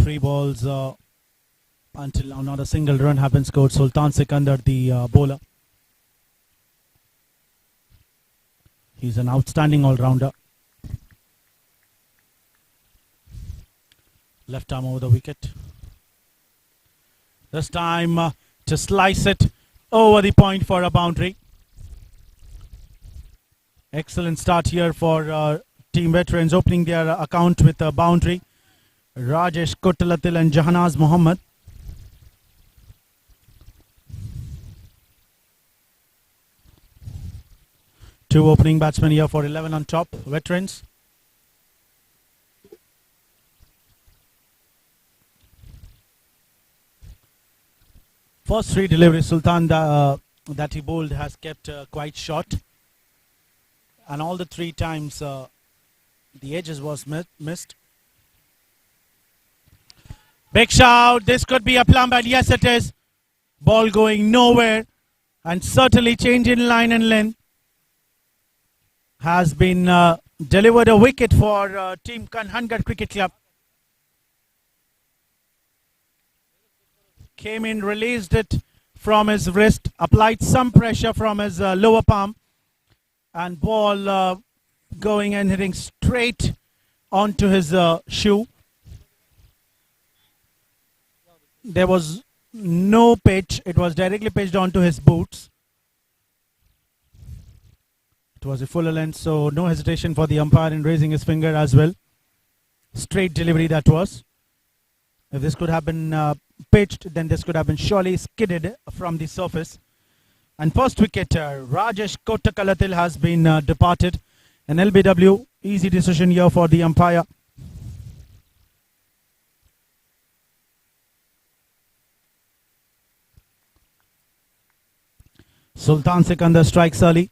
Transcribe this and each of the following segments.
3 balls until now not a single run have been scored. Sultan Sikandar, the bowler. He's an outstanding all-rounder. Left arm over the wicket. This time to slice it over the point for a boundary. Excellent start here for team veterans, opening their account with a boundary. Rajesh Kottalatil and Jahanaz Muhammad. Two opening batsmen here for 11 on top, veterans. First 3 deliveries, Sultan that he bowled has kept quite short. And all the 3 times the edges was missed. Big shout, this could be a plumb, and yes it is. Ball going nowhere, and certainly change in line and length. Has been delivered a wicket for Team KANHANGAD Cricket Club. Came in, released it from his wrist, applied some pressure from his lower palm, and ball going and hitting straight onto his shoe. There was no pitch, it was directly pitched onto his boots. It was a fuller length, so no hesitation for the umpire in raising his finger as well. Straight delivery that was. If this could have been pitched, then this could have been surely skidded from the surface. And first wicketer Rajesh Kottalatil has been departed. An LBW, easy decision here for the umpire. Sultan Sikandar strikes early.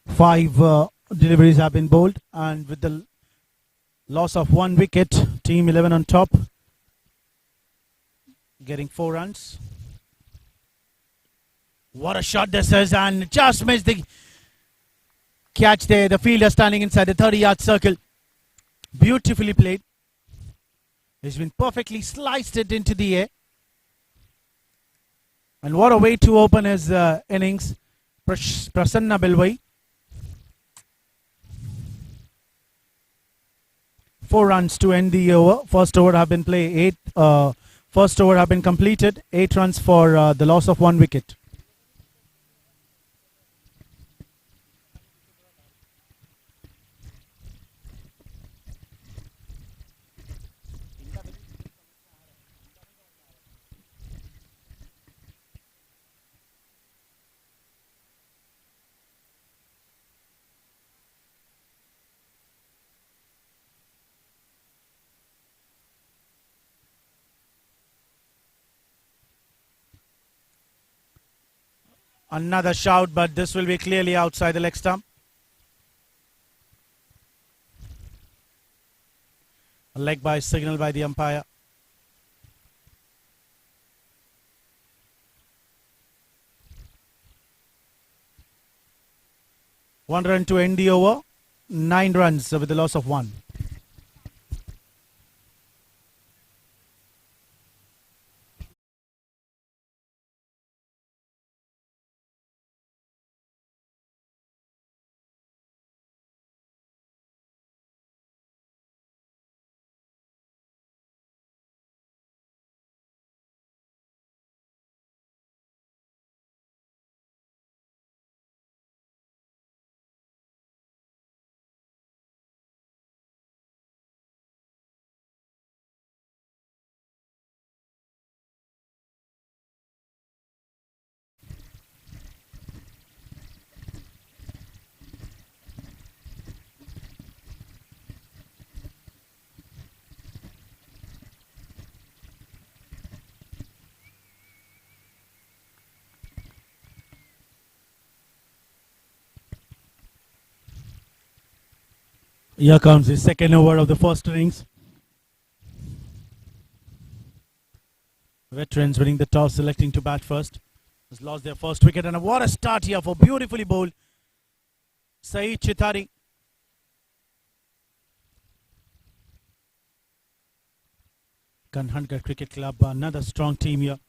Five deliveries have been bowled, and with the loss of 1 wicket, team 11 on top, getting 4 runs. What a shot this is, and just missed the catch there. The fielder standing inside the 30-yard circle. Beautifully played. He's been perfectly sliced it into the air. And what a way to open his innings. Prasanna Bilwai. 4 runs to end the over. First over have been played. First over have been completed. 8 runs for the loss of 1 wicket. Another shout, but this will be clearly outside the leg stump. A leg by signal by the umpire. One run to end the over. 9 runs with the loss of 1. Here comes the second over of the first innings. Veterans winning the toss, selecting to bat first. Has lost their first wicket, and what a start here for beautifully bowled Saeed Chitari. KANHANGAD Cricket Club, another strong team here.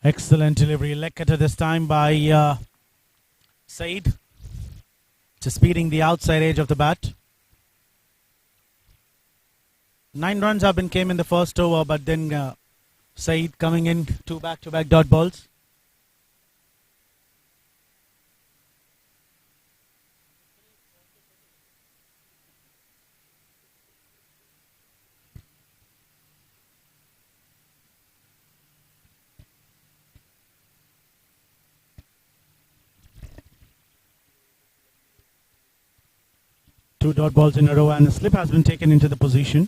Excellent delivery, leg cutter this time by Saeed. Just beating the outside edge of the bat. 9 runs came in the first over, but then Saeed coming in, 2 back-to-back dot balls. Two dot balls in a row, and a slip has been taken into the position.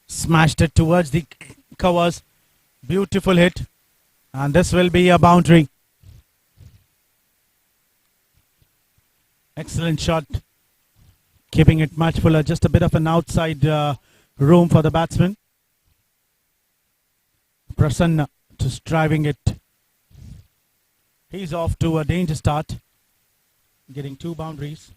Smashed it towards the covers. Beautiful hit. And this will be a boundary. Excellent shot. Keeping it much fuller. Just a bit of an outside room for the batsman. Prasanna just driving it. He's off to a danger start. Getting 2 boundaries.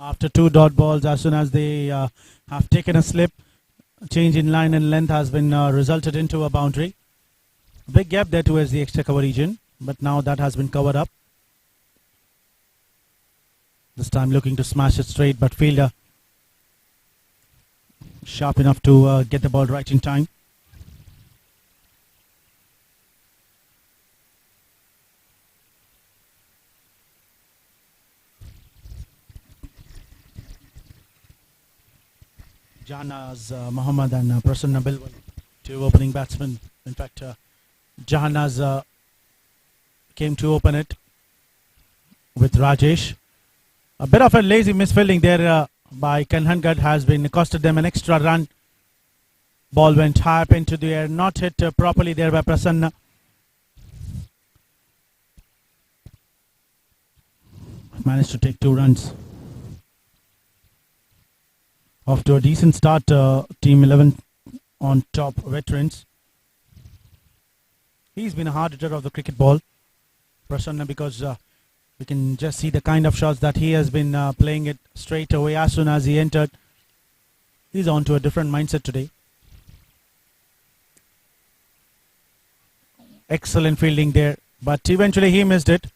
After 2 dot balls, as soon as they have taken a slip, change in line and length has been resulted into a boundary. Big gap there towards the extra cover region, but now that has been covered up. This time looking to smash it straight, but fielder sharp enough to get the ball right in time. Jahanaz Muhammad and Prasanna Bilwal, 2 opening batsmen. In fact, Jahanaz came to open it with Rajesh. A bit of a lazy misfielding there by KANHANGAD has been costed them an extra run. Ball went high up into the air, not hit properly there by Prasanna. Managed to take 2 runs. Off to a decent start, Team 11 on top, Veterans. He's been a hard hitter of the cricket ball, Prasanna, because we can just see the kind of shots that he has been playing it straight away as soon as he entered. He's on to a different mindset today. Excellent fielding there, but eventually he missed it.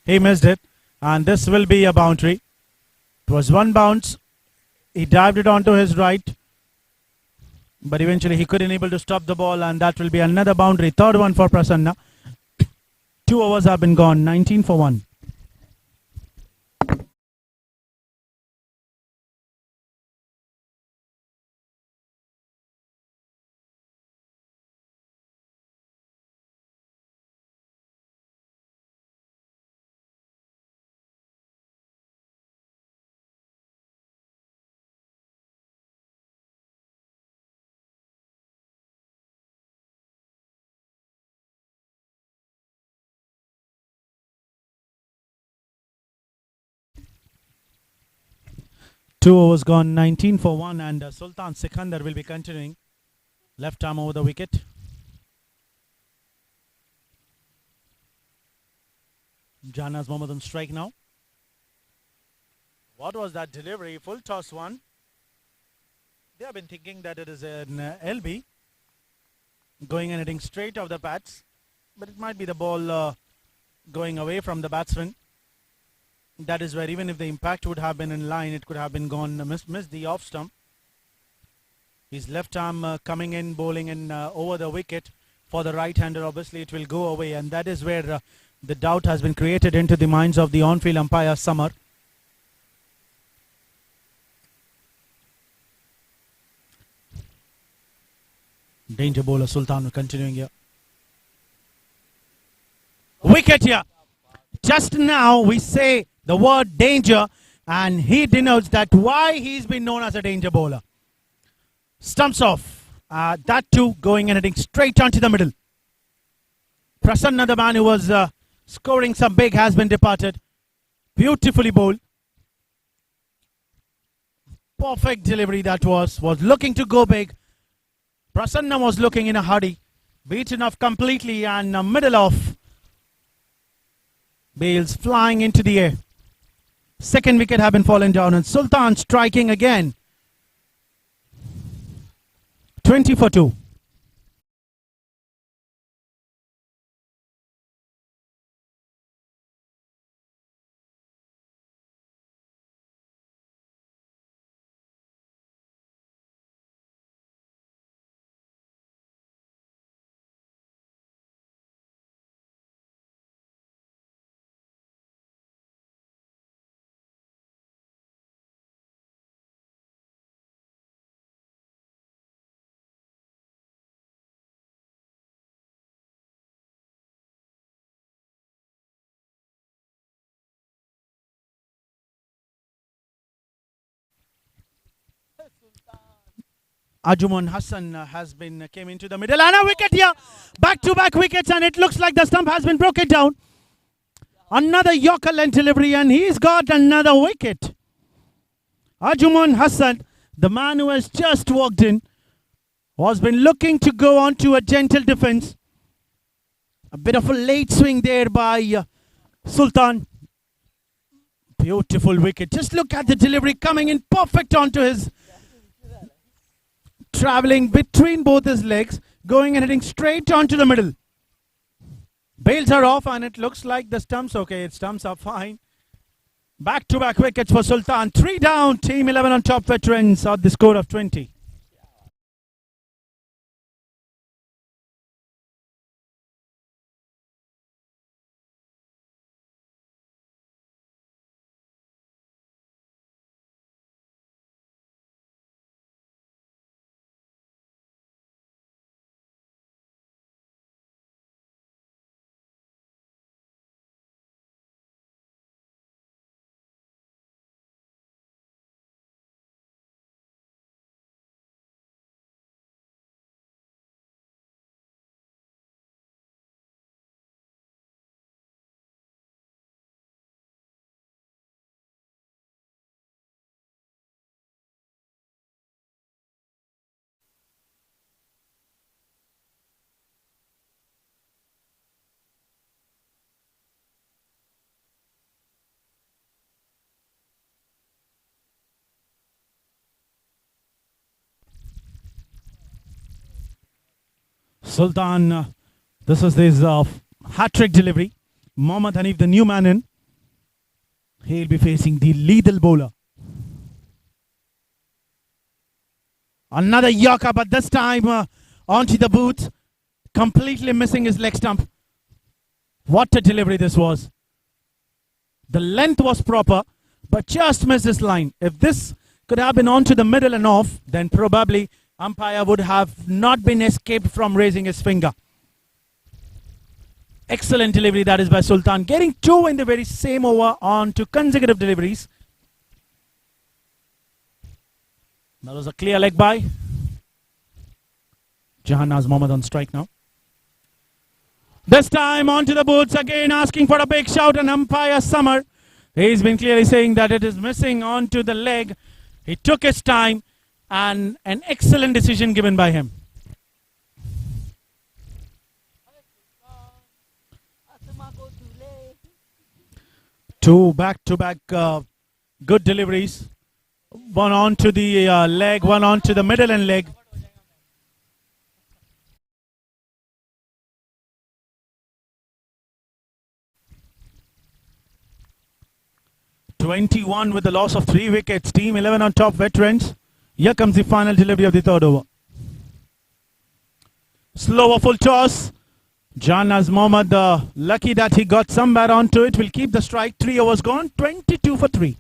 And this will be a boundary. It was 1 bounce. He dived it onto his right, but eventually he couldn't able to stop the ball, and that will be another boundary. 3rd one for Prasanna. 2 overs have been gone, 19 for 1. Two overs gone, 19 for 1, and Sultan Sikandar will be continuing. Left arm over the wicket. Jahanaz Mohammed on strike now. What was that delivery? Full toss one. They have been thinking that it is an LB. Going and hitting straight off the bats. But it might be the ball going away from the batsman. That is where even if the impact would have been in line, it could have been gone, missed the off stump. His left arm coming in, bowling in over the wicket for the right-hander. Obviously, it will go away, and that is where the doubt has been created into the minds of the on-field umpire, Samar. Danger bowler Sultan continuing here. Wicket here. Just now we say the word danger and he denotes that why he's been known as a danger bowler. Stumps off. That too going and hitting straight onto the middle. Prasanna, the man who was scoring some big, has been departed. Beautifully bowled. Perfect delivery that was looking to go big. Prasanna was looking in a hurry. Beaten off completely and middle off. Bales flying into the air. Second wicket have been fallen down and Sultan striking again. 20 for 2. Ajuman Hassan came into the middle and a wicket here. Back-to-back wickets and it looks like the stump has been broken down. Another Yorker length delivery and he's got another wicket. Ajuman Hassan, the man who has just walked in, has been looking to go on to a gentle defense. A bit of a late swing there by Sultan. Beautiful wicket. Just look at the delivery coming in perfect onto his, traveling between both his legs, going and hitting straight onto the middle. Bails are off and it looks like the stumps, okay, it stumps are fine. Back-to-back wickets for Sultan. 3 down, Team 11 on top, veterans at the score of 20. Sultan, this is his hat-trick delivery. Mohammad Hanif, the new man in. He'll be facing the lethal bowler. Another Yorker, but this time onto the boot. Completely missing his leg stump. What a delivery this was. The length was proper, but just missed this line. If this could have been onto the middle and off, then probably umpire would have not been escaped from raising his finger. Excellent delivery that is by Sultan. Getting 2 in the very same over on to consecutive deliveries. That was a clear leg by. Jahanaz Mohammad on strike now. This time onto the boots again, asking for a big shout, and umpire Summer. He's been clearly saying that it is missing onto the leg. He took his time and an excellent decision given by him. 2 back-to-back good deliveries. One onto the leg, one onto the middle and leg. (21) with the loss of 3 wickets. Team 11 on top, veterans. Here comes the final delivery of the third over. Slower full toss. Jahanaz Mohammad, lucky that he got some bat onto it, will keep the strike. 3 overs gone, 22 for 3.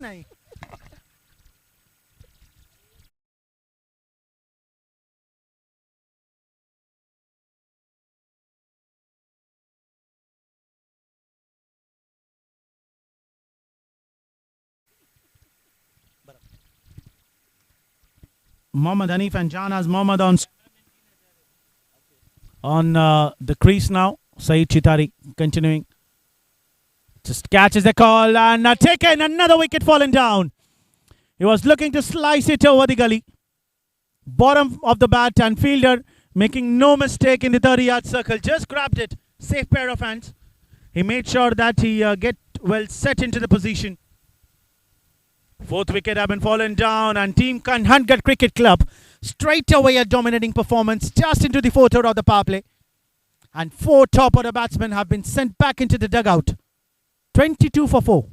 नहीं. Mohammad Hanif and Janaz Mohammad on the crease now. Saeed Chitari continuing. Just catches the call and taken another wicket fallen down. He was looking to slice it over the gully. Bottom of the bat and fielder making no mistake in the 30-yard circle. Just grabbed it. Safe pair of hands. He made sure that he get well set into the position. Fourth wicket have been fallen down and Team KANHANGAD Cricket Club straight away a dominating performance just into the fourth over of the power play. And 4 top order batsmen have been sent back into the dugout. 22 for 4.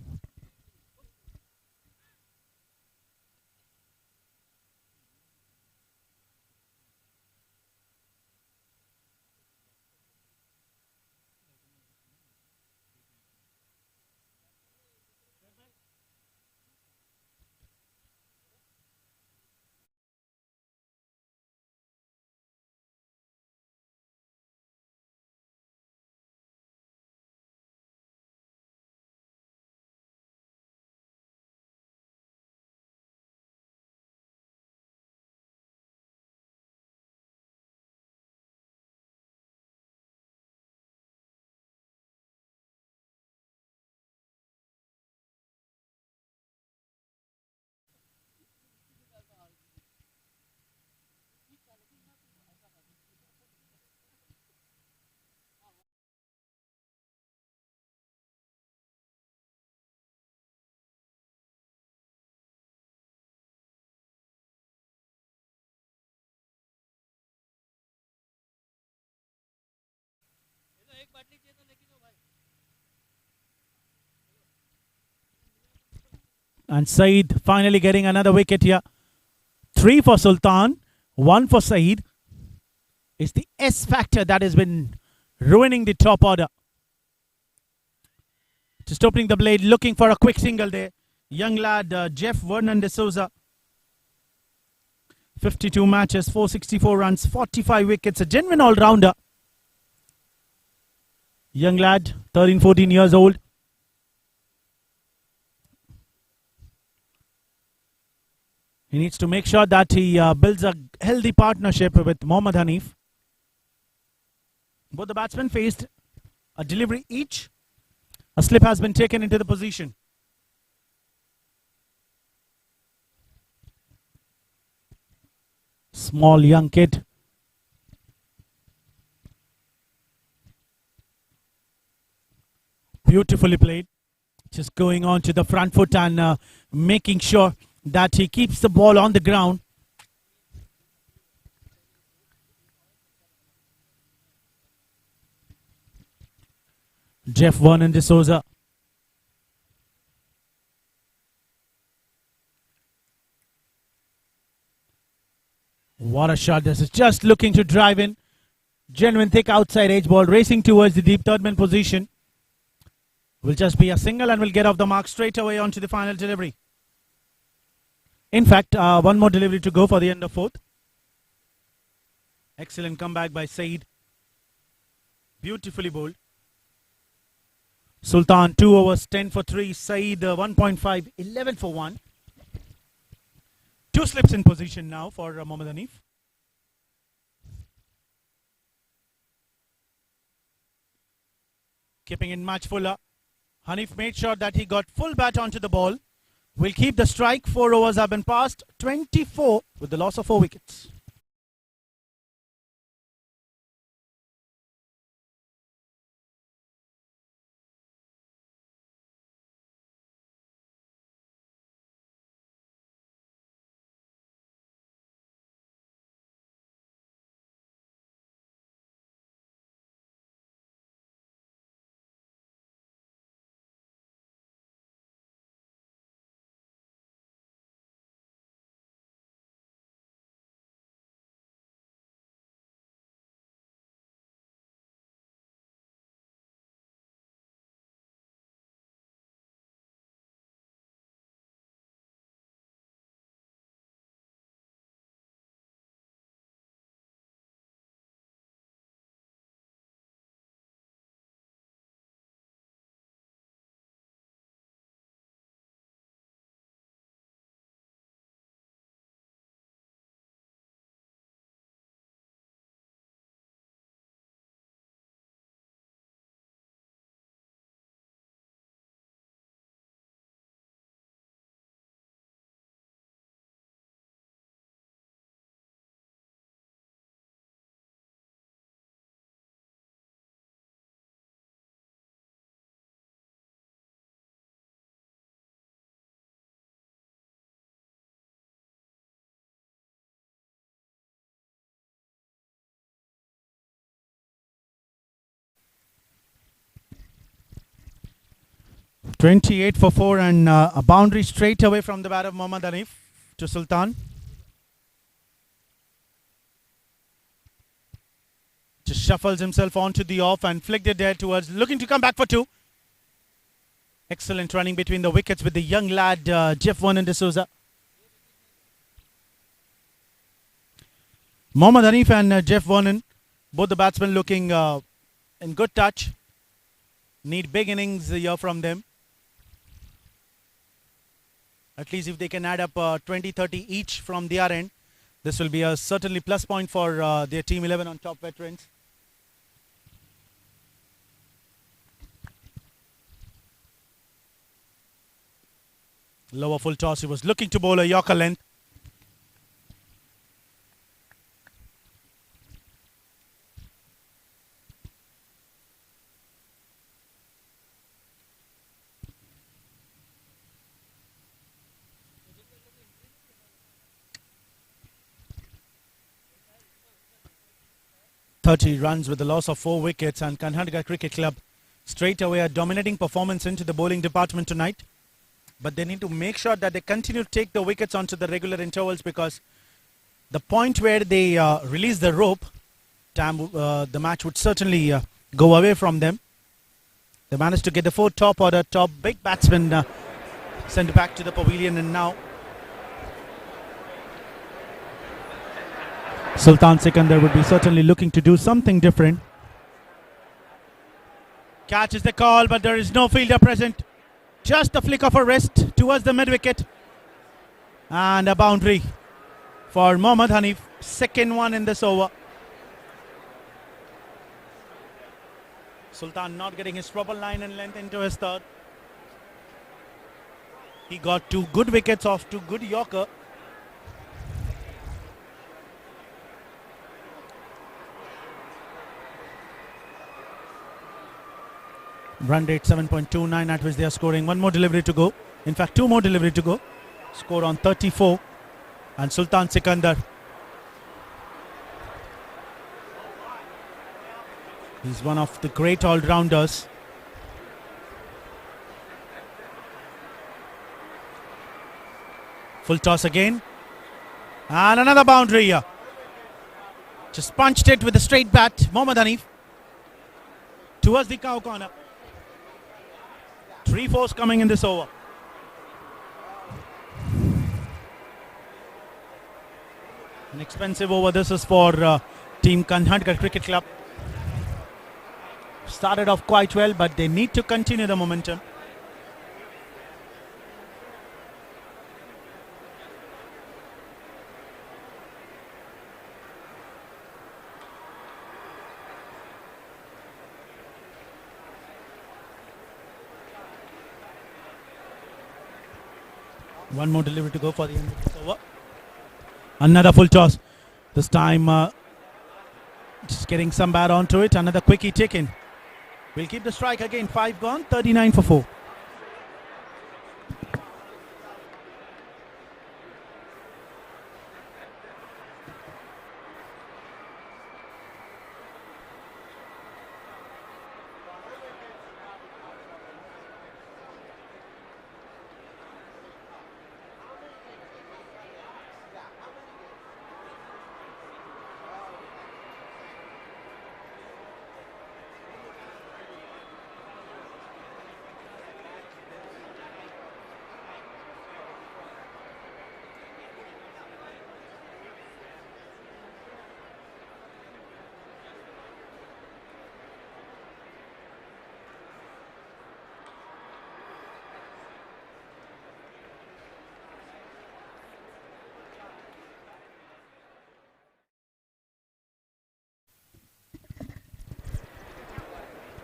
And Saeed finally getting another wicket here. 3 for Sultan, 1 for Saeed. It's the S factor that has been ruining the top order. Just opening the blade, looking for a quick single there. Young lad Jeff Vernon de Souza. 52 matches, 464 runs, 45 wickets. A genuine all-rounder. Young lad, 13, 14 years old. He needs to make sure that he builds a healthy partnership with Mohammad Hanif. Both the batsmen faced a delivery each. A slip has been taken into the position. Small young kid. Beautifully played. Just going on to the front foot and making sure that he keeps the ball on the ground. Jeff Vernon de Souza. What a shot. This is just looking to drive in. Genuine thick outside edge ball racing towards the deep third man position. Will just be a single and will get off the mark straight away onto the final delivery. In fact, one more delivery to go for the end of fourth. Excellent comeback by Saeed. Beautifully bowled. Sultan 2 overs, 10 for 3. Saeed 1.5, 11 for 1. 2 slips in position now for Mohammad Hanif. Keeping in much fuller. Hanif made sure that he got full bat onto the ball. Will keep the strike. 4 overs have been passed. 24 with the loss of 4 wickets. 28 for 4 and a boundary straight away from the bat of Mohammad Hanif to Sultan. Just shuffles himself onto the off and flicked it there towards, looking to come back for 2. Excellent running between the wickets with the young lad Jeff Vernon D'Souza. Mohammad Hanif and Jeff Vernon, both the batsmen looking in good touch. Need big innings here from them. At least if they can add up 20-30 each from their end, this will be a certainly plus point for their Team 11 on top veterans. Lower full toss, he was looking to bowl a Yorker length. Runs with the loss of 4 wickets, and KANHANGAD Cricket Club straight away a dominating performance into the bowling department tonight. But they need to make sure that they continue to take the wickets onto the regular intervals, because the point where they release the rope, the match would certainly go away from them. They managed to get the 4 top order, top big batsmen sent back to the pavilion, and now Sultan Sikandar would be certainly looking to do something different. Catches the call, but there is no fielder present. Just a flick of a wrist towards the mid-wicket. And a boundary for Mohammad Hanif. Second one in this over. Sultan not getting his proper line and length into his third. He got 2 good wickets off 2 good Yorker. Run rate 7.29 at which they are scoring. 1 more delivery to go. In fact, 2 more delivery to go. Score on 34. And Sultan Sikandar, he's one of the great all-rounders. Full toss again. And another boundary here. Just punched it with a straight bat. Mohammad Hanif towards the cow corner. 3 fours coming in this over. An expensive over this is for Team KANHANGAD Cricket Club. Started off quite well, but they need to continue the momentum. One more delivery to go for the end of this over. Another full toss. This time just getting some bat onto it. Another quickie taken. We'll keep the strike again. 5 gone. 39 for 4.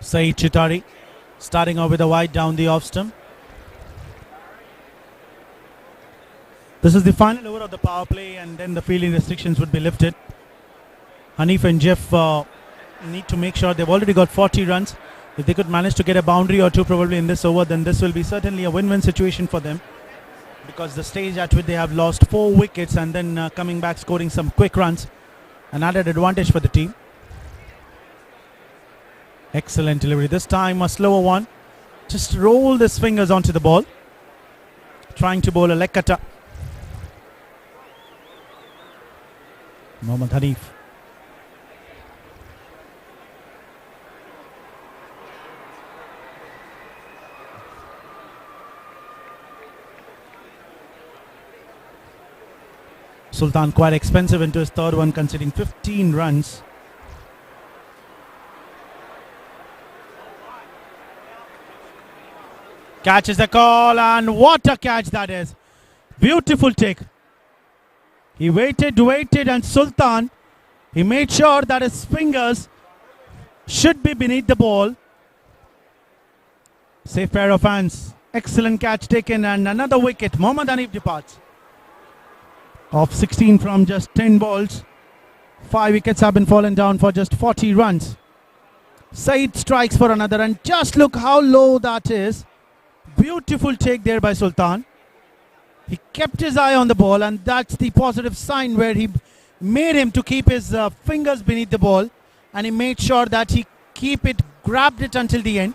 Saeed Chitari starting off with a wide down the off stump. This is the final over of the power play, and then the fielding restrictions would be lifted. Hanif and Jeff need to make sure they've already got 40 runs. If they could manage to get a boundary or 2 probably in this over, then this will be certainly a win-win situation for them, because the stage at which they have lost 4 wickets and then coming back scoring some quick runs, an added advantage for the team. Excellent delivery. This time a slower one. Just rolled his fingers onto the ball, trying to bowl a leg cutter. Mohammad Hanif. Sultan quite expensive into his third one, conceding 15 runs. Catches the call, and what a catch that is. Beautiful take. He waited, and Sultan, he made sure that his fingers should be beneath the ball. Safe pair of hands. Excellent catch taken, and another wicket. Mohammad Hanif departs. Of 16 from just 10 balls, 5 wickets have been fallen down for just 40 runs. Saeed strikes for another, and just look how low that is. Beautiful take there by Sultan. He kept his eye on the ball, and that's the positive sign where he made him to keep his fingers beneath the ball, and he made sure that he grabbed it until the end.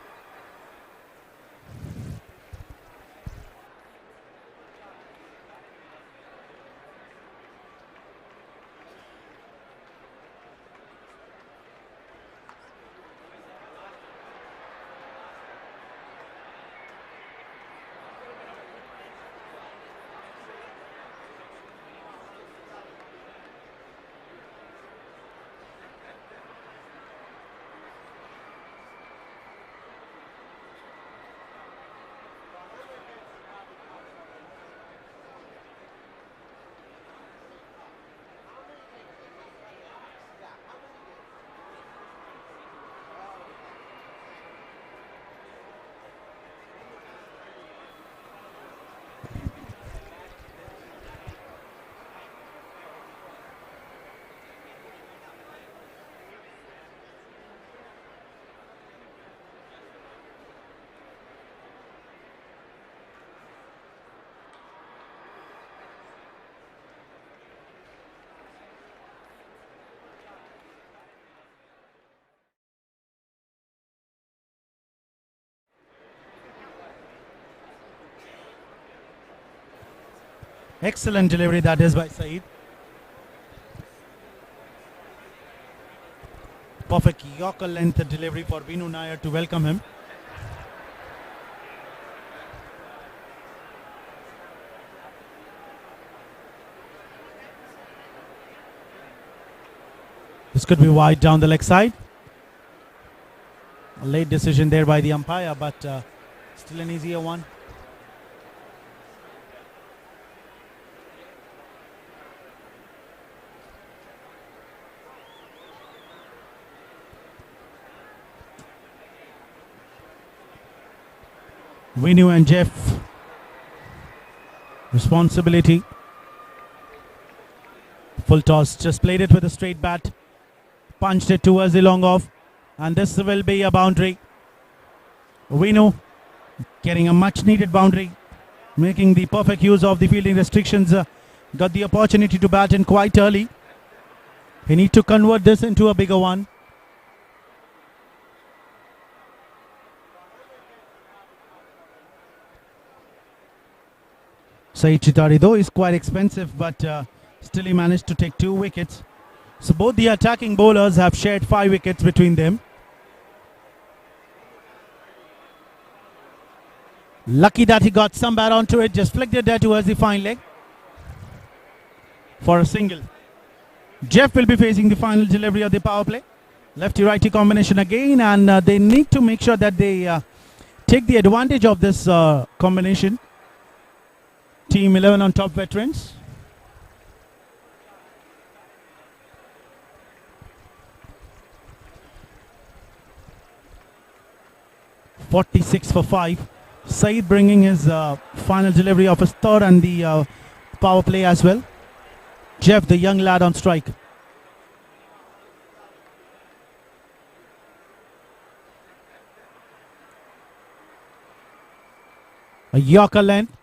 Excellent delivery that is by Saeed. Perfect Yorker length delivery for Vinu Nair to welcome him. This could be wide down the leg side. A late decision there by the umpire, but still an easier one. Vinu and Jeff, responsibility. Full toss, just played it with a straight bat, punched it towards the long off, and this will be a boundary. Vinu getting a much needed boundary, making the perfect use of the fielding restrictions, got the opportunity to bat in quite early. He needs to convert this into a bigger one. Saeed Chitari though is quite expensive, but still he managed to take 2 wickets. So both the attacking bowlers have shared 5 wickets between them. Lucky that he got some bat onto it, just flicked it there towards the fine leg for a single. Jeff will be facing the final delivery of the power play. Lefty-righty combination again, and they need to make sure that they take the advantage of this combination. Team 11 on top, veterans. .46 for 5. Saeed bringing his final delivery of his third and the power play as well. Jeff, the young lad, on strike. A Yorker length.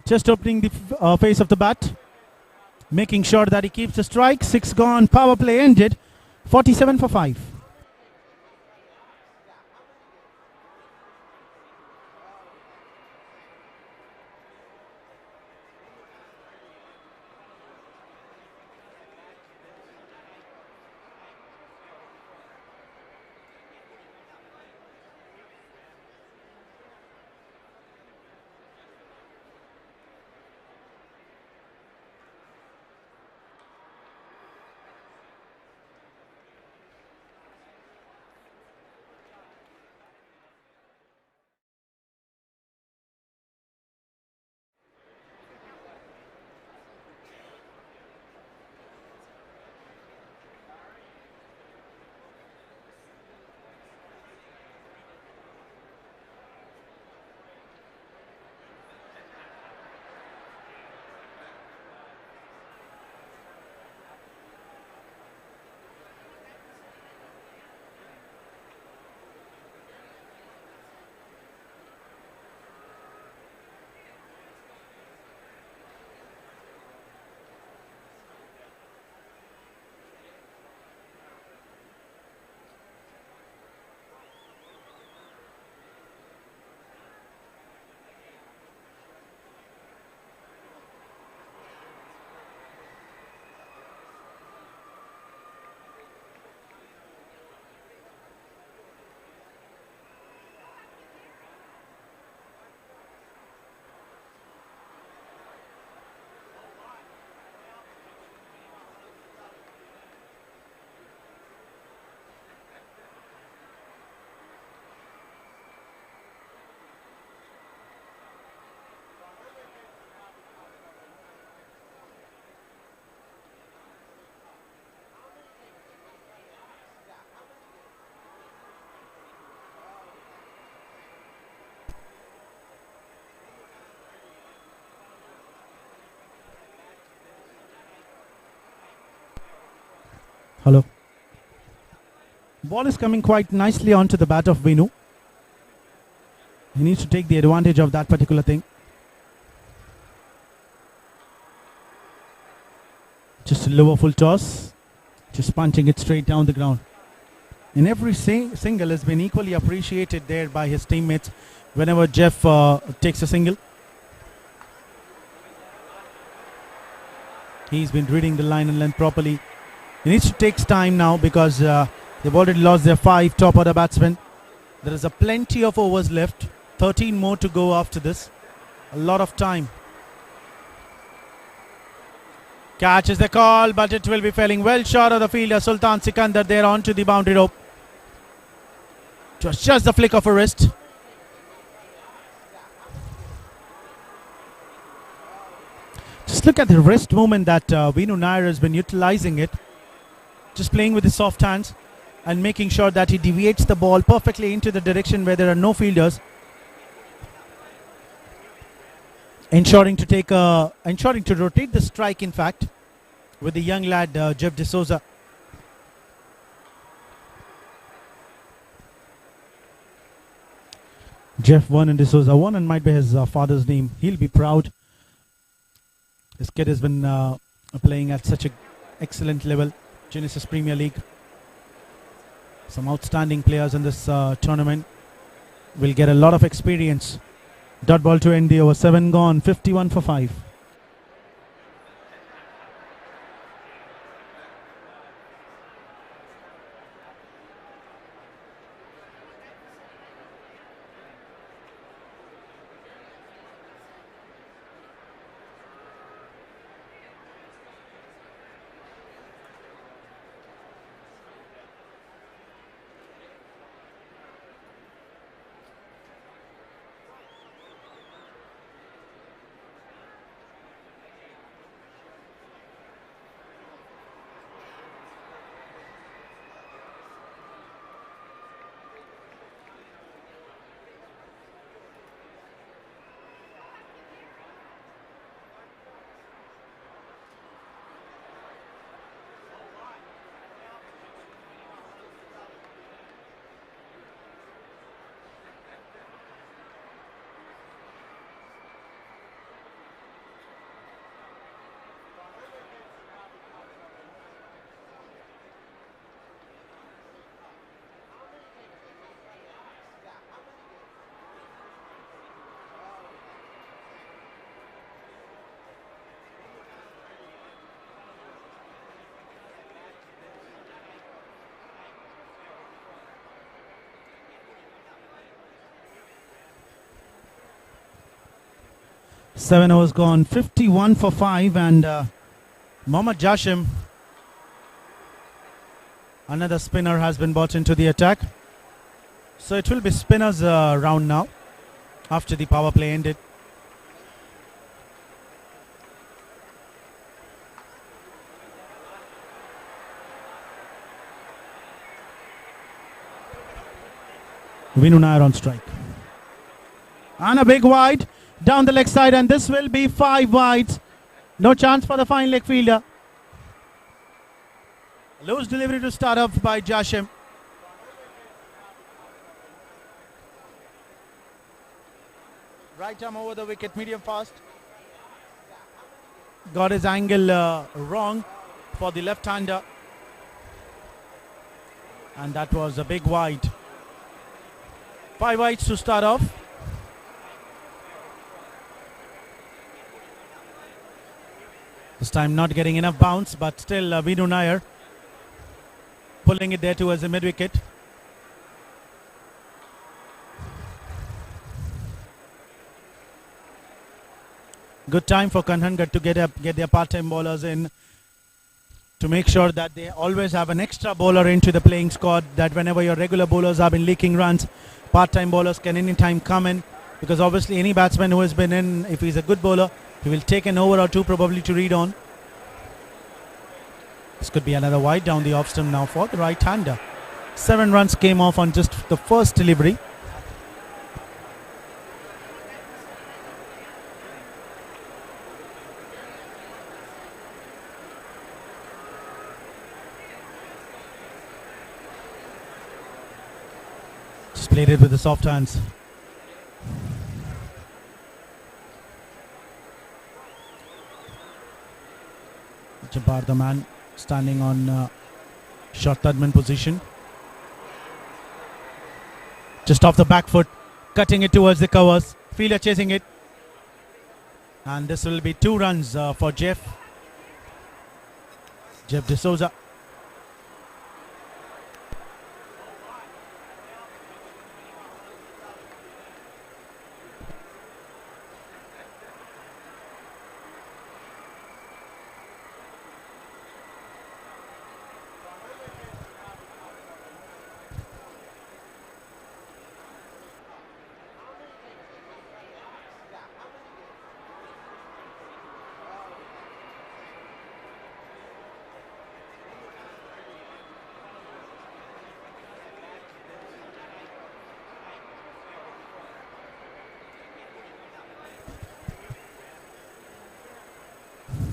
Just opening the face of the bat, making sure that he keeps the strike. 6 gone, power play ended. 47 for 5. Hello. Ball is coming quite nicely onto the bat of Vinu. He needs to take the advantage of that particular thing. Just a lower full toss. Just punching it straight down the ground. And every single has been equally appreciated there by his teammates whenever Jeff takes a single. He's been reading the line and length properly. He needs to take time now because they've already lost their 5 top order batsmen. There is a plenty of overs left. 13 more to go after this. A lot of time. Catch is the call, but it will be falling well short of the fielder. Sultan Sikandar there onto the boundary rope. Just the flick of a wrist. Just look at the wrist movement that Vinu Nair has been utilizing it. Just playing with his soft hands and making sure that he deviates the ball perfectly into the direction where there are no fielders. Ensuring to rotate the strike, in fact, with the young lad Jeff D'Souza. Jeff Vernon D'Souza. Vernon might be his father's name. He'll be proud. This kid has been playing at such an excellent level. Genesis Premier League. Some outstanding players in this tournament will get a lot of experience. Dot ball to end the over. 7 gone. 51 for 5. Seven overs gone, 51 for 5, and Mohammad Jashim, another spinner, has been brought into the attack. So it will be spinners round now after the power play ended. Vinu Nair on strike. And a big wide down the leg side, and this will be 5 wides. No chance for the fine leg fielder. Loose delivery to start off by Jashim. Right arm over the wicket, medium fast. Got his angle wrong for the left-hander. And that was a big wide. 5 wides to start off. This time not getting enough bounce, but still Vinu Nair pulling it there towards the mid-wicket. Good time for Kanhangad to get their part-time bowlers in, to make sure that they always have an extra bowler into the playing squad, that whenever your regular bowlers have been leaking runs, part-time bowlers can anytime come in, because obviously any batsman who has been in, if he's a good bowler, he will take an over or two probably to read on. This could be another wide down the off stump now for the right-hander. 7 runs came off on just the first delivery. Just played it with the soft hands. Jabbar, the man, standing on short third-man position. Just off the back foot, cutting it towards the covers. Fielder chasing it. And this will be 2 runs for Jeff D'Souza.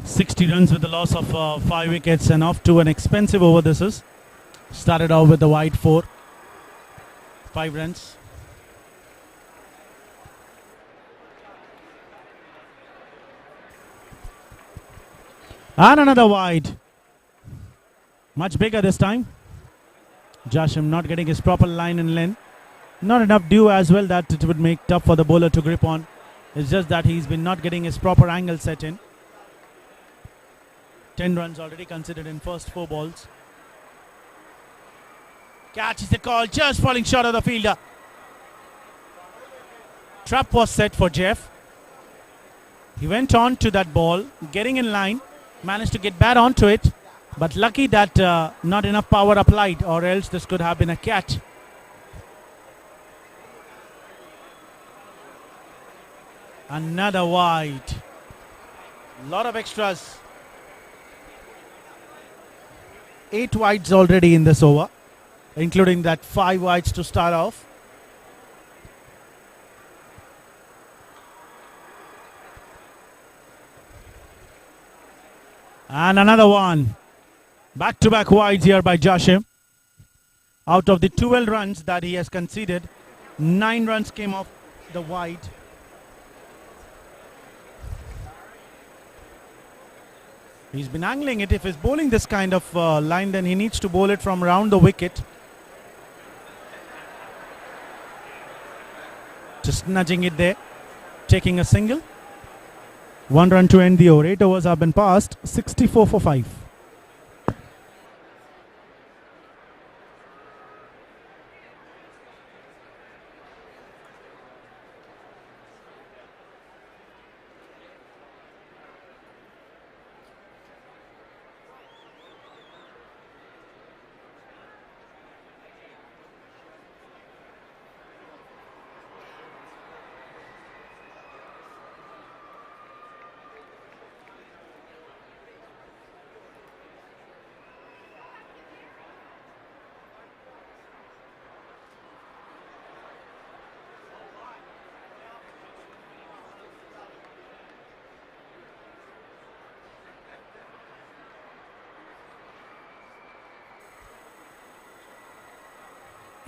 $60 runs with the loss of 5 wickets, and off to an expensive over this is. Started off with the wide 4. 5 runs. And another wide. Much bigger this time. Jashim not getting his proper line and length. Not enough due as well that it would make tough for the bowler to grip on. It's just that he's been not getting his proper angle set in. 10 runs already considered in first 4 balls. Catch is the call, just falling short of the fielder. Trap was set for Jeff. He went on to that ball, getting in line, managed to get back onto it, but lucky that not enough power applied, or else this could have been a catch. Another wide. Lot of extras. 8 wides already in this over, including that 5 wides to start off. And another one. Back-to-back wides here by Jashim. Out of the 12 runs that he has conceded, 9 runs came off the wide. He's been angling it. If he's bowling this kind of line, then he needs to bowl it from around the wicket. Just nudging it there. Taking a single. 1 run to end the over. 8 overs have been passed. 64 for 5.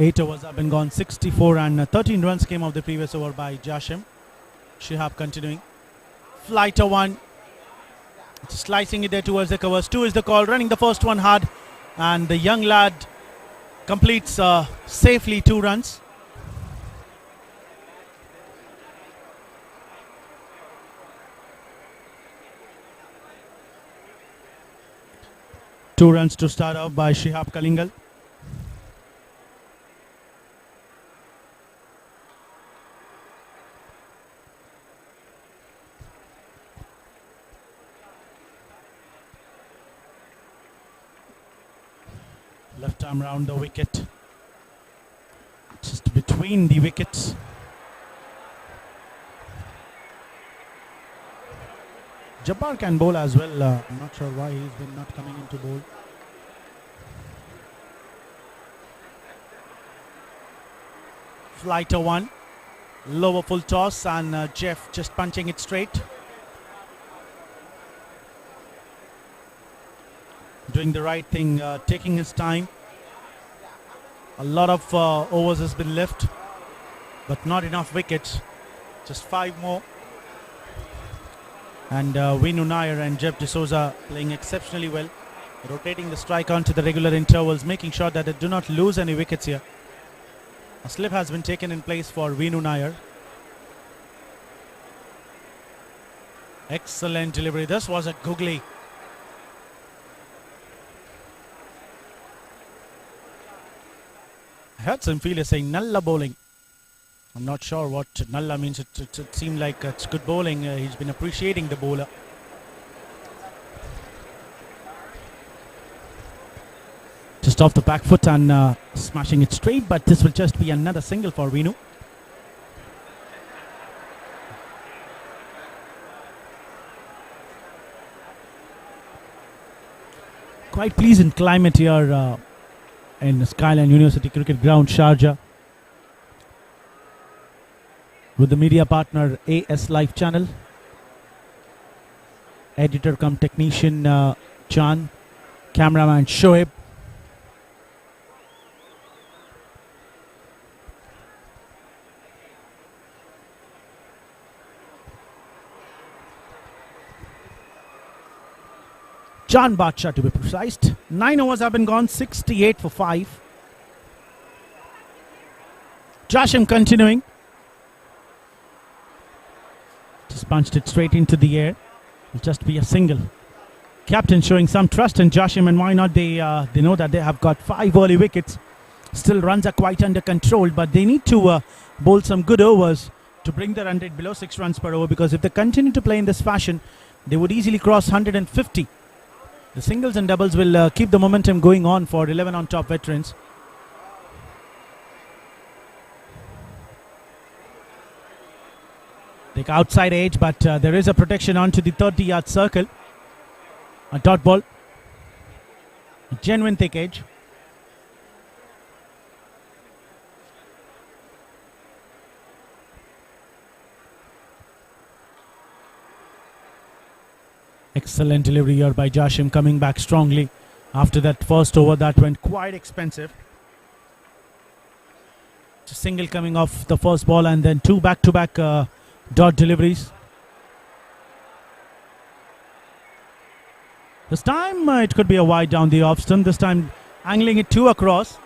Eight overs have been gone, 64, and 13 runs came off the previous over by Jashim. Shihab continuing. Flighter 1. Slicing it there towards the covers. 2 is the call, running the first one hard. And the young lad completes safely 2 runs. Two runs to start off by Shihab Kalingal. Left arm round the wicket. Just between the wickets. Jabbar can bowl as well. I'm not sure why he's been not coming into bowl. Flighter 1. Lower full toss, and Jeff just punching it straight. Doing the right thing, taking his time. A lot of overs has been left. but not enough wickets. Just 5 more. And Vinu Nair and Jeff D'Souza playing exceptionally well, rotating the strike onto the regular intervals, making sure that they do not lose any wickets here. A slip has been taken in place for Vinu Nair. Excellent delivery. This was a googly. I heard some fielders saying Nalla bowling. I'm not sure what Nalla means. It seemed like it's good bowling. He's been appreciating the bowler. Just off the back foot and smashing it straight, but this will just be another single for Vinu. Quite pleasant climate here in Skyline University Cricket Ground, Sharjah, with the media partner AS Live Channel, editor cum technician Chan, cameraman Shoaib. Jan Badshaw to be precise. 9 overs have been gone, 68 for 5. Josham continuing. Just punched it straight into the air. It'll just be a single. Captain showing some trust in Josham, and why not? They know that they have got 5 early wickets. Still runs are quite under control, but they need to bowl some good overs to bring the run rate below 6 runs per over, because if they continue to play in this fashion, they would easily cross 150. The singles and doubles will keep the momentum going on for 11 on top veterans. Take outside edge, but there is a protection onto the 30-yard circle. A dot ball. A genuine thick edge. Excellent delivery here by Josham, coming back strongly after that first over that went quite expensive. It's a single coming off the first ball, and then 2 back-to-back dot deliveries. This time it could be a wide down the off stump. This time angling it 2 across.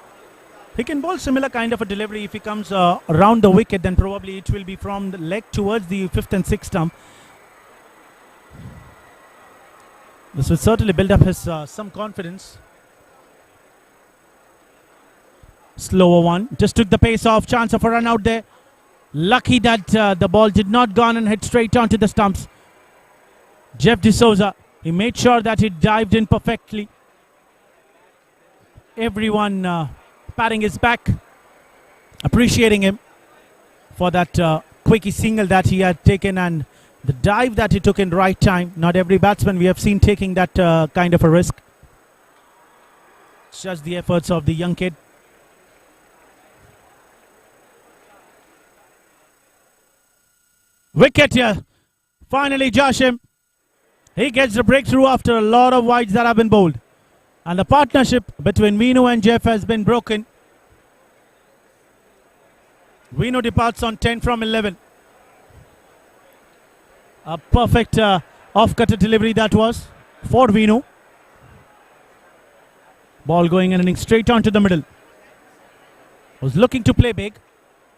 He can bowl similar kind of a delivery. If he comes around the wicket, then probably it will be from the leg towards the 5th and 6th stump. This will certainly build up his some confidence. Slower one. Just took the pace off. Chance of a run out there. Lucky that the ball did not go on and hit straight onto the stumps. Jeff D'Souza, he made sure that he dived in perfectly. Everyone patting his back, appreciating him for that quickie single that he had taken and the dive that he took in right time. Not every batsman we have seen taking that kind of a risk. It's just the efforts of the young kid. Wicket here. Finally Josham. He gets the breakthrough after a lot of wides that have been bowled. And the partnership between Vinu and Jeff has been broken. Vinu departs on 10 from 11. A perfect off-cutter delivery that was for Vinu. Ball going and running straight onto the middle. Was looking to play big.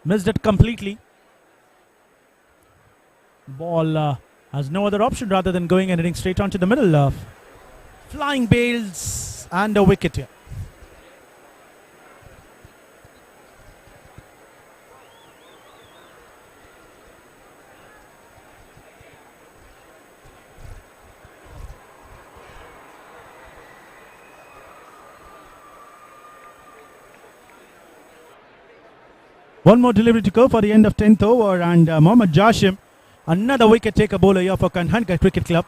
Missed it completely. Ball has no other option rather than going and hitting straight onto the middle. Flying bails and a wicket here. One more delivery to go for the end of 10th over, and Mohammad Josham, another wicket taker bowler here for KANHANGAD Cricket Club.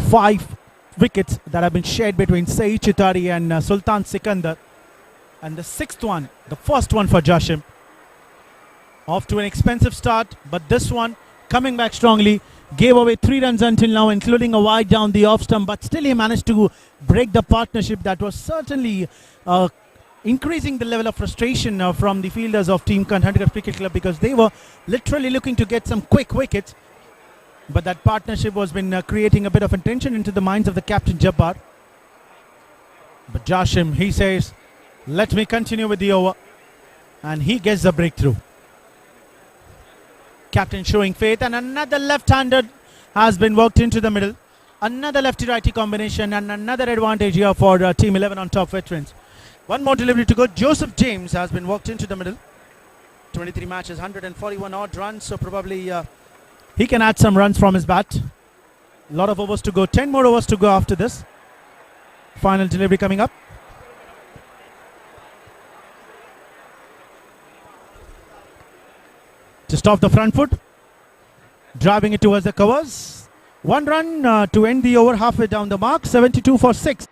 5 wickets that have been shared between Saeed Chitari and Sultan Sikandar. And the 6th one, the first one for Josham. Off to an expensive start, but this one coming back strongly. Gave away 3 runs until now, including a wide down the off stump, but still he managed to break the partnership that was certainly increasing the level of frustration from the fielders of Team KANHANGAD Cricket Club, because they were literally looking to get some quick wickets. But that partnership was been creating a bit of tension into the minds of the captain Jabbar. But Jashim, he says, let me continue with the over. And he gets the breakthrough. Captain showing faith, and another left-handed has been worked into the middle. Another lefty-righty combination and another advantage here for Team 11 on top veterans. One more delivery to go. Joseph James has been worked into the middle. 23 matches, 141 odd runs, so probably he can add some runs from his bat. A lot of overs to go. 10 more overs to go after this. Final delivery coming up. Just off the front foot. Driving it towards the covers. One run to end the over halfway down the mark. 72 for 6.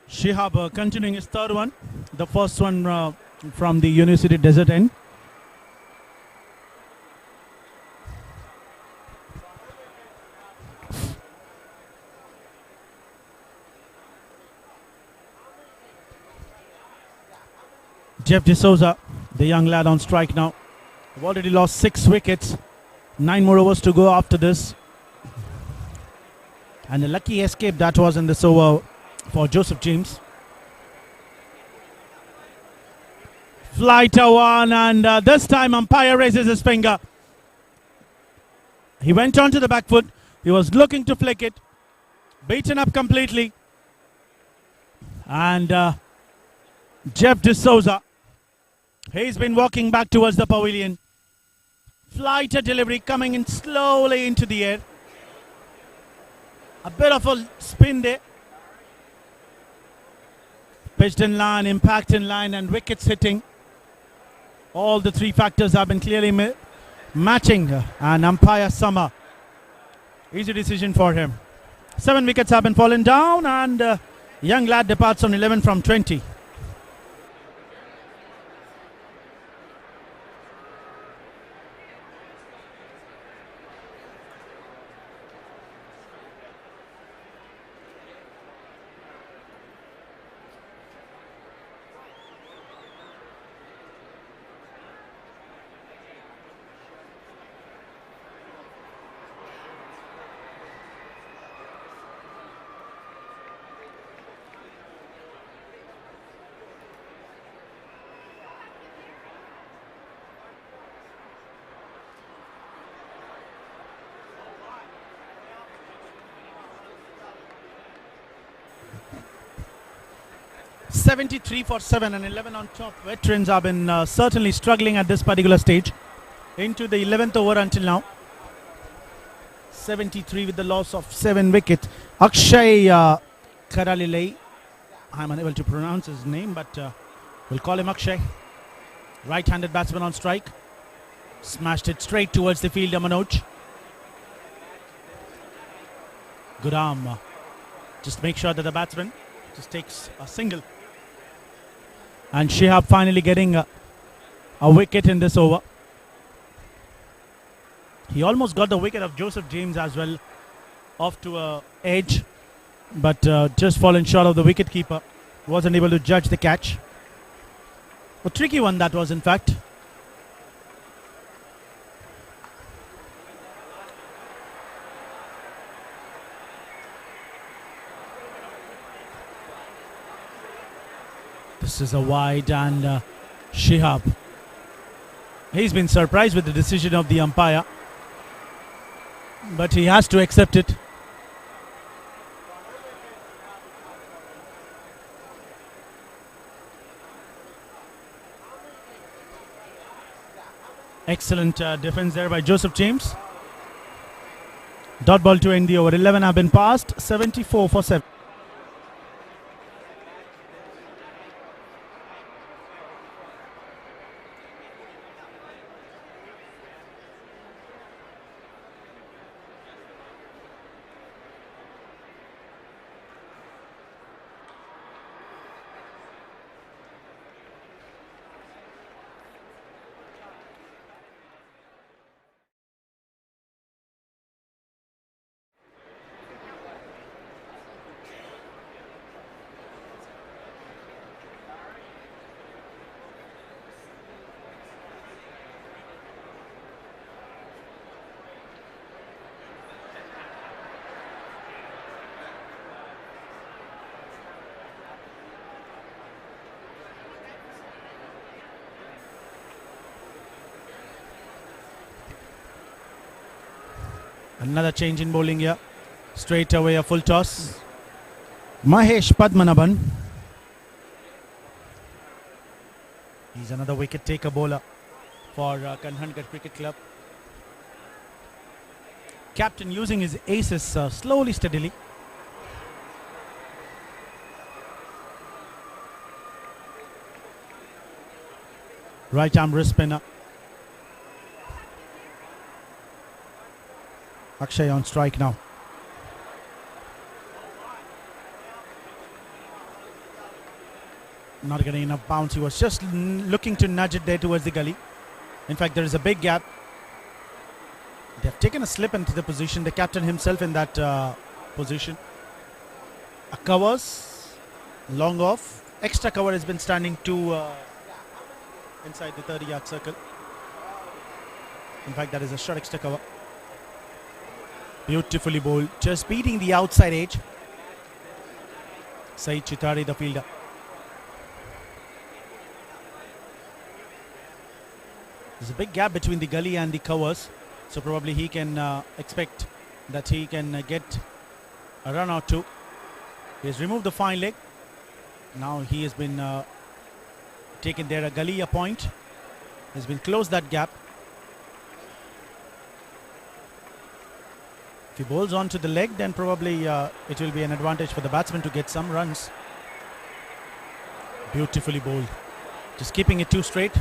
Shihab continuing his third one. The first one from the University Desert end. Jeff D'Souza, the young lad on strike now. Have already lost 6 wickets. 9 more overs to go after this. And a lucky escape that was in this over for Joseph James. Flighter one, and this time umpire raises his finger. He went on to the back foot. He was looking to flick it. Beaten up completely. And Jeff D'Souza, he's been walking back towards the pavilion. Flighter delivery coming in slowly into the air. A bit of a spin there. Pitched in line, impact in line, and wickets hitting. All the 3 factors have been clearly matching and umpire Summer. Easy decision for him. 7 wickets have been fallen down, and young lad departs on 11 from 20. .73 for 7 and 11 on top. Veterans have been certainly struggling at this particular stage. Into the 11th over until now. 73 with the loss of 7 wickets. Akshay Karalilai. I'm unable to pronounce his name, but we'll call him Akshay. Right-handed batsman on strike. Smashed it straight towards the fielder Manoj. Good arm. Just make sure that the batsman just takes a single. And Shihab finally getting a wicket in this over. He almost got the wicket of Joseph James as well, off to a edge, but just fallen short of the wicket keeper. Wasn't able to judge the catch. A tricky one that was, in fact. This is a wide, and Shihab. He's been surprised with the decision of the umpire, but he has to accept it. Excellent defense there by Joseph James. Dot ball to end the over. 11 have been passed. 74 for 7. Another change in bowling here. Straight away a full toss. Mahesh Padmanabhan. He's another wicket taker bowler for KANHANGAD Cricket Club. Captain using his aces slowly, steadily. Right arm wrist spinner. Akshay on strike now. Not getting enough bounce. He was just looking to nudge it there towards the gully. In fact, there is a big gap. They have taken a slip into the position. The captain himself in that position. A covers. Long off. Extra cover has been standing inside the 30-yard circle. In fact, that is a short extra cover. Beautifully bowled, just beating the outside edge. Saeed Chitari, the fielder. There's a big gap between the gully and the covers, so probably he can expect that he can get a run or two. He has removed the fine leg. Now he has been taken there a gully a point. Has been closed that gap. If he bowls onto the leg, then probably it will be an advantage for the batsman to get some runs. Beautifully bowled. Just keeping it too straight.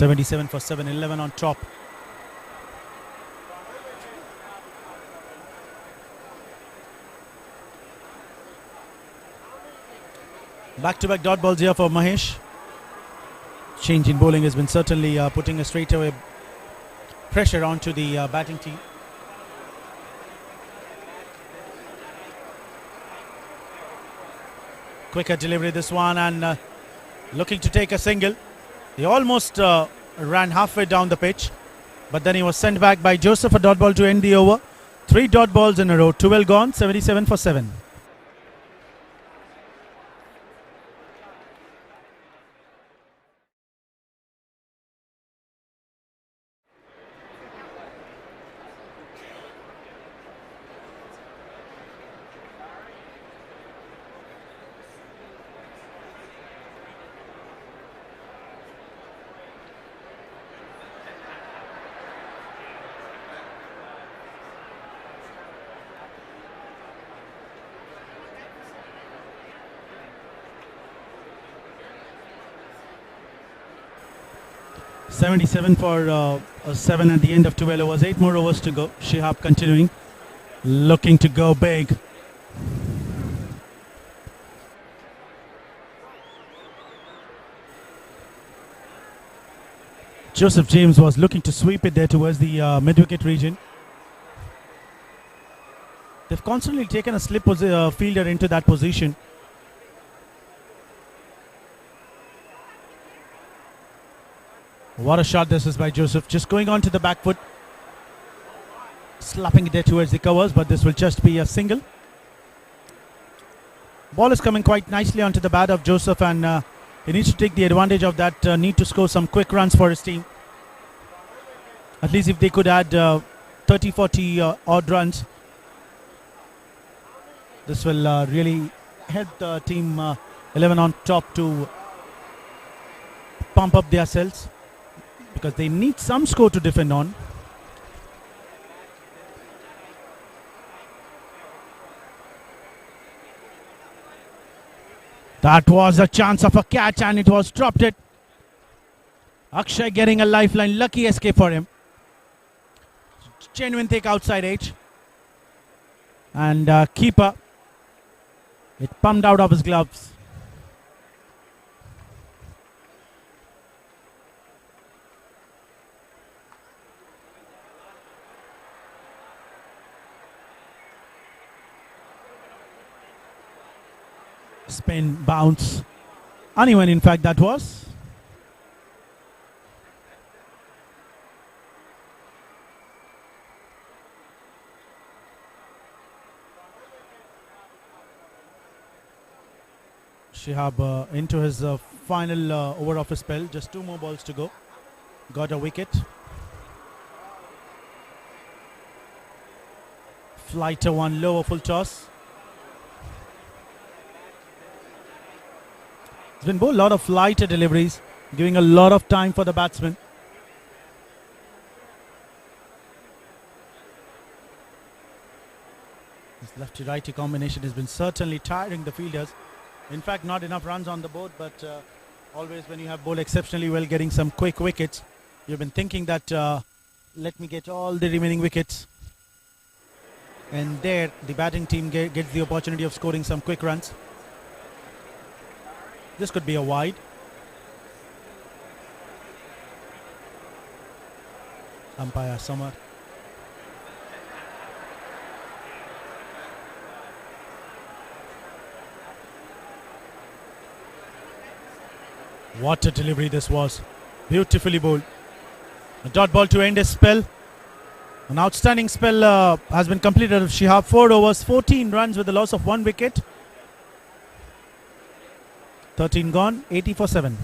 77 for 7, 11 on top. Back-to-back dot balls here for Mahesh. Change in bowling has been certainly putting a straightaway pressure onto the batting team. Quicker delivery this one, and looking to take a single. He almost ran halfway down the pitch, but then he was sent back by Joseph, a dot ball to end the over. 3 dot balls in a row, 12 gone, 77 for 7. $77 for 7 at the end of 12 overs. 8 more overs to go. Shihab continuing, looking to go big. Joseph James was looking to sweep it there towards the mid-wicket region. They've constantly taken a slip fielder into that position. What a shot this is by Joseph. Just going on to the back foot. Slapping it there towards the covers, but this will just be a single. Ball is coming quite nicely onto the bat of Joseph, and he needs to take the advantage of that need to score some quick runs for his team. At least if they could add 30-40 odd runs, this will really help the team 11 on top to pump up their cells, because they need some score to defend on. That was a chance of a catch, and it was dropped it. Akshay getting a lifeline. Lucky escape for him. Genuine take outside edge. And keeper, it pumped out of his gloves. Spin, bounce, uneven in fact that was. Shihab into his final over of his spell. Just 2 more balls to go. Got a wicket. Flighter one, lower full toss. It's been a lot of lighter deliveries, giving a lot of time for the batsman. This lefty righty combination has been certainly tiring the fielders. In fact, not enough runs on the board, but always when you have bowled exceptionally well, getting some quick wickets, you've been thinking that let me get all the remaining wickets. And there, the batting team gets the opportunity of scoring some quick runs. This could be a wide. Umpire Samar. What a delivery this was. Beautifully bowled. A dot ball to end his spell. An outstanding spell has been completed of Shihab. 4 overs, 14 runs with the loss of 1 wicket. 13 gone, 80 for 7.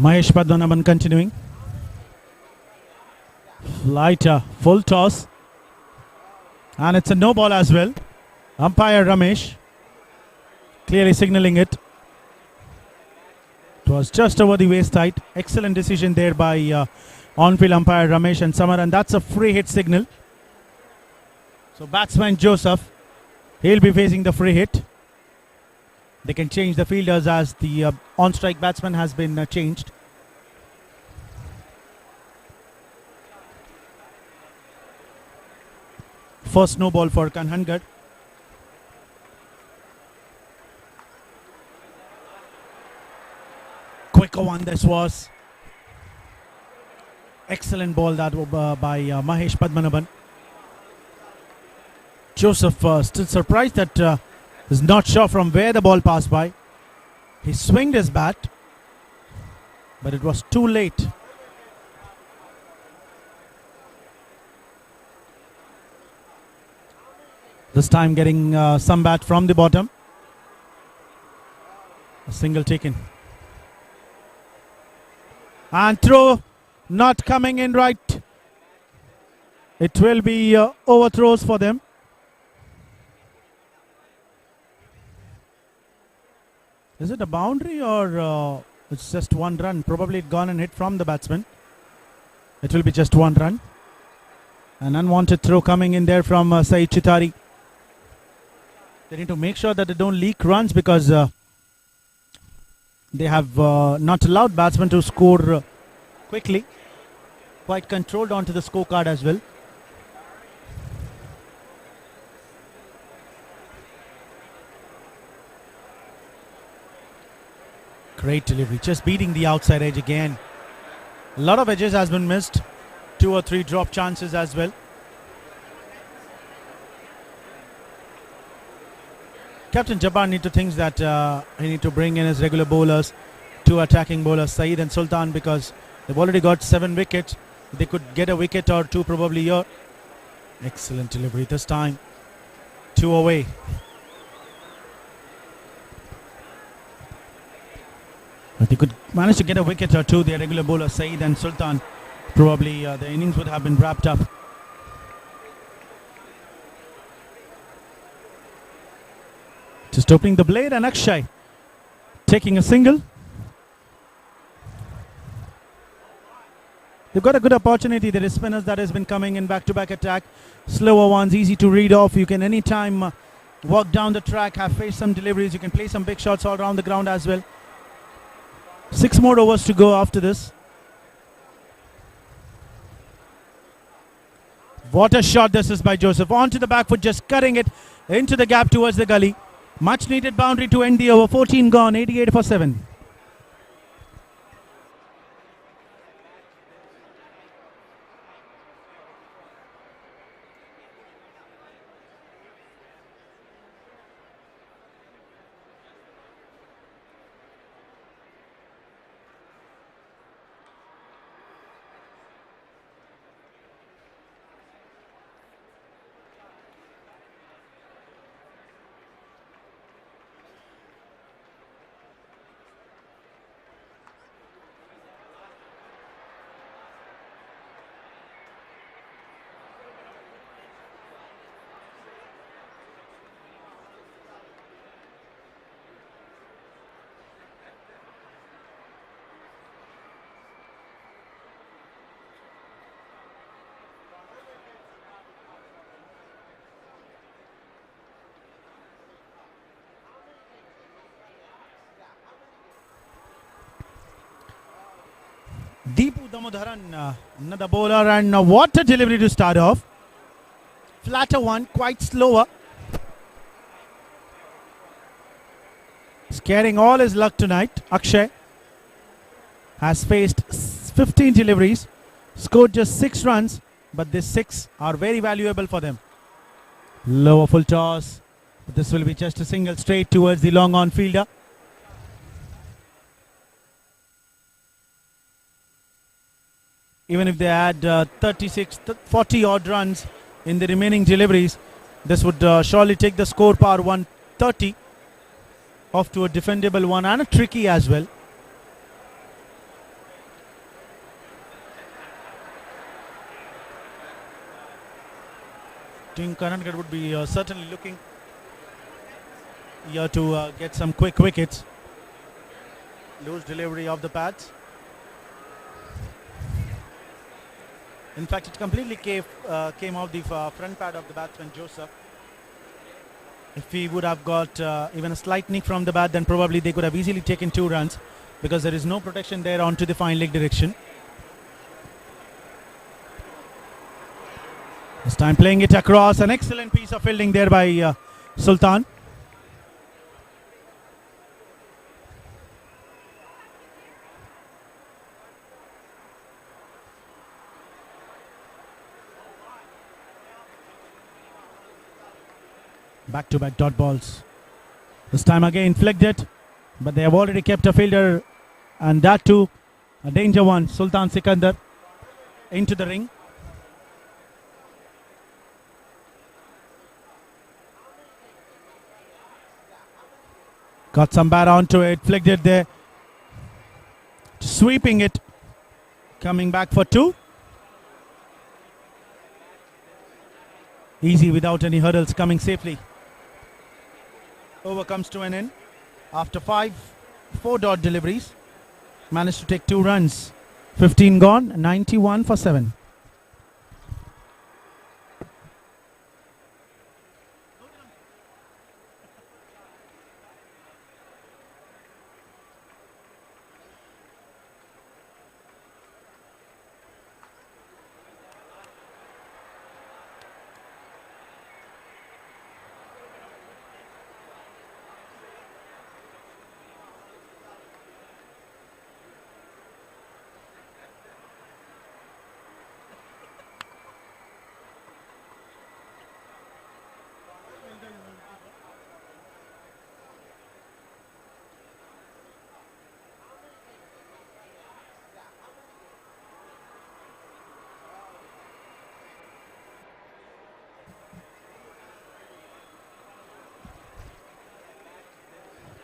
Mahesh Padmanabhan continuing. Lighter, full toss. And it's a no ball as well. Umpire Ramesh clearly signaling it. It was just over the waist height. Excellent decision there by on-field umpire Ramesh and Samar, and that's a free hit signal. So batsman Joseph, he'll be facing the free hit. They can change the fielders as the on-strike batsman has been changed. First no ball for KANHANGAD. Quicker one this was. Excellent ball that by Mahesh Padmanabhan. Joseph still surprised that is not sure from where the ball passed by. He swinged his bat, but it was too late. This time getting some bat from the bottom. A single taken. And throw not coming in right. It will be overthrows for them. Is it a boundary or it's just one run? Probably it gone and hit from the batsman. It will be just one run. An unwanted throw coming in there from Saeed Chitari. They need to make sure that they don't leak runs because they have not allowed batsmen to score quickly. Quite controlled onto the scorecard as well. Great delivery, just beating the outside edge again. A lot of edges has been missed. 2 or 3 drop chances as well. Captain Jabbar need to think that he need to bring in his regular bowlers, 2 attacking bowlers, Saeed and Sultan, because they've already got 7 wickets. They could get a wicket or 2 probably here. Excellent delivery this time. 2 away. If they could manage to get a wicket or 2, their regular bowlers, Saeed and Sultan, probably the innings would have been wrapped up. Just opening the blade and Akshay taking a single. They've got a good opportunity. There is spinners that has been coming in back-to-back attack. Slower ones, easy to read off. You can anytime walk down the track, have faced some deliveries. You can play some big shots all around the ground as well. 6 more overs to go after this. What a shot this is by Joseph. On to the back foot, just cutting it into the gap towards the gully. Much needed boundary to end the over. 14 gone, 88 for 7. Deepu Damodharan, another bowler, and what a delivery to start off. Flatter one, quite slower. Scaring all his luck tonight. Akshay has faced 15 deliveries, scored just 6 runs, but these 6 are very valuable for them. Lower full toss. This will be just a single straight towards the long on fielder. Even if they had 40 odd runs in the remaining deliveries, this would surely take the score power 130 off to a defendable one and a tricky as well. Team KANHANGAD would be certainly looking here to get some quick wickets. Loose delivery of the pads. In fact, it completely came off the front pad of the batsman Joseph. If he would have got even a slight nick from the bat, then probably they could have easily taken 2 runs, because there is no protection there onto the fine leg direction. This time playing it across, an excellent piece of fielding there by Sultan. Back-to-back dot balls. This time again flicked it, but they have already kept a fielder, and that too a danger one. Sultan Sikandar into the ring. Got some bat onto it, flicked it there, sweeping it, coming back for 2. Easy without any hurdles, coming safely. Over comes to an end. After 4 dot deliveries, managed to take 2 runs. 15 gone, 91 for 7.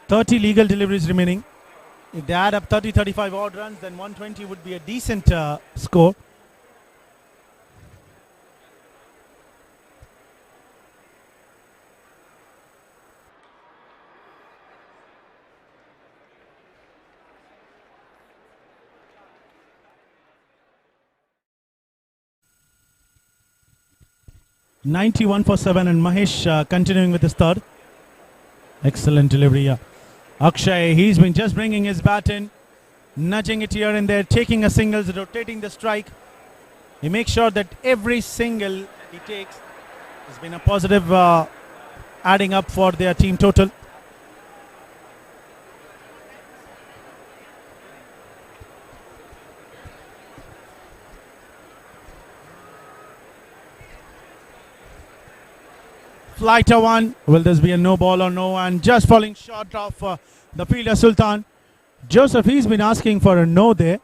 .30 legal deliveries remaining. If they add up 30-35 odd runs, then 120 would be a decent score. .91 for 7, and Mahesh continuing with his third. Excellent delivery here. Akshay, he's been just bringing his bat in, nudging it here and there, taking a singles, rotating the strike. He makes sure that every single he takes has been a positive adding up for their team total. Flighter one. Will this be a no ball or no? And just falling short of the fielder Sultan. Joseph, he's been asking for a no there.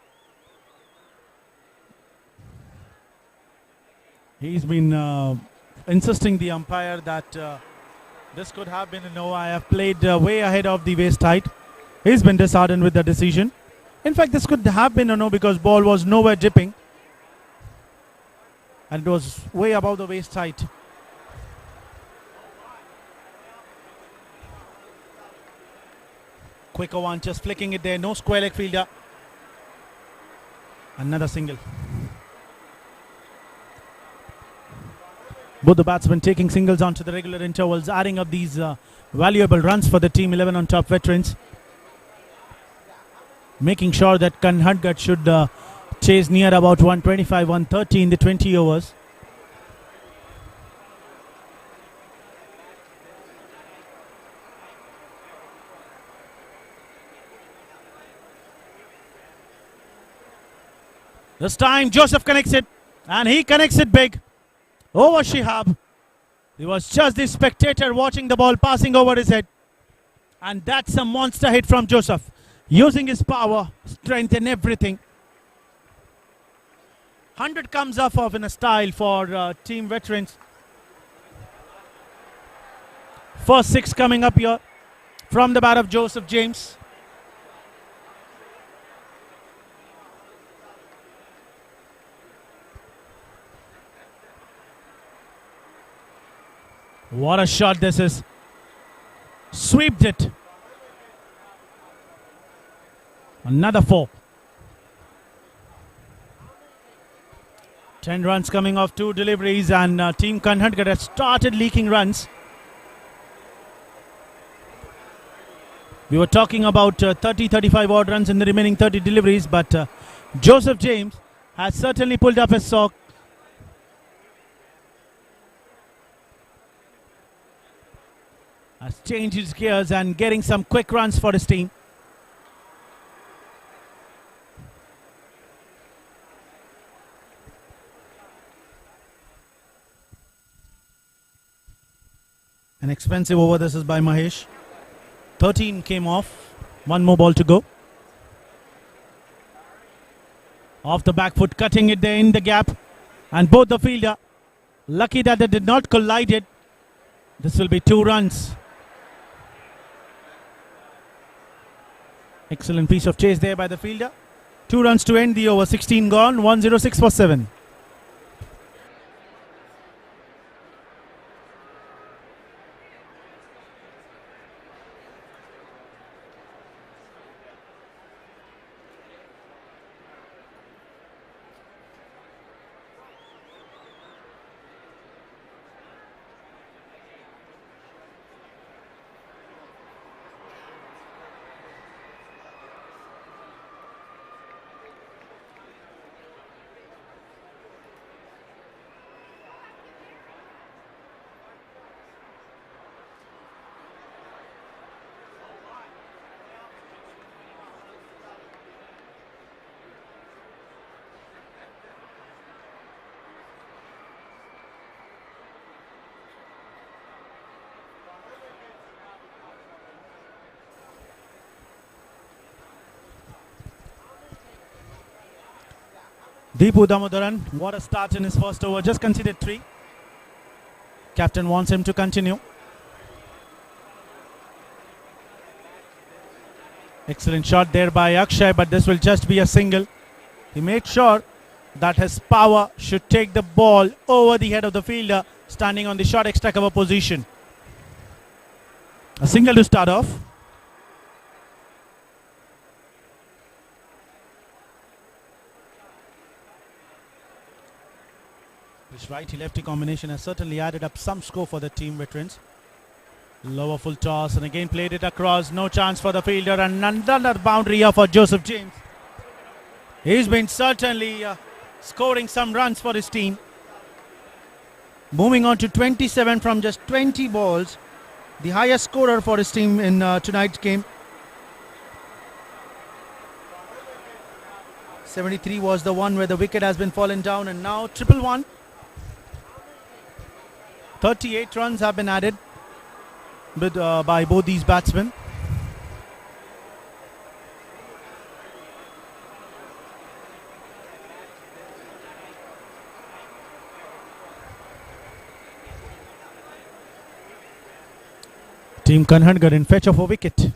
He's been insisting the umpire that this could have been a no. I have played way ahead of the waist height. He's been disheartened with the decision. In fact, this could have been a no because ball was nowhere dipping. And it was way above the waist height. Quicker one, just flicking it there. No square leg fielder. Another single. Both the batsmen taking singles onto the regular intervals, adding up these valuable runs for the team 11 on top veterans. Making sure that KANHANGAD should chase near about 125, 130 in the 20 overs. This time Joseph connects it, and he connects it big over Shihab. He was just the spectator watching the ball passing over his head, and that's a monster hit from Joseph, using his power, strength and everything. 100 comes off of in a style for team veterans. First 6 coming up here from the bat of Joseph James. What a shot this is. Sweeped it. Another 4. 10 runs coming off 2 deliveries, and Team KANHANGAD has started leaking runs. We were talking about 30-35 odd runs in the remaining 30 deliveries, but Joseph James has certainly pulled up his sock. Has changed his gears and getting some quick runs for his team. An expensive over this is by Mahesh. 13 came off. 1 more ball to go. Off the back foot, cutting it there in the gap. And both the fielder, lucky that they did not collide it. This will be 2 runs. Excellent piece of chase there by the fielder. 2 runs to end the over. 16 gone. 106 for 7. Deepu Damodaran, what a start in his first over. Just conceded 3. Captain wants him to continue. Excellent shot there by Akshay, but this will just be a single. He made sure that his power should take the ball over the head of the fielder standing on the short extra cover position. A single to start off. This righty-lefty combination has certainly added up some score for the team veterans. Lower full toss and again played it across. No chance for the fielder, and another boundary here for Joseph James. He's been certainly scoring some runs for his team. Moving on to 27 from just 20 balls. The highest scorer for his team in tonight's game. 73 was the one where the wicket has been fallen down, and now 111. 38 runs have been added by both these batsmen. Team KANHANGAD in fetch of a wicket.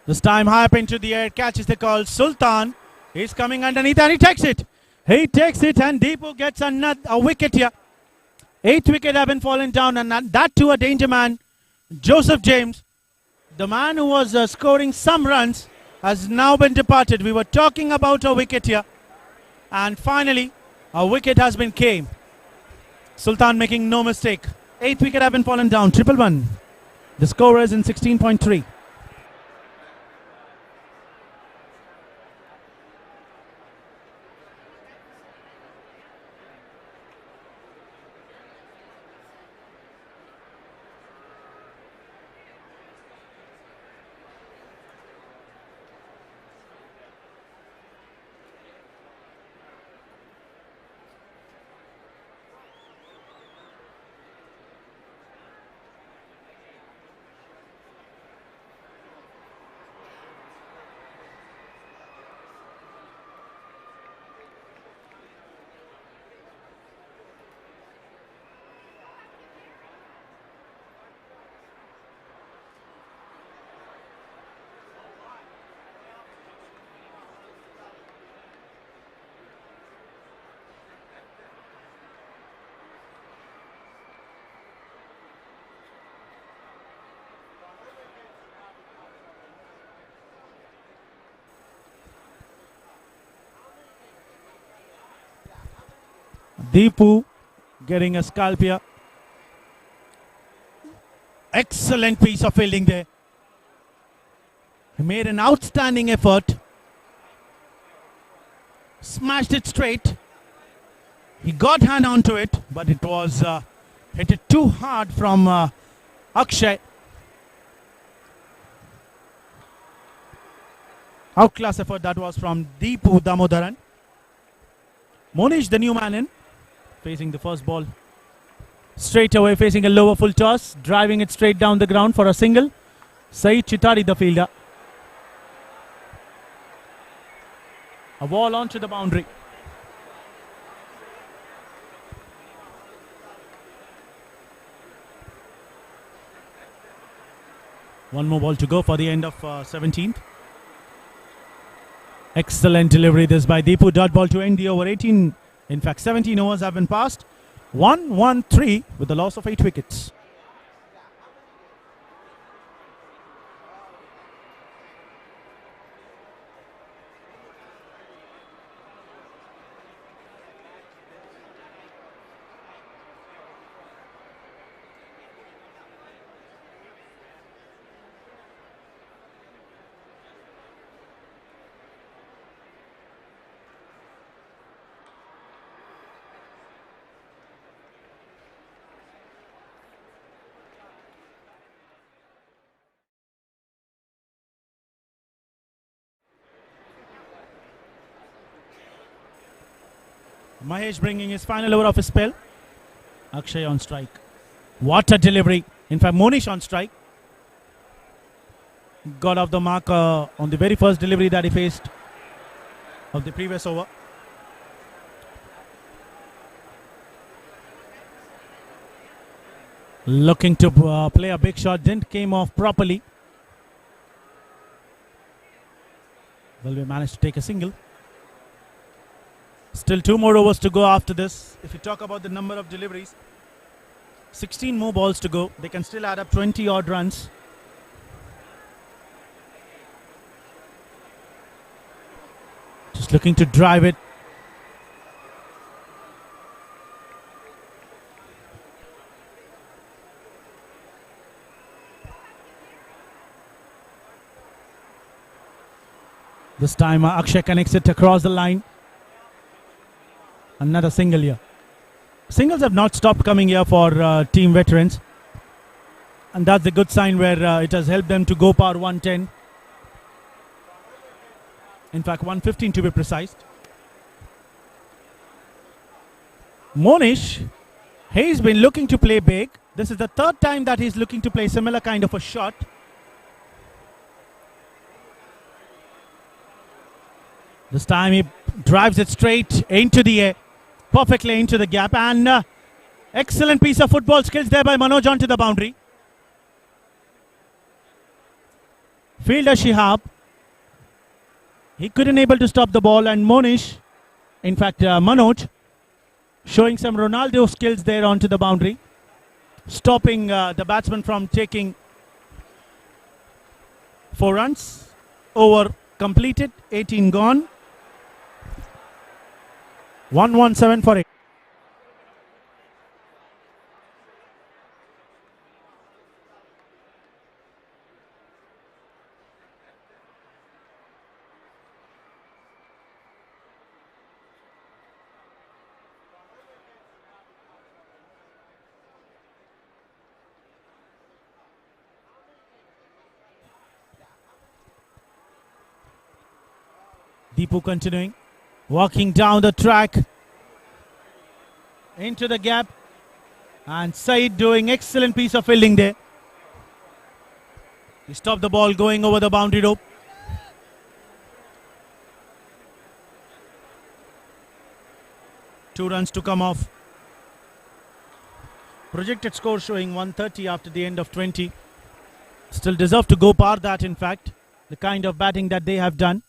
This time high up into the air, catches the call. Sultan is coming underneath and he takes it. He takes it, and Deepu gets a wicket here. 8th wicket have been fallen down, and that to a danger man, Joseph James. The man who was scoring some runs has now been departed. We were talking about a wicket here, and finally a wicket has been came. Sultan making no mistake. 8th wicket have been fallen down. 111. The score is in 16.3. Deepu getting a scalp here. Excellent piece of fielding there. He made an outstanding effort. Smashed it straight. He got hand onto it, but it was hit it too hard from Akshay. Outclass effort that was from Deepu Damodaran. Monish, the new man in, facing the first ball. Straight away facing a lower full toss, driving it straight down the ground for a single. Saeed Chitari, the fielder. A ball onto the boundary. One more ball to go for the end of 17th. Excellent delivery this by Deepu. Dot ball to end the over. 18, in fact 17 overs have been passed. 1-1-3 with the loss of 8 wickets. Mahesh bringing his final over of his spell. Akshay on strike. What a delivery. In fact, Monish on strike. Got off the mark on the very first delivery that he faced of the previous over. Looking to play a big shot. Didn't came off properly. Well, we managed to take a single. Still 2 more overs to go after this. If you talk about the number of deliveries, 16 more balls to go. They can still add up 20 odd runs. Just looking to drive it. This time Akshay connects it across the line. Another single here. Singles have not stopped coming here for team veterans. And that's a good sign where it has helped them to go par 110. In fact, 115 to be precise. Monish, he's been looking to play big. This is the 3rd time that he's looking to play similar kind of a shot. This time he drives it straight into the air. Perfectly into the gap, and excellent piece of football skills there by Manoj onto the boundary. Fielder Shihab, he couldn't able to stop the ball, and Monish, in fact Manoj, showing some Ronaldo skills there onto the boundary, stopping the batsman from taking 4 runs. Over completed, 18 gone. 117 for it. Deepu continuing. Walking down the track into the gap, and Saeed doing excellent piece of fielding there. He stopped the ball going over the boundary rope. Two runs to come off. Projected score showing 130 after the end of 20. Still deserve to go par that, in fact, the kind of batting that they have done.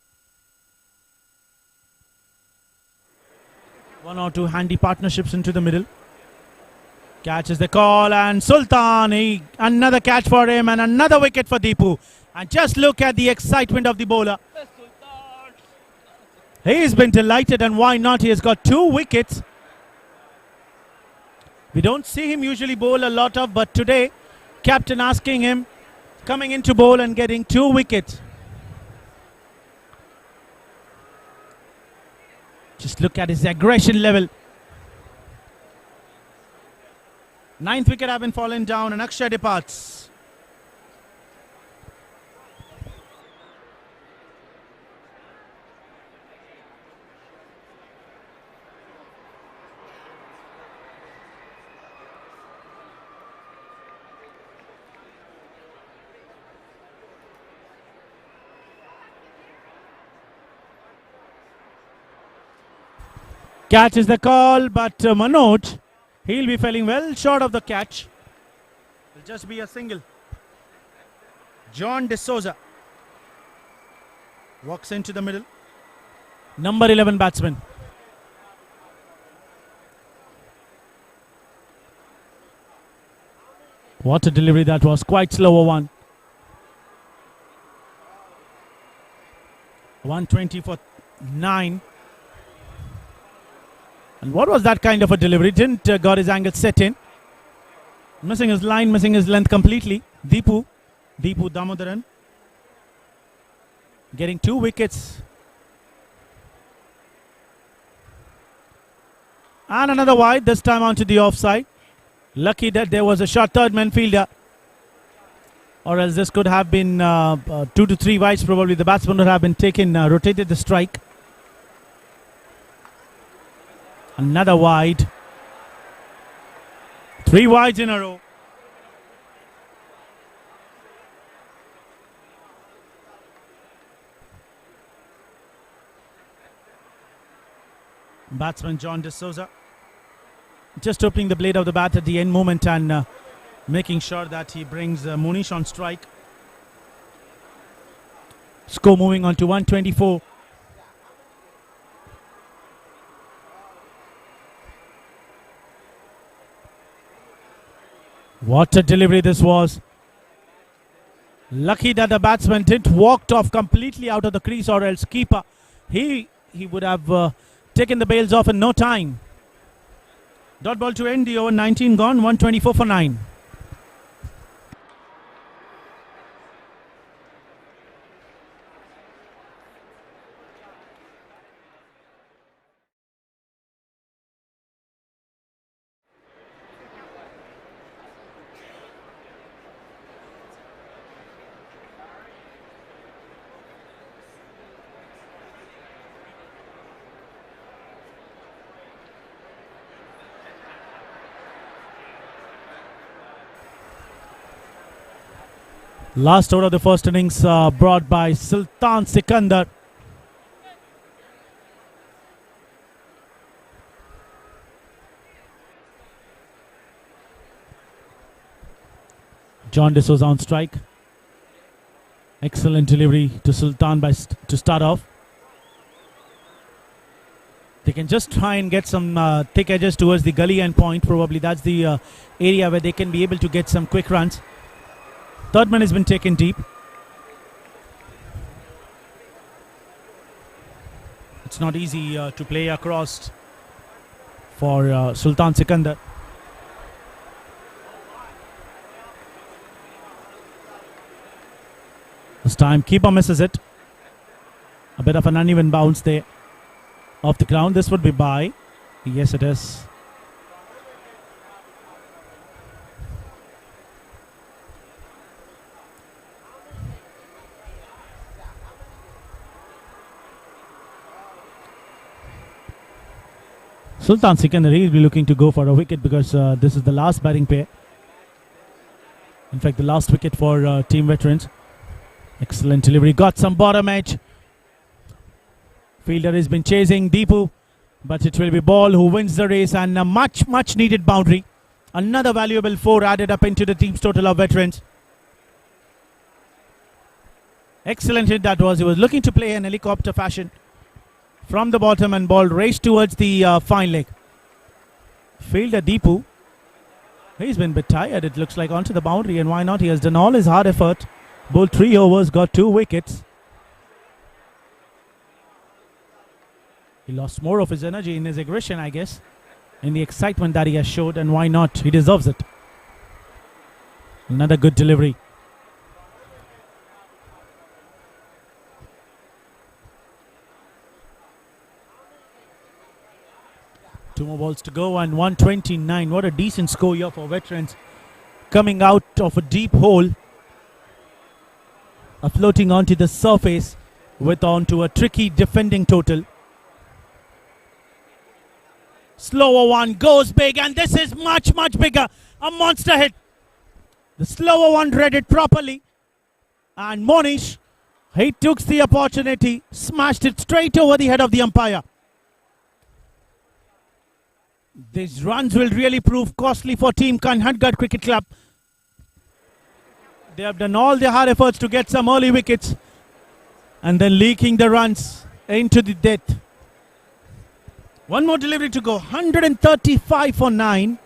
1 or 2 handy partnerships into the middle. Catches the call, and Sultan, another catch for him, and another wicket for Deepu. And just look at the excitement of the bowler. He's been delighted, and why not? He has got 2 wickets. We don't see him usually bowl a lot of, but today, captain asking him, coming into bowl and getting 2 wickets. Just look at his aggression level. 9th wicket having fallen down and Akshay departs. Catch is the call, but Manoj, he'll be falling well short of the catch. It'll just be a single. John D'Souza walks into the middle. Number 11 batsman. What a delivery that was. Quite slower one. 120 for 9. And what was that kind of a delivery? Didn't got his angle set in. Missing his line, missing his length completely. Deepu Damodaran getting 2 wickets. And another wide, this time onto the offside. Lucky that there was a short third man fielder. Or else this could have been 2 to 3 wides probably. The batsman would have been taken, rotated the strike. Another wide. 3 wides in a row. Batsman John D'Souza just opening the blade of the bat at the end moment and making sure that he brings Munish on strike. Score moving on to 124. What a delivery this was. Lucky that the batsman didn't walk off completely out of the crease, or else keeper, he would have taken the bails off in no time. Dot ball to end the over. 19 gone, 124 for 9. Last over of the first innings brought by Sultan Sikandar. John D'Souza on strike. Excellent delivery to Sultan to start off. They can just try and get some thick edges towards the gully end point. Probably that's the area where they can be able to get some quick runs. Third man has been taken deep. It's not easy to play across for Sultan Sikandar. This time keeper misses it. A bit of an uneven bounce there off the ground. This would be by. Yes, it is. Sultan Sikandar will be looking to go for a wicket because this is the last batting pair. In fact, the last wicket for team veterans. Excellent delivery. Got some bottom edge. Fielder has been chasing Deepu, but it will be Ball who wins the race, and a much needed boundary. Another valuable 4 added up into the team's total of veterans. Excellent hit that was. He was looking to play in helicopter fashion from the bottom, and Ball raced towards the fine leg. Fielder Deepu, he's been a bit tired, it looks like, onto the boundary, and why not? He has done all his hard effort. Bowled 3 overs, got 2 wickets. He lost more of his energy in his aggression, I guess. in the excitement that he has showed, and why not? He deserves it. Another good delivery. Two more balls to go and 129. What a decent score here for veterans. Coming out of a deep hole, floating onto the surface with onto a tricky defending total. Slower one goes big, and this is much bigger. A monster hit. The slower one read it properly, and Monish, he took the opportunity, smashed it straight over the head of the umpire. These runs will really prove costly for Team KANHANGAD Cricket Club. They have done all their hard efforts to get some early wickets and then leaking the runs into the death. One more delivery to go. 135 for 9.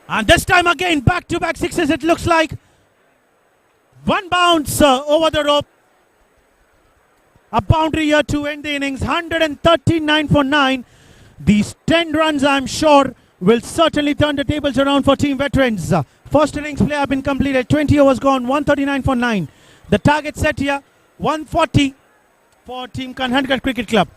And this time again, back-to-back sixes it looks like. One bounce over the rope. A boundary here to end the innings. 139 for 9. These 10 runs, I'm sure, will certainly turn the tables around for Team Veterans. First innings play have been completed. 20 overs gone. 139 for 9. The target set here, 140 for Team KANHANGAD Cricket Club.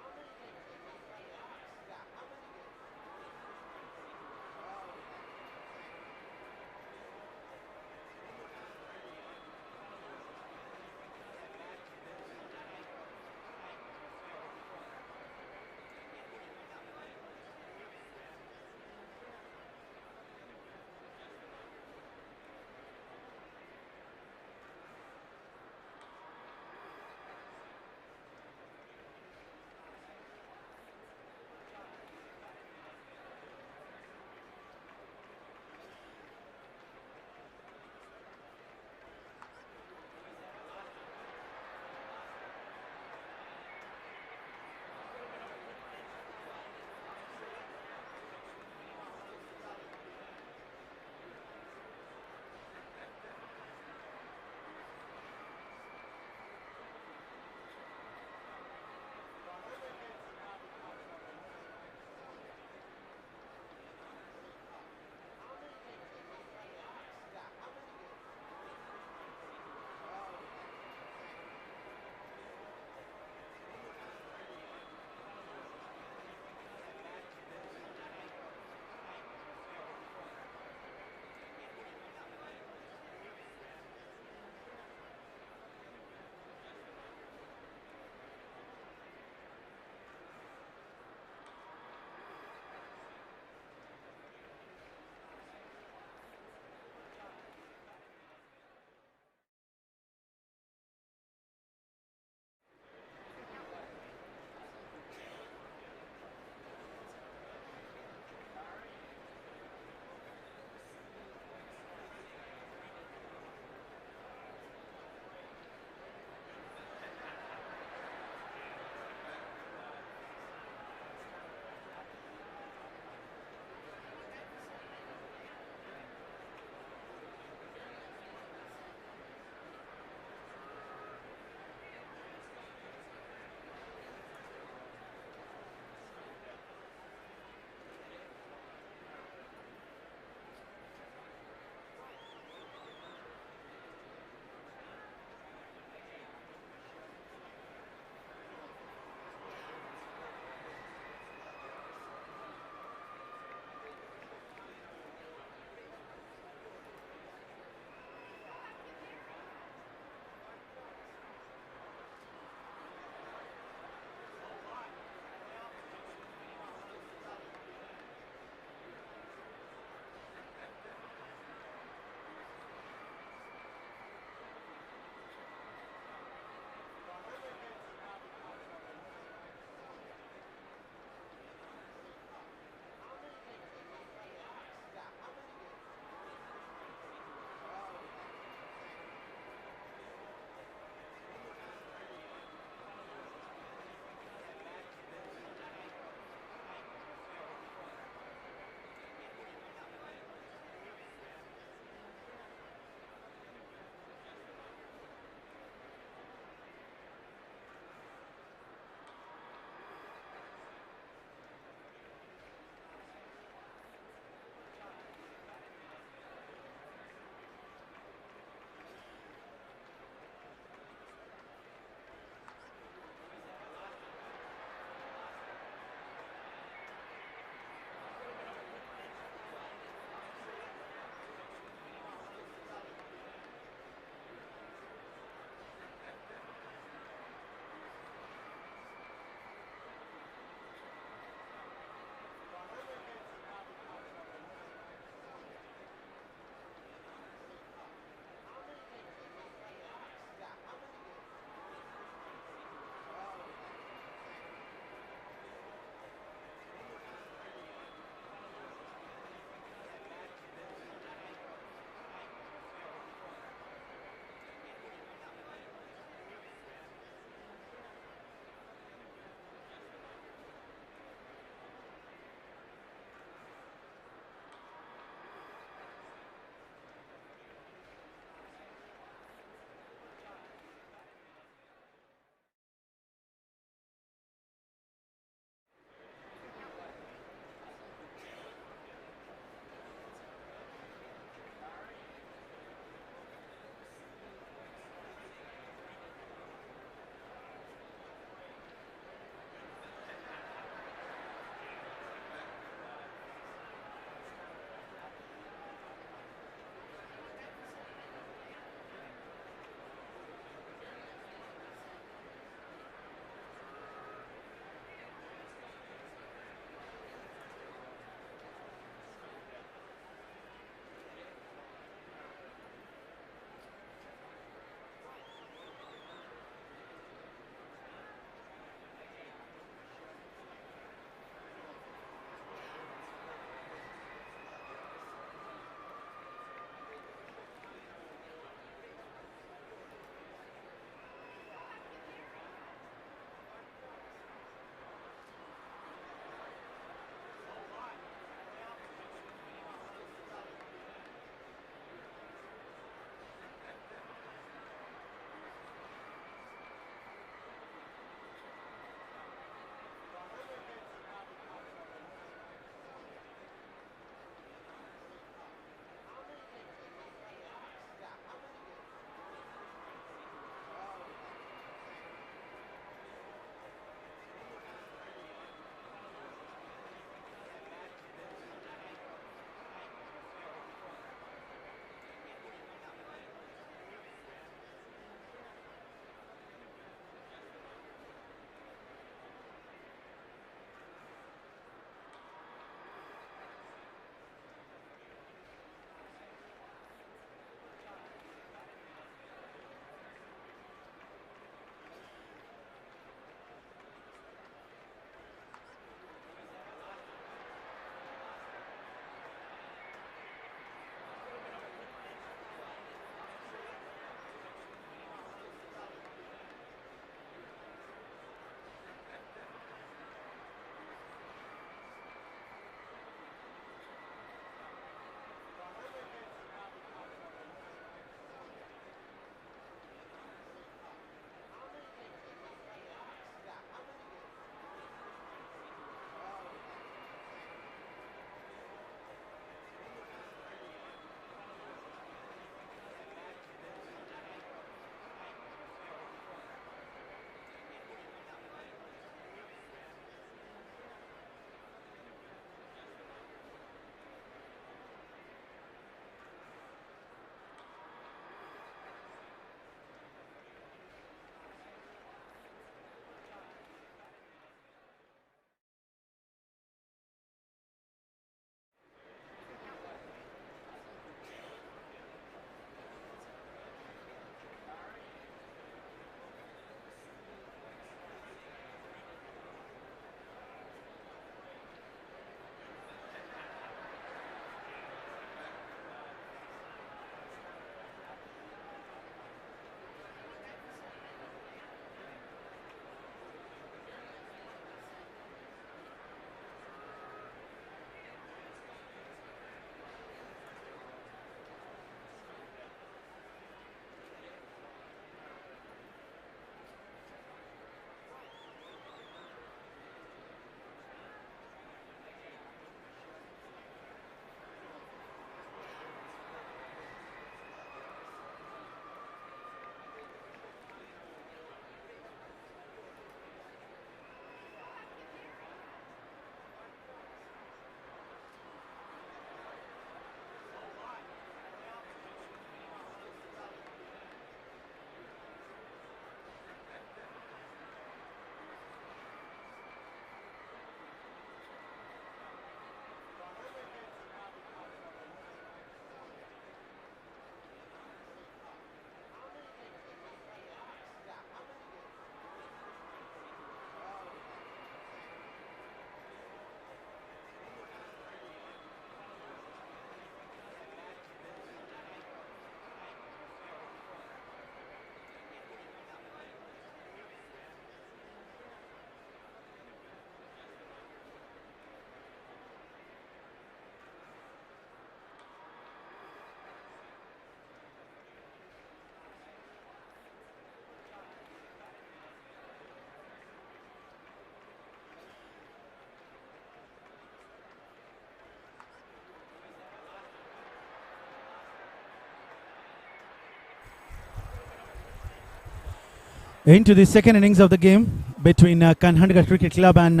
Into the second innings of the game between KANHANGAD Cricket Club and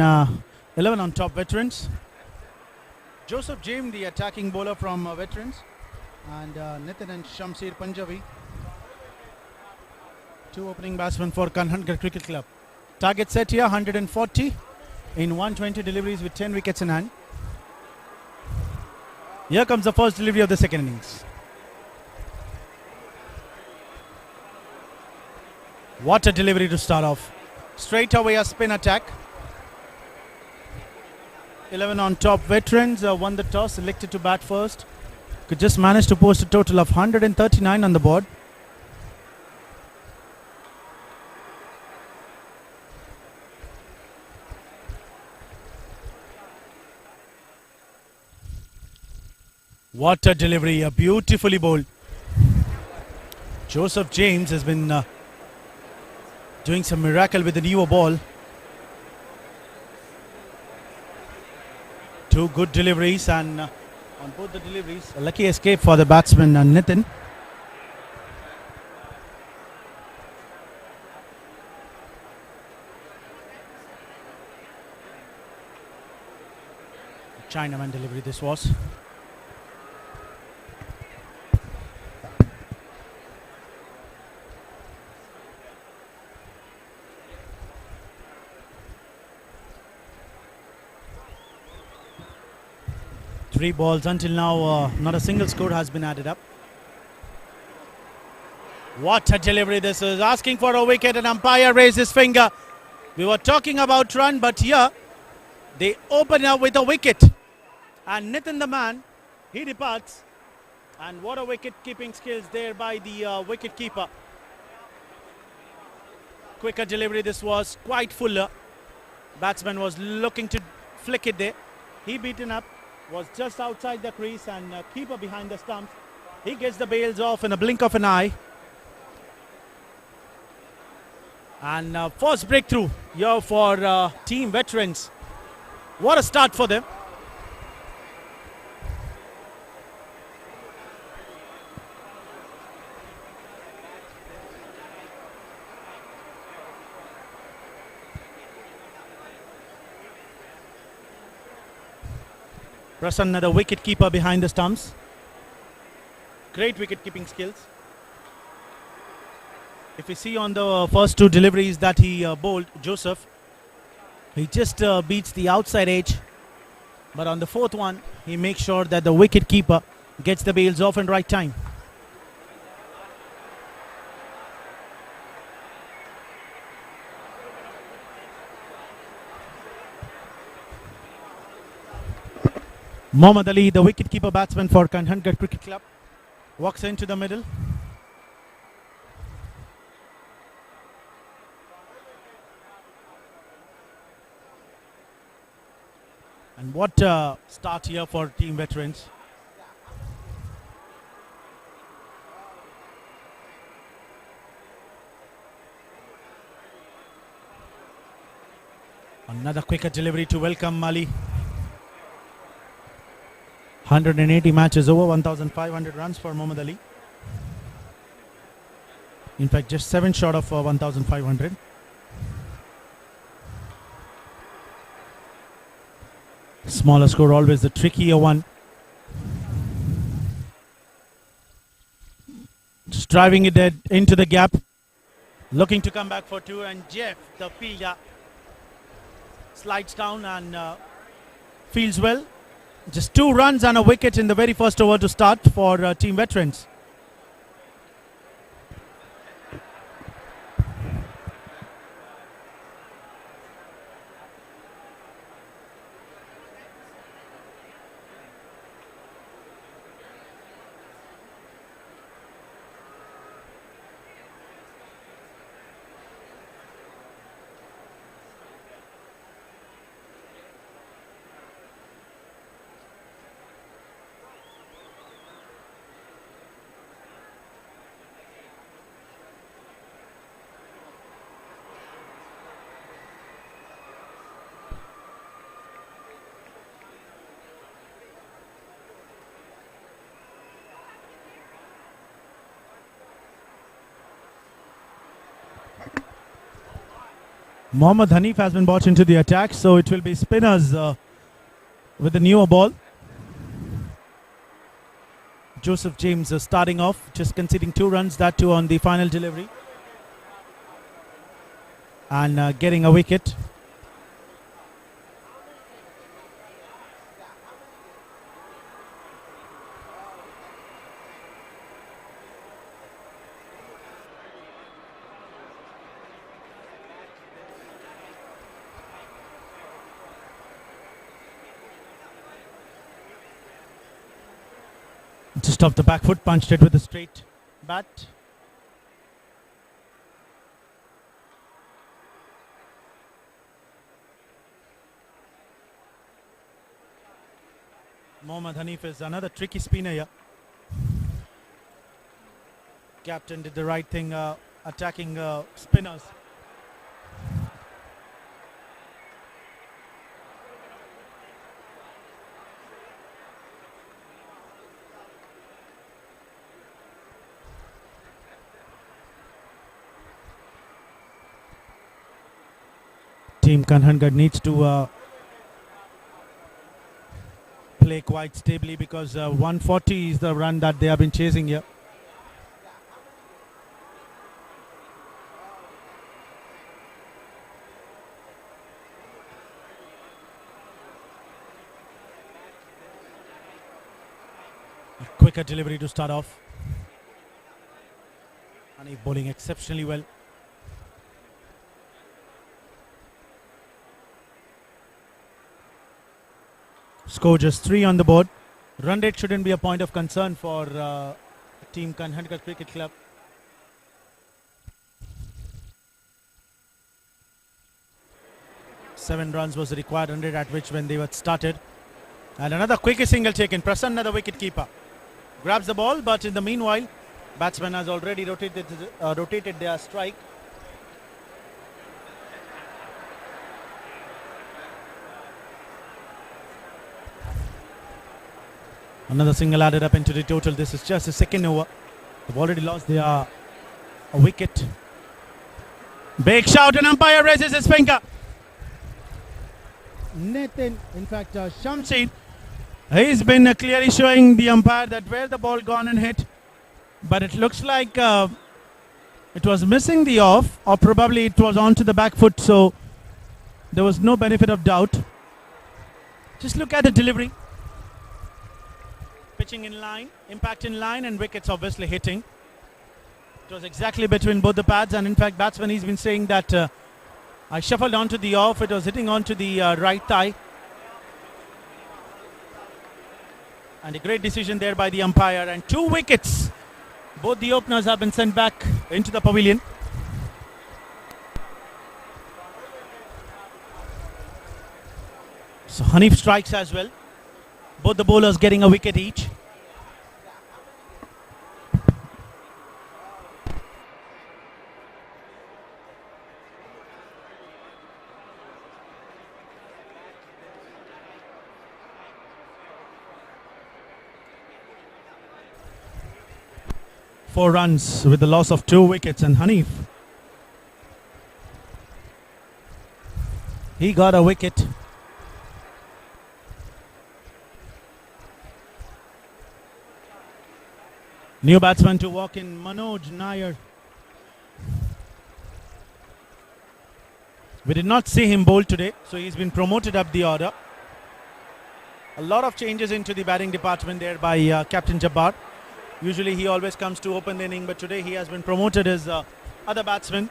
11 on top veterans. Joseph James, the attacking bowler from veterans, and Nitin and Shamsir Punjabi, two opening batsmen for KANHANGAD Cricket Club. Target set here 140 in 120 deliveries with 10 wickets in hand. Here comes the first delivery of the second innings. What a delivery to start off. Straight away a spin attack. 11 on top veterans won the toss, selected to bat first. Could just manage to post a total of 139 on the board. What a delivery, a beautifully bowled. Joseph James has been doing some miracle with the newer ball. Two good deliveries, and on both the deliveries, a lucky escape for the batsman Nitin. Chinaman delivery this was. Three balls until now, not a single score has been added up. What a delivery this is, asking for a wicket, and umpire raised his finger. We were talking about run, but here they open up with a wicket. And Nitin the man, he departs. And what a wicket keeping skills there by the wicket keeper. Quicker delivery this was, quite fuller. Batsman was looking to flick it there. He beaten up. Was just outside the crease, and keeper behind the stumps. He gets the bails off in a blink of an eye. And first breakthrough here for team veterans. What a start for them. Prasanna, the wicket keeper behind the stumps. Great wicket keeping skills. If we see on the first two deliveries that he bowled, Joseph, he just beats the outside edge. But on the fourth one, he makes sure that the wicket keeper gets the bails off in right time. Mohammad Ali, the wicket-keeper batsman for KANHANGAD Cricket Club, walks into the middle. And what a start here for team veterans. Another quicker delivery to welcome Ali. 180 matches over, 1,500 runs for Mohammad Ali. In fact, just 7 short of 1,500. Smaller score, always the trickier one. Just driving it dead into the gap. Looking to come back for two, and Jeff, the fielder, slides down and fields well. Just 2 runs and a wicket in the very first over to start for team veterans. Mohammad Hanif has been brought into the attack, so it will be spinners with the newer ball. Joseph James starting off, just conceding 2 runs, that too on the final delivery. And getting a wicket. Just off the back foot, punched it with a straight bat. Mohammad Hanif is another tricky spinner here. Captain did the right thing, attacking spinners. Team KANHANGAD needs to play quite stably because 140 is the run that they have been chasing here. A quicker delivery to start off. And he's bowling exceptionally well. Score just 3 on the board. Run rate shouldn't be a point of concern for Team KANHANGAD Cricket Club. Seven runs was the required run rate at which when they were started. And another quick single taken. Prasanna, the wicket keeper, grabs the ball, but in the meanwhile, batsman has already rotated their strike. Another single added up into the total. This is just a second over. They've already lost their a wicket. Big shout, and umpire raises his finger. Nathan, in fact, Shamsid, he's been clearly showing the umpire that where the ball gone and hit. But it looks like it was missing the off, or probably it was onto the back foot, so there was no benefit of doubt. Just look at the delivery. Pitching in line, impact in line, and wickets obviously hitting. It was exactly between both the pads, and in fact batsman, he's been saying that I shuffled onto the off, it was hitting onto the right thigh. And a great decision there by the umpire, and 2 wickets. Both the openers have been sent back into the pavilion. So Hanif strikes as well. Both the bowlers getting a wicket each. Four runs with the loss of 2 wickets, and Hanif, he got a wicket. New batsman to walk in, Manoj Nair. We did not see him bowl today, so he's been promoted up the order. A lot of changes into the batting department there by Captain Jabbar. Usually he always comes to open the inning, but today he has been promoted as other batsman.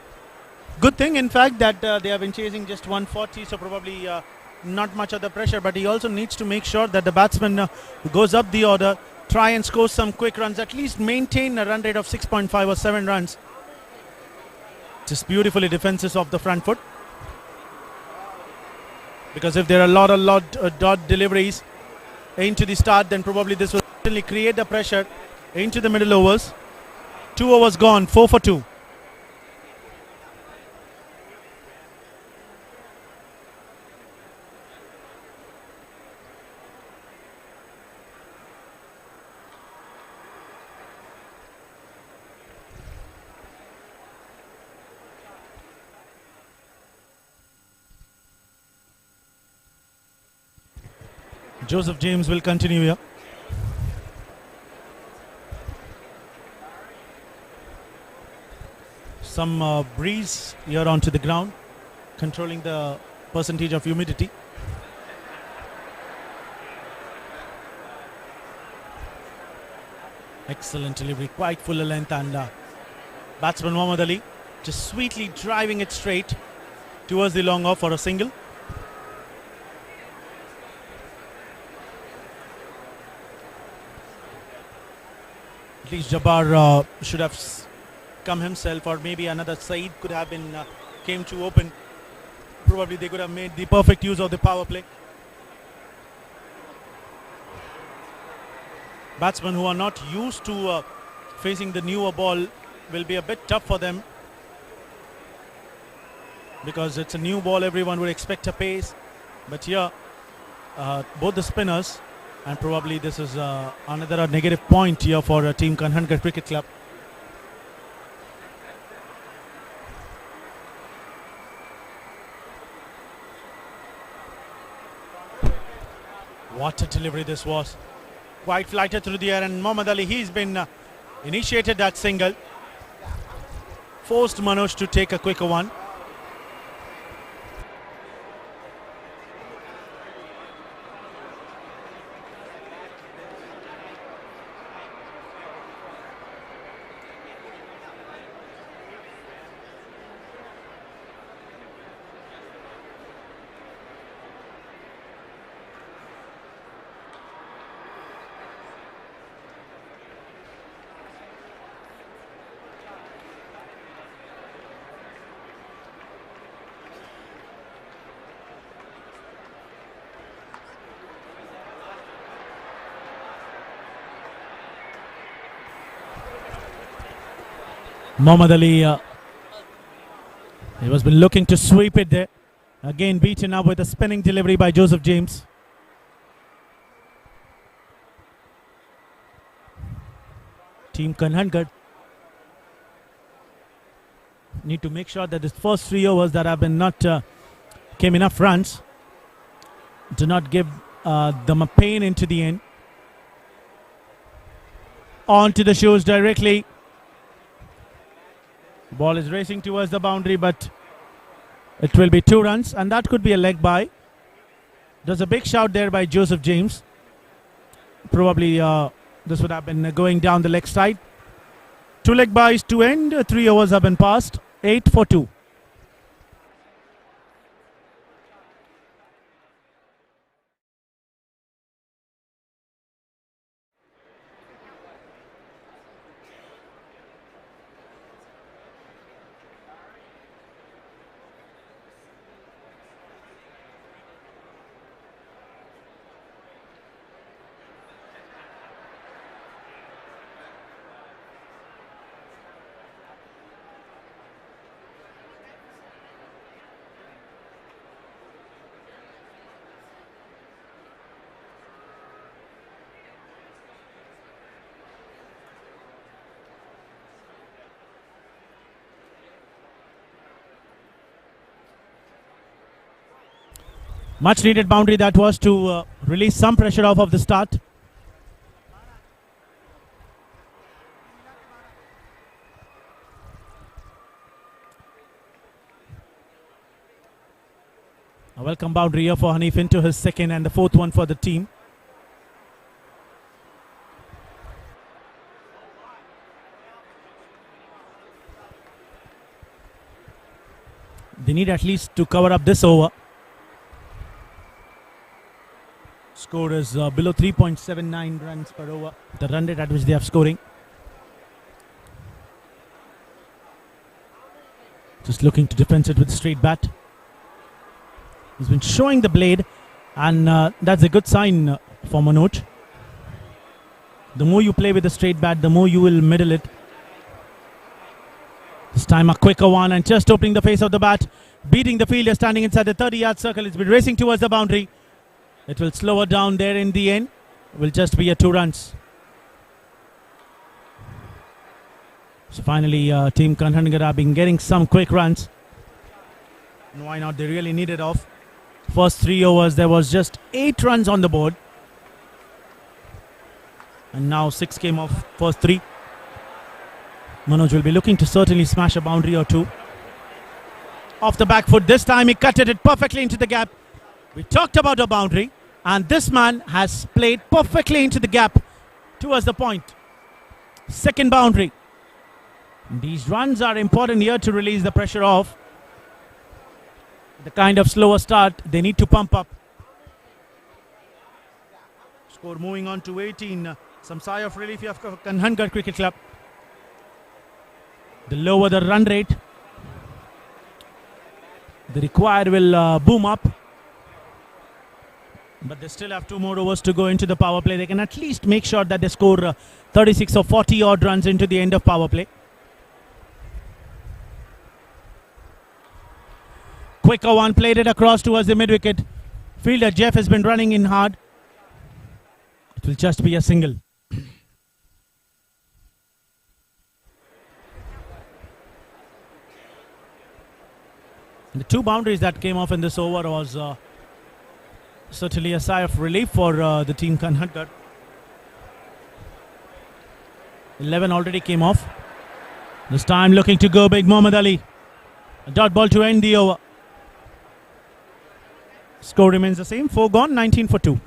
Good thing, in fact, that they have been chasing just 140, so probably not much of the pressure, but he also needs to make sure that the batsman who goes up the order try and score some quick runs, at least maintain a run rate of 6.5 or 7 runs. Just beautifully defenses off the front foot. Because if there are a lot of dot deliveries into the start, then probably this will certainly create the pressure into the middle overs. 2 overs gone, 4 for 2. Joseph James will continue here. Some breeze here onto the ground, controlling the percentage of humidity. Excellent delivery, quite full length, and batsman Mohammad Ali just sweetly driving it straight towards the long off for a single. At least Jabbar should have come himself, or maybe another Saeed could have been came too open. Probably they could have made the perfect use of the power play. Batsmen who are not used to facing the newer ball will be a bit tough for them, because it's a new ball. Everyone would expect a pace, but here both the spinners, and probably this is another negative point here for Team KANHANGAD Cricket Club. What a delivery this was. Quite flighted through the air, and Mohammad Ali, he's been initiated that single. Forced Manoj to take a quicker one. Mohammad Ali, he was been looking to sweep it there. Again beaten up with a spinning delivery by Joseph James. Team KANHANGAD need to make sure that the first 3 overs that have been not came enough runs, do not give them a pain into the end. On to the shoes directly. Ball is racing towards the boundary, but it will be 2 runs, and that could be a leg by. There's a big shout there by Joseph James. Probably this would have been going down the leg side. 2 leg bys to end. 3 overs have been passed. 8 for 2. Much needed boundary that was to release some pressure off of the start. A welcome boundary here for Hanif into his second, and the 4th one for the team. They need at least to cover up this over. Score is below 3.79 runs per over, the run rate at which they are scoring. Just looking to defend it with straight bat. He's been showing the blade, and that's a good sign for Manoj. The more you play with the straight bat, the more you will middle it. This time a quicker one, and just opening the face of the bat, beating the fielder standing inside the 30-yard circle. It's been racing towards the boundary. It will slow it down there in the end. It will just be a 2 runs. So finally, Team KANHANGAD have been getting some quick runs. And why not? They really need it off. First 3 overs, there was just 8 runs on the board. And now 6 came off first 3. Manoj will be looking to certainly smash a boundary or 2. Off the back foot, this time he cutted it perfectly into the gap. We talked about a boundary, and this man has played perfectly into the gap towards the point. Second boundary. These runs are important here to release the pressure off. The kind of slower start, they need to pump up. Score moving on to 18. Some sigh of relief here for KANHANGAD Cricket Club. The lower the run rate, the required will boom up. But they still have 2 more overs to go into the power play. They can at least make sure that they score 36 or 40 odd runs into the end of power play. Quicker one, played it across towards the mid-wicket. Fielder Jeff has been running in hard. It will just be a single. The 2 boundaries that came off in this over was certainly a sigh of relief for the team KANHANGAD. 11 already came off. This time looking to go big, Mohammad Ali. A dot ball to end the over. Score remains the same, 4 gone, 19 for 2.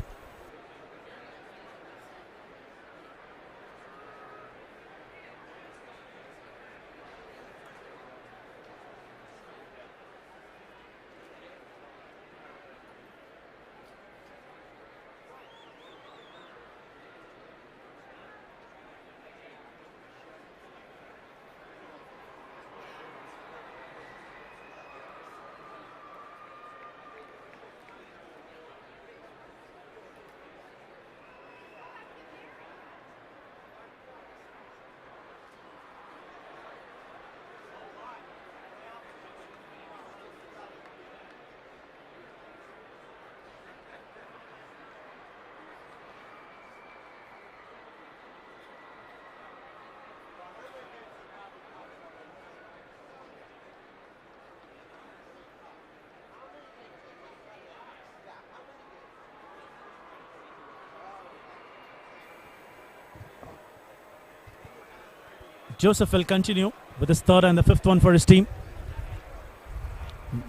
Joseph will continue with his 3rd and the 5th one for his team.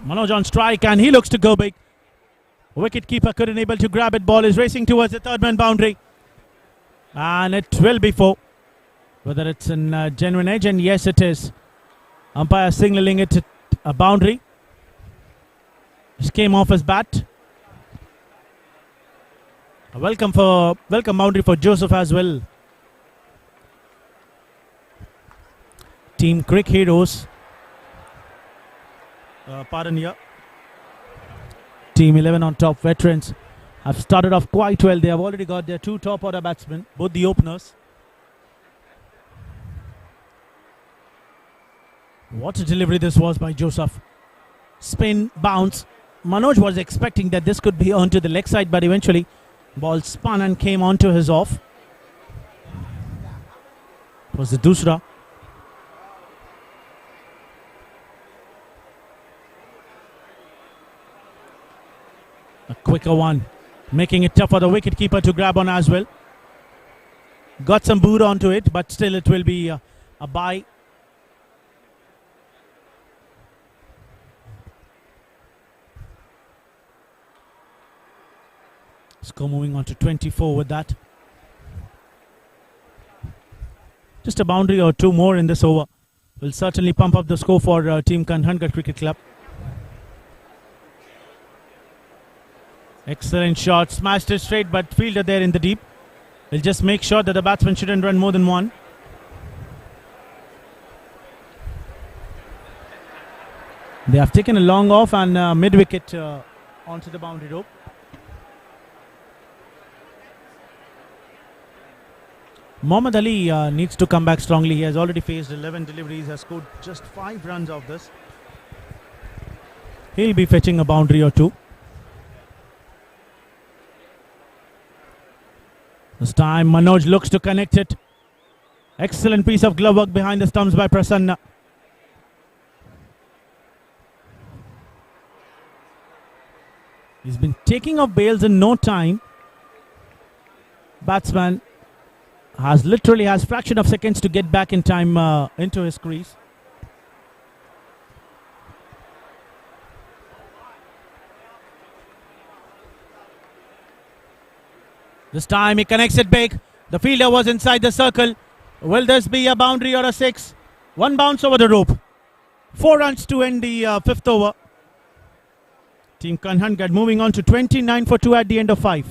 Manoj on strike and he looks to go big. Wicket keeper couldn't able to grab it. Ball is racing towards the 3rd man boundary. And it will be 4. Whether it's in genuine edge, and yes it is. Umpire signalling it a boundary. This came off his bat. A welcome boundary for Joseph as well. Team Crick Heroes. Pardon here. Team 11 on top, veterans, have started off quite well. They have already got their 2 top order batsmen, both the openers. What a delivery this was by Joseph. Spin, bounce. Manoj was expecting that this could be onto the leg side, but eventually ball spun and came onto his off. It was the Dusra. A quicker one, making it tough for the wicketkeeper to grab on as well. Got some boot onto it, but still it will be a bye. Score moving on to 24 with that. Just a boundary or 2 more in this over will certainly pump up the score for Team KANHANGAD Cricket Club. Excellent shot, smashed it straight, but fielder there in the deep. Will just make sure that the batsman shouldn't run more than 1. They have taken a long off and mid-wicket onto the boundary rope. Mohammad Ali needs to come back strongly. He has already faced 11 deliveries, has scored just 5 runs off this. He'll be fetching a boundary or 2. This time Manoj looks to connect it. Excellent piece of glove work behind the stumps by Prasanna. He's been taking off bails in no time. Batsman has fraction of seconds to get back in time into his crease. This time he connects it big. The fielder was inside the circle. Will this be a boundary or a six? One bounce over the rope. 4 runs to end the fifth over. Team KANHANGAD moving on to 29 for 2 at the end of 5.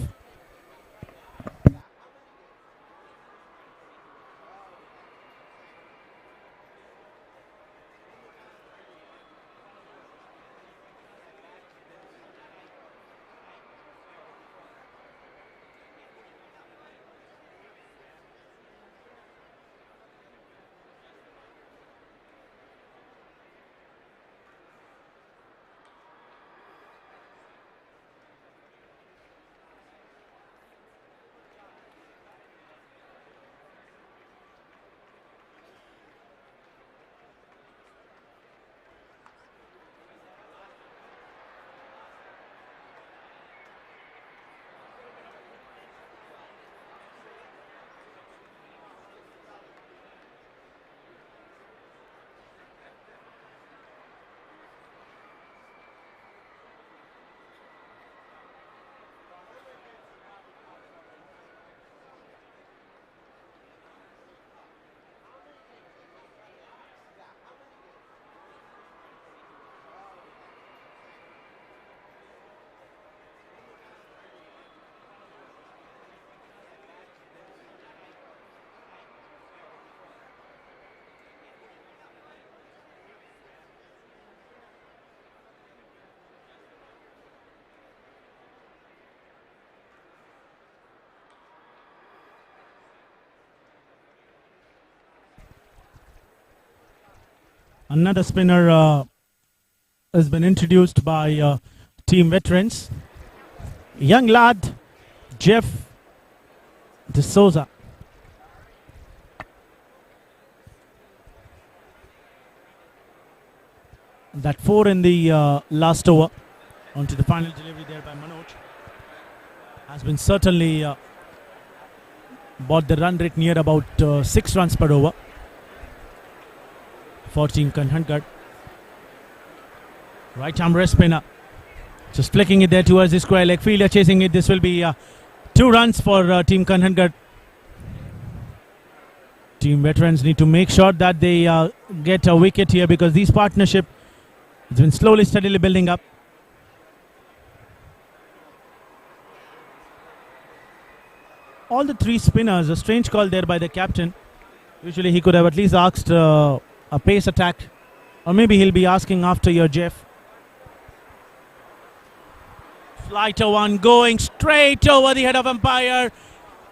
Another spinner has been introduced by team veterans. Young lad, Jeff De Souza. That 4 in the last over. Onto the final delivery there by Manoj. Has been certainly brought the run rate near about 6 runs per over for Team KANHANGAD. Right arm wrist spinner. Just flicking it there towards the square leg. Fielder chasing it. This will be 2 runs for Team KANHANGAD. Team veterans need to make sure that they get a wicket here, because this partnership has been slowly, steadily building up. All the 3 spinners, a strange call there by the captain. Usually he could have at least asked a pace attack, or maybe he'll be asking after your Jeff. Flighter one going straight over the head of umpire,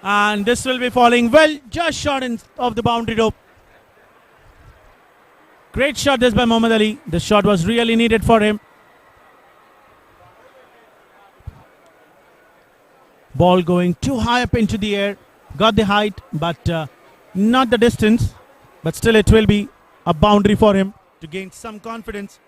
and this will be falling well just short of the boundary rope. Great shot this by Muhammad Ali. The shot was really needed for him. Ball going too high up into the air. Got the height, but not the distance. But still it will be a boundary for him to gain some confidence.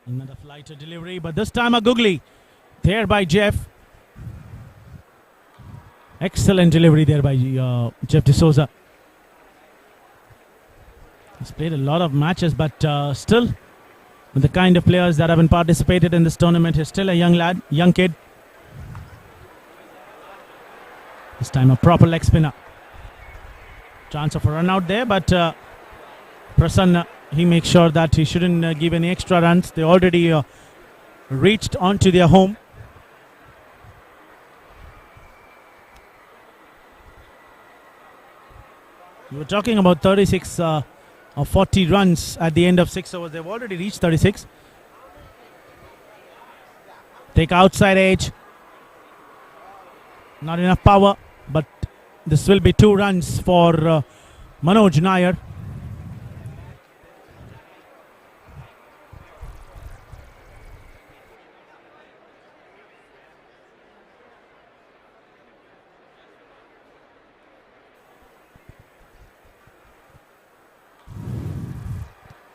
Another flighter delivery, but this time a googly there by Jeff. Excellent delivery there by Jeff De Souza. He's played a lot of matches, but still, with the kind of players that haven't participated in this tournament, he's still a young lad, young kid. This time a proper leg spinner. Chance of a run out there, but Prasanna, he makes sure that he shouldn't give any extra runs. They already reached onto their home. We were talking about 36 or 40 runs at the end of 6 overs. They've already reached 36. Take outside edge. Not enough power, but this will be 2 runs for Manoj Nair.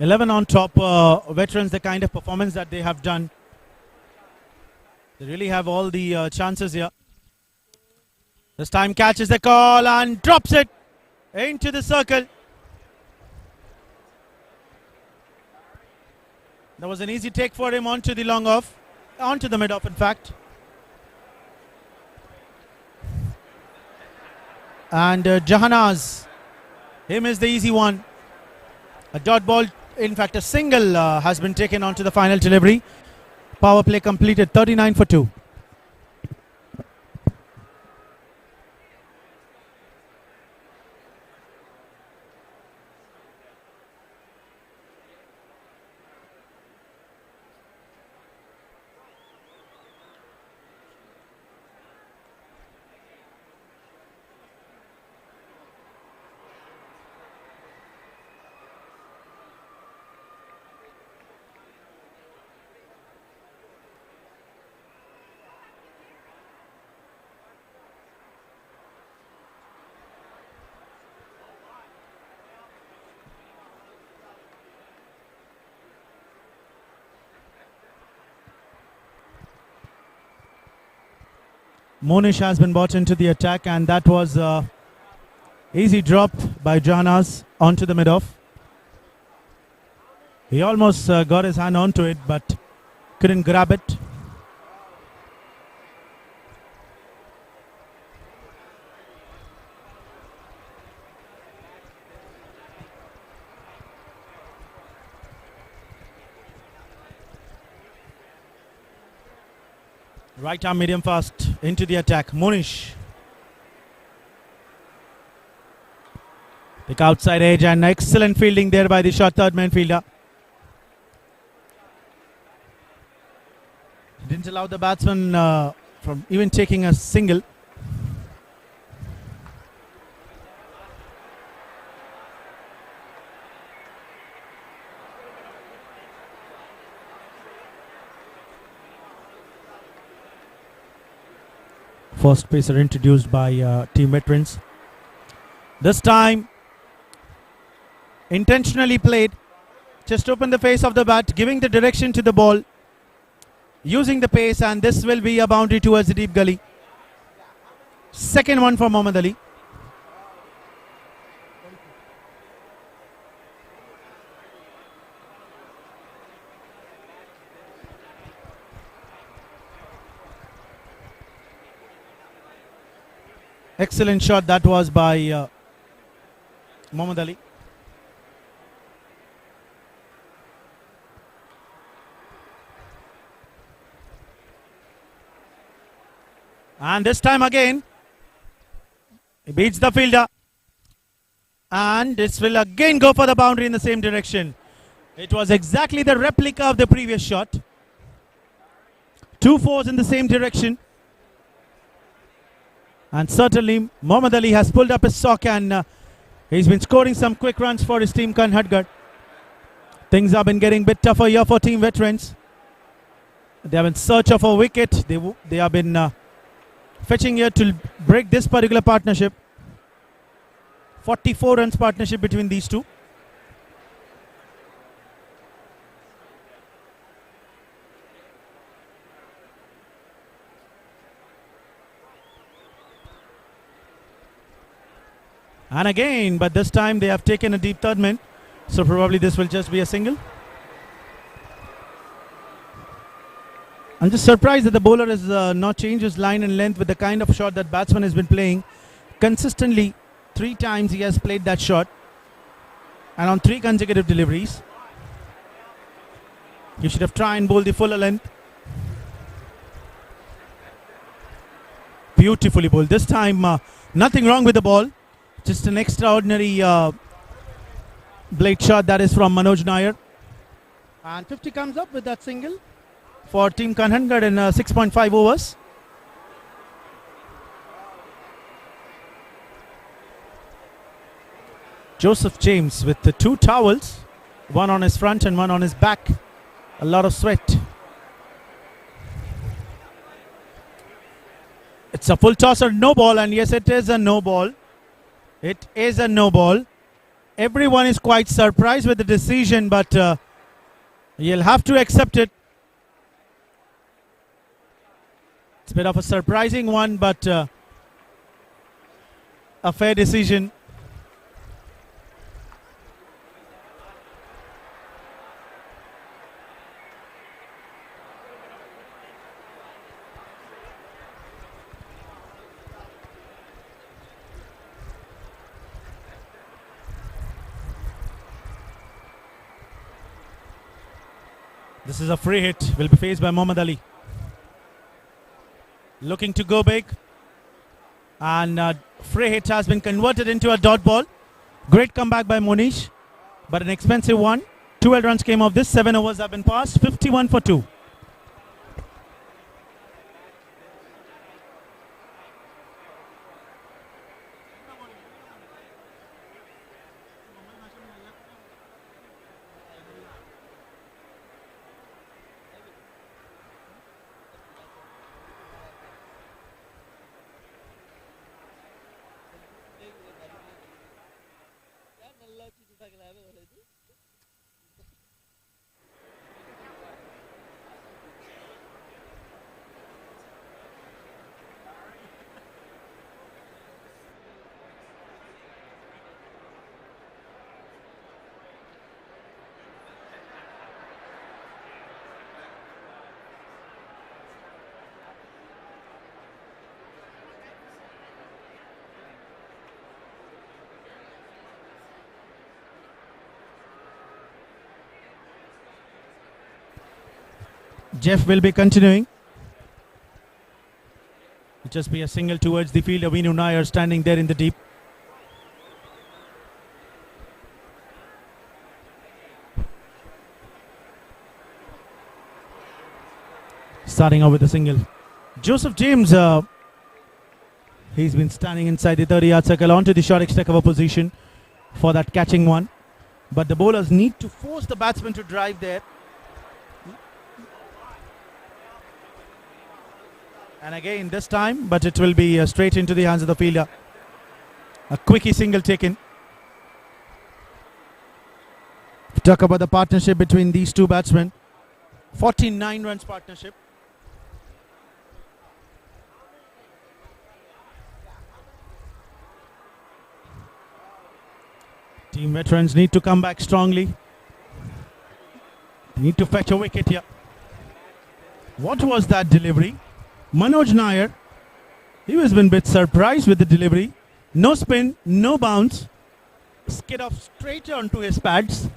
11 on top. Veterans, the kind of performance that they have done. They really have all the chances here. This time catches the call and drops it into the circle. That was an easy take for him onto the long off. Onto the mid off, in fact. And Jahanaz, him is the easy one. A dot ball, in fact a single has been taken onto the final delivery. Power play completed, 39 for 2. Monish has been brought into the attack, and that was easy drop by Jahanaz onto the mid-off. He almost got his hand onto it, but couldn't grab it. Right arm medium fast into the attack. Monish. Pick outside edge and excellent fielding there by the short third man fielder. Didn't allow the batsman from even taking a single. First pacer introduced by team veterans. This time intentionally played. Just open the face of the bat, giving the direction to the ball, using the pace, and this will be a boundary towards the deep gully. Second one for Mohammad Ali. Excellent shot that was by Mohammad Ali. And this time again, he beats the fielder. And this will again go for the boundary in the same direction. It was exactly the replica of the previous shot. 2 fours in the same direction. And certainly Mohammad Ali has pulled up his sock, and he's been scoring some quick runs for his team KANHANGAD. Things have been getting a bit tougher here for team veterans. They have in search of a wicket. They have been fetching here to break this particular partnership. 44 runs partnership between these two. And again, but this time they have taken a deep third man, so probably this will just be a single. I'm just surprised that the bowler has not changed his line and length with the kind of shot that batsman has been playing. Consistently, 3 times he has played that shot, and on 3 consecutive deliveries. You should have tried and bowled the fuller length. Beautifully bowled. This time, nothing wrong with the ball. Just an extraordinary blade shot that is from Manoj Nair. And 50 comes up with that single for Team KANHANGAD in 6.5 overs. Joseph James with the 2 towels, one on his front and one on his back. A lot of sweat. It's a full tosser, no ball, and yes, it is a no ball. It is a no ball. Everyone is quite surprised with the decision, but you'll have to accept it. It's a bit of a surprising one, but a fair decision. This is a free hit, will be faced by Mohammad Ali. Looking to go big. And free hit has been converted into a dot ball. Great comeback by Monish, but an expensive one. 12 runs came off this. 7 overs have been passed. 51 for 2. Jeff will be continuing. It'll just be a single towards the field. Avinu Nair standing there in the deep. Starting out with a single. Joseph James, he's been standing inside the 30-yard circle onto the short extra cover position for that catching one. But the bowlers need to force the batsman to drive there. And again this time, but it will be straight into the hands of the fielder. A quickie single taken. Talk about the partnership between these two batsmen. 49 runs partnership. Team veterans need to come back strongly. They need to fetch a wicket here. What was that delivery? Manoj Nair, he has been a bit surprised with the delivery. No spin, no bounce. Skid off straight onto his pads.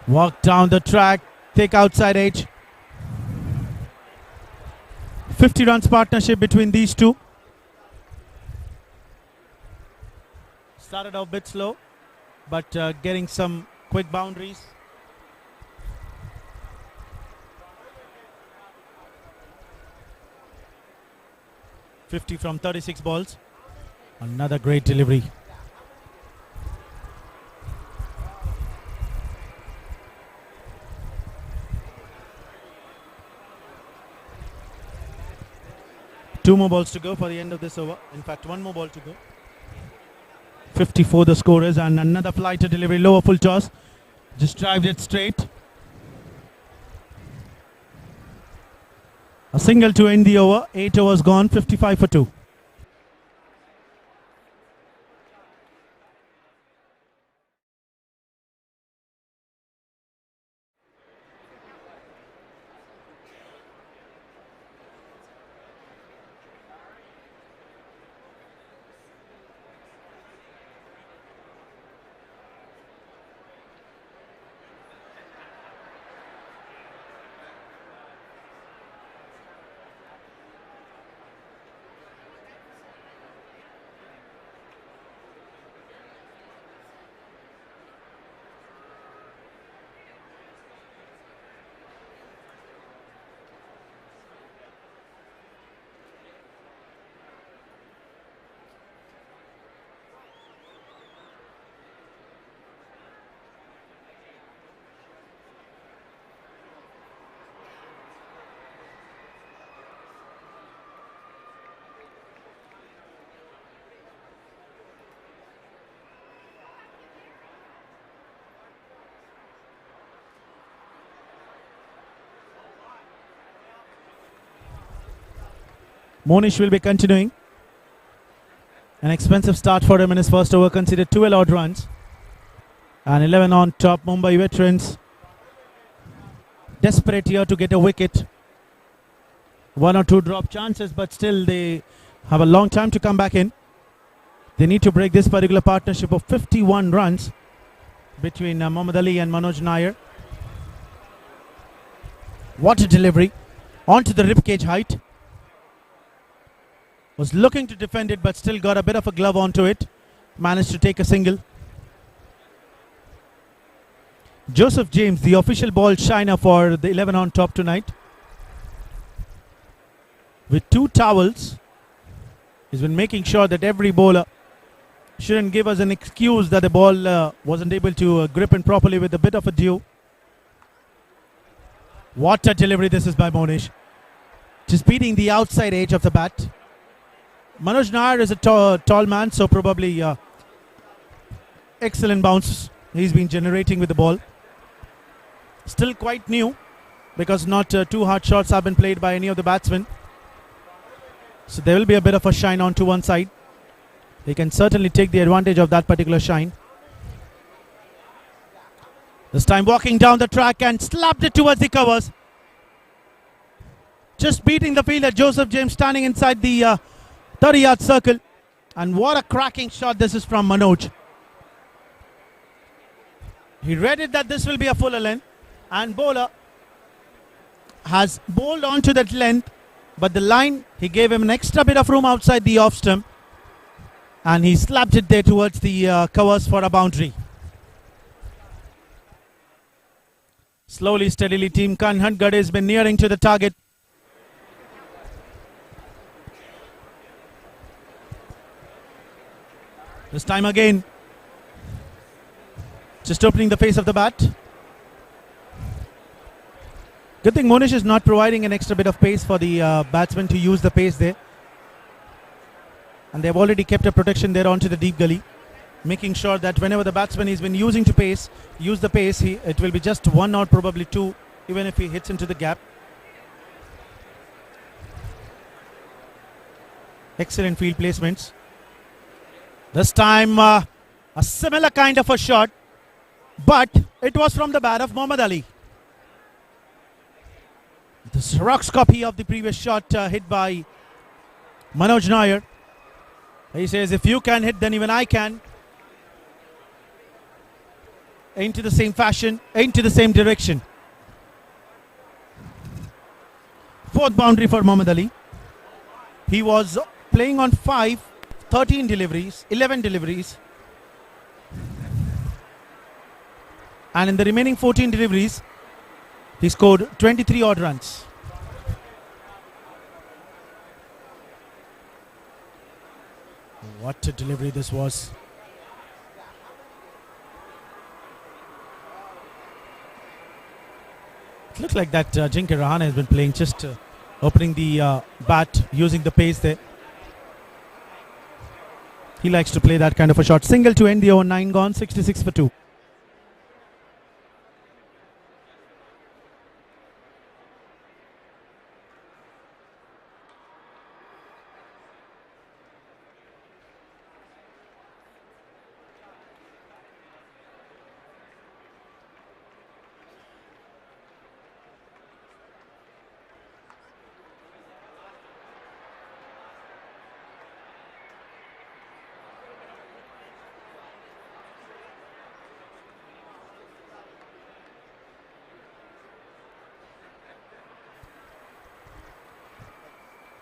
Walk down the track. Take outside edge. 50 runs partnership between these two. Started off a bit slow, but getting some quick boundaries. .50 from 36 balls. Another great delivery. Two more balls to go for the end of this over. In fact, one more ball to go. 54 the score is, and another flighter delivery, lower full toss. Just drived it straight. A single to end the over. 8 overs gone, 55 for 2. Monish will be continuing. An expensive start for him in his first over, conceded 12 odd runs. And 11 on top. Mumbai veterans desperate here to get a wicket. 1 or 2 drop chances, but still they have a long time to come back in. They need to break this particular partnership of 51 runs between Mohammad Ali and Manoj Nair. What a delivery. Onto the ribcage height. Was looking to defend it, but still got a bit of a glove onto it. Managed to take a single. Joseph James, the official ball shiner for the 11 on top tonight. With 2 towels. He's been making sure that every bowler shouldn't give us an excuse that the ball wasn't able to grip in properly with a bit of a dew. What a delivery this is by Monish. Just beating the outside edge of the bat. Manoj Nair is a tall man, so probably excellent bounce he's been generating with the ball. Still quite new, because not 2 hard shots have been played by any of the batsmen. So there will be a bit of a shine onto one side. They can certainly take the advantage of that particular shine. This time walking down the track and slapped it towards the covers. Just beating the fielder Joseph James, standing inside the 30-yard circle. And what a cracking shot this is from Manoj. He read it that this will be a fuller length, and bowler has bowled onto that length, but the line, he gave him an extra bit of room outside the off stump, and he slapped it there towards the covers for a boundary. Slowly, steadily, team KANHANGAD has been nearing to the target. This time again, just opening the face of the bat. Good thing Monish is not providing an extra bit of pace for the batsman to use the pace there. And they've already kept a protection there onto the deep gully, making sure that whenever the batsman has been use the pace, it will be just 1 or probably 2, even if he hits into the gap. Excellent field placements. This time a similar kind of a shot, but it was from the bat of Mohammad Ali. This rocks copy of the previous shot hit by Manoj Nair. He says, if you can hit, then even I can. Into the same fashion, into the same direction. 4th boundary for Mohammad Ali. He was playing on 5, 13 deliveries, 11 deliveries. And in the remaining 14 deliveries, he scored 23 odd runs. What a delivery this was. It looks like that Ajinkya Rahane has been playing, just opening the bat, using the pace there. He likes to play that kind of a shot. Single to end the over, 9 gone, 66 for 2.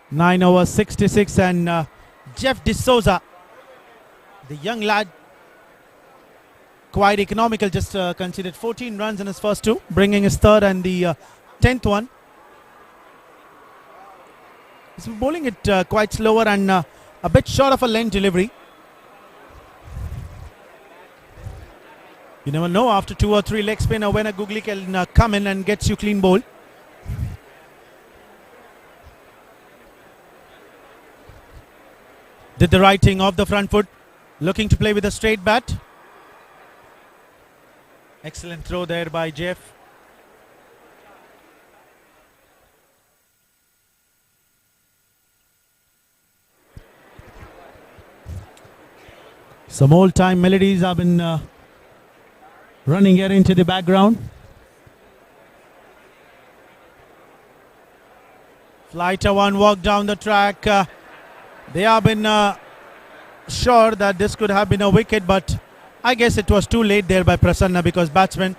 Nine over 66, and Jeff D'Souza, the young lad, quite economical, just conceded 14 runs in his first 2, bringing his 3rd and the 10th one. He's bowling it quite slower and a bit short of a length delivery. You never know, after 2 or 3 leg spinner, when a googly can come in and gets you clean bowl. Did the right thing off the front foot, looking to play with a straight bat. Excellent throw there by Jeff. Some old-time melodies have been running here into the background. Flighter one walk down the track. They have been sure that this could have been a wicket, but I guess it was too late there by Prasanna, because batsman,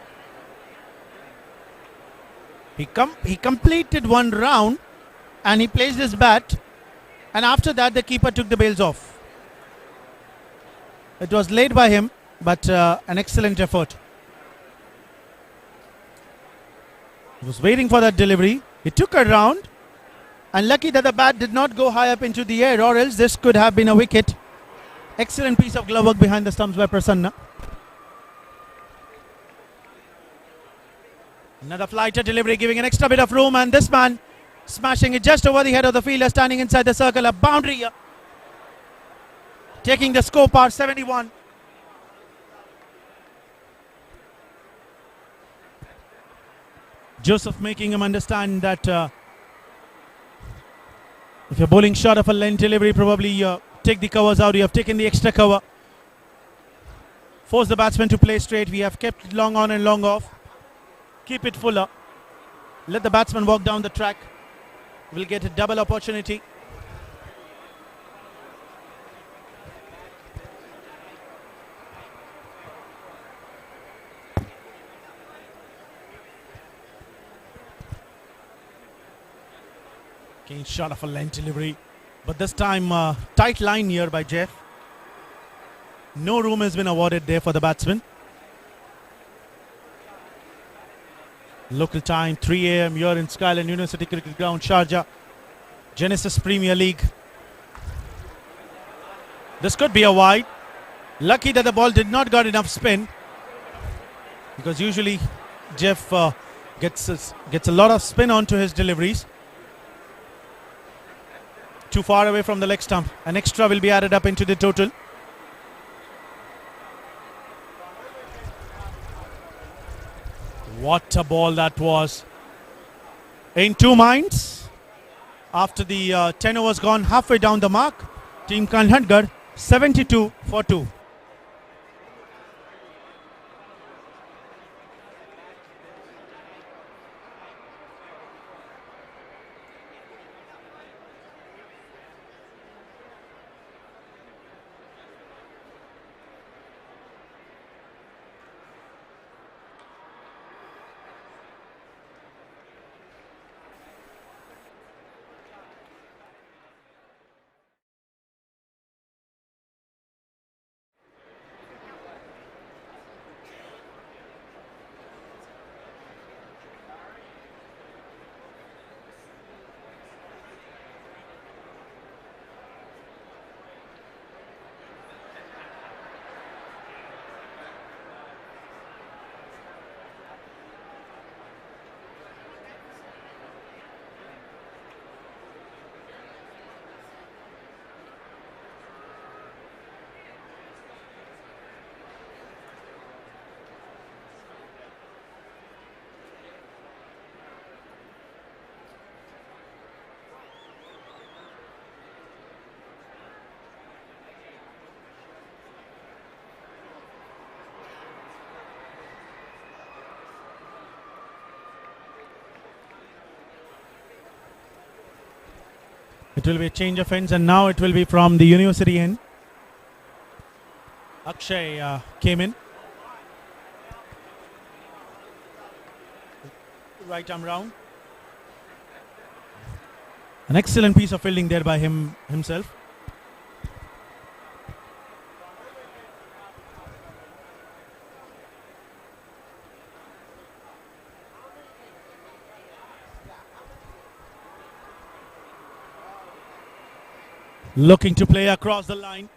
he completed one round and he placed his bat, and after that the keeper took the bails off. It was late by him, but an excellent effort. He was waiting for that delivery. He took a round, and lucky that the bat did not go high up into the air, or else this could have been a wicket. Excellent piece of glove work behind the stumps by Prasanna. Another flighter delivery, giving an extra bit of room, and this man smashing it just over the head of the fielder standing inside the circle. A boundary here, taking the score part 71. Joseph making him understand that if you're bowling short of a length delivery, probably take the covers out. You have taken the extra cover. Force the batsman to play straight. We have kept it long on and long off. Keep it fuller. Let the batsman walk down the track. We'll get a double opportunity. Again, shot of a length delivery, but this time tight line here by Jeff. No room has been awarded there for the batsman. Local time 3 a.m. here in Skyline University Cricket Ground, Sharjah, Genesis Premier League. This could be a wide. Lucky that the ball did not got enough spin, because usually Jeff gets a lot of spin onto his deliveries. Too far away from the leg stump. An extra will be added up into the total. What a ball that was. In two minds, after the 10 overs gone halfway down the mark, Team KANHANGAD 72 for 2. It will be a change of ends, and now it will be from the university end. Akshay came in. Right arm round. An excellent piece of fielding there by himself. Looking to play across the line.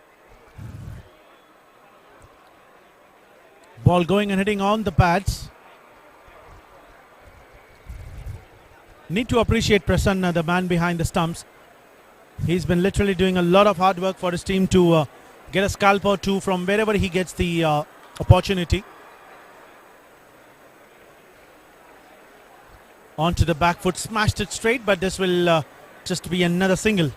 Ball going and hitting on the pads. Need to appreciate Prasanna, the man behind the stumps. He's been literally doing a lot of hard work for his team to get a scalp or two from wherever he gets the opportunity. Onto the back foot, smashed it straight, but this will just be another single.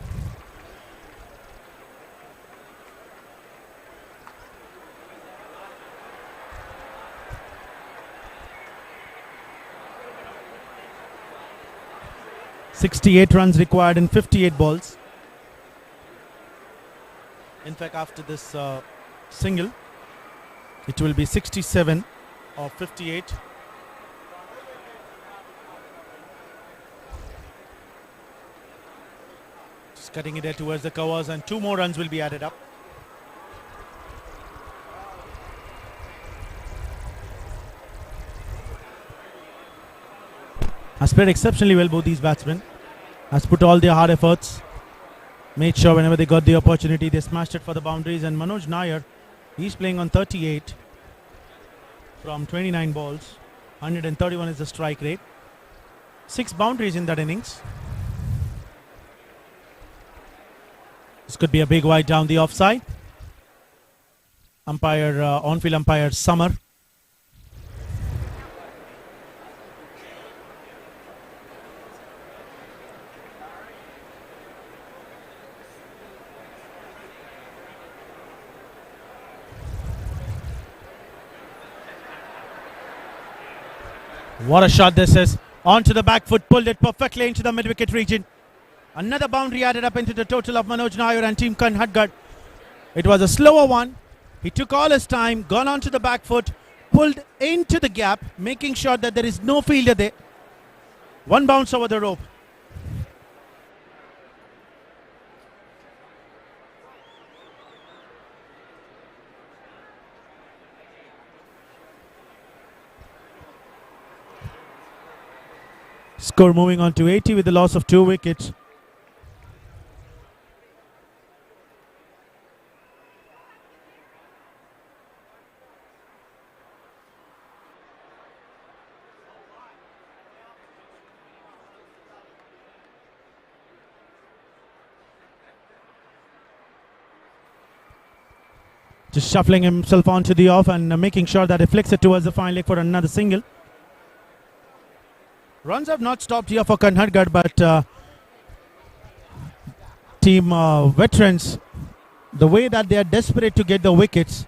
68 runs required in 58 balls. In fact, after this single, it will be 67 or 58. Just cutting it there towards the covers, and 2 more runs will be added up. Has played exceptionally well, both these batsmen. Has put all their hard efforts. Made sure whenever they got the opportunity, they smashed it for the boundaries. And Manoj Nair, he's playing on 38 from 29 balls. 131 is the strike rate. 6 boundaries in that innings. This could be a big wide down the offside. Umpire, on-field umpire Summer. What a shot this is. Onto the back foot, pulled it perfectly into the mid-wicket region. Another boundary added up into the total of Manoj Nair and Team KANHANGAD. It was a slower one. He took all his time, gone onto the back foot, pulled into the gap, making sure that there is no fielder there. One bounce over the rope. Score moving on to 80 with the loss of 2 wickets. Just shuffling himself onto the off and making sure that he flicks it towards the fine leg for another single. Runs have not stopped here for KANHANGAD, but team veterans, the way that they are desperate to get the wickets,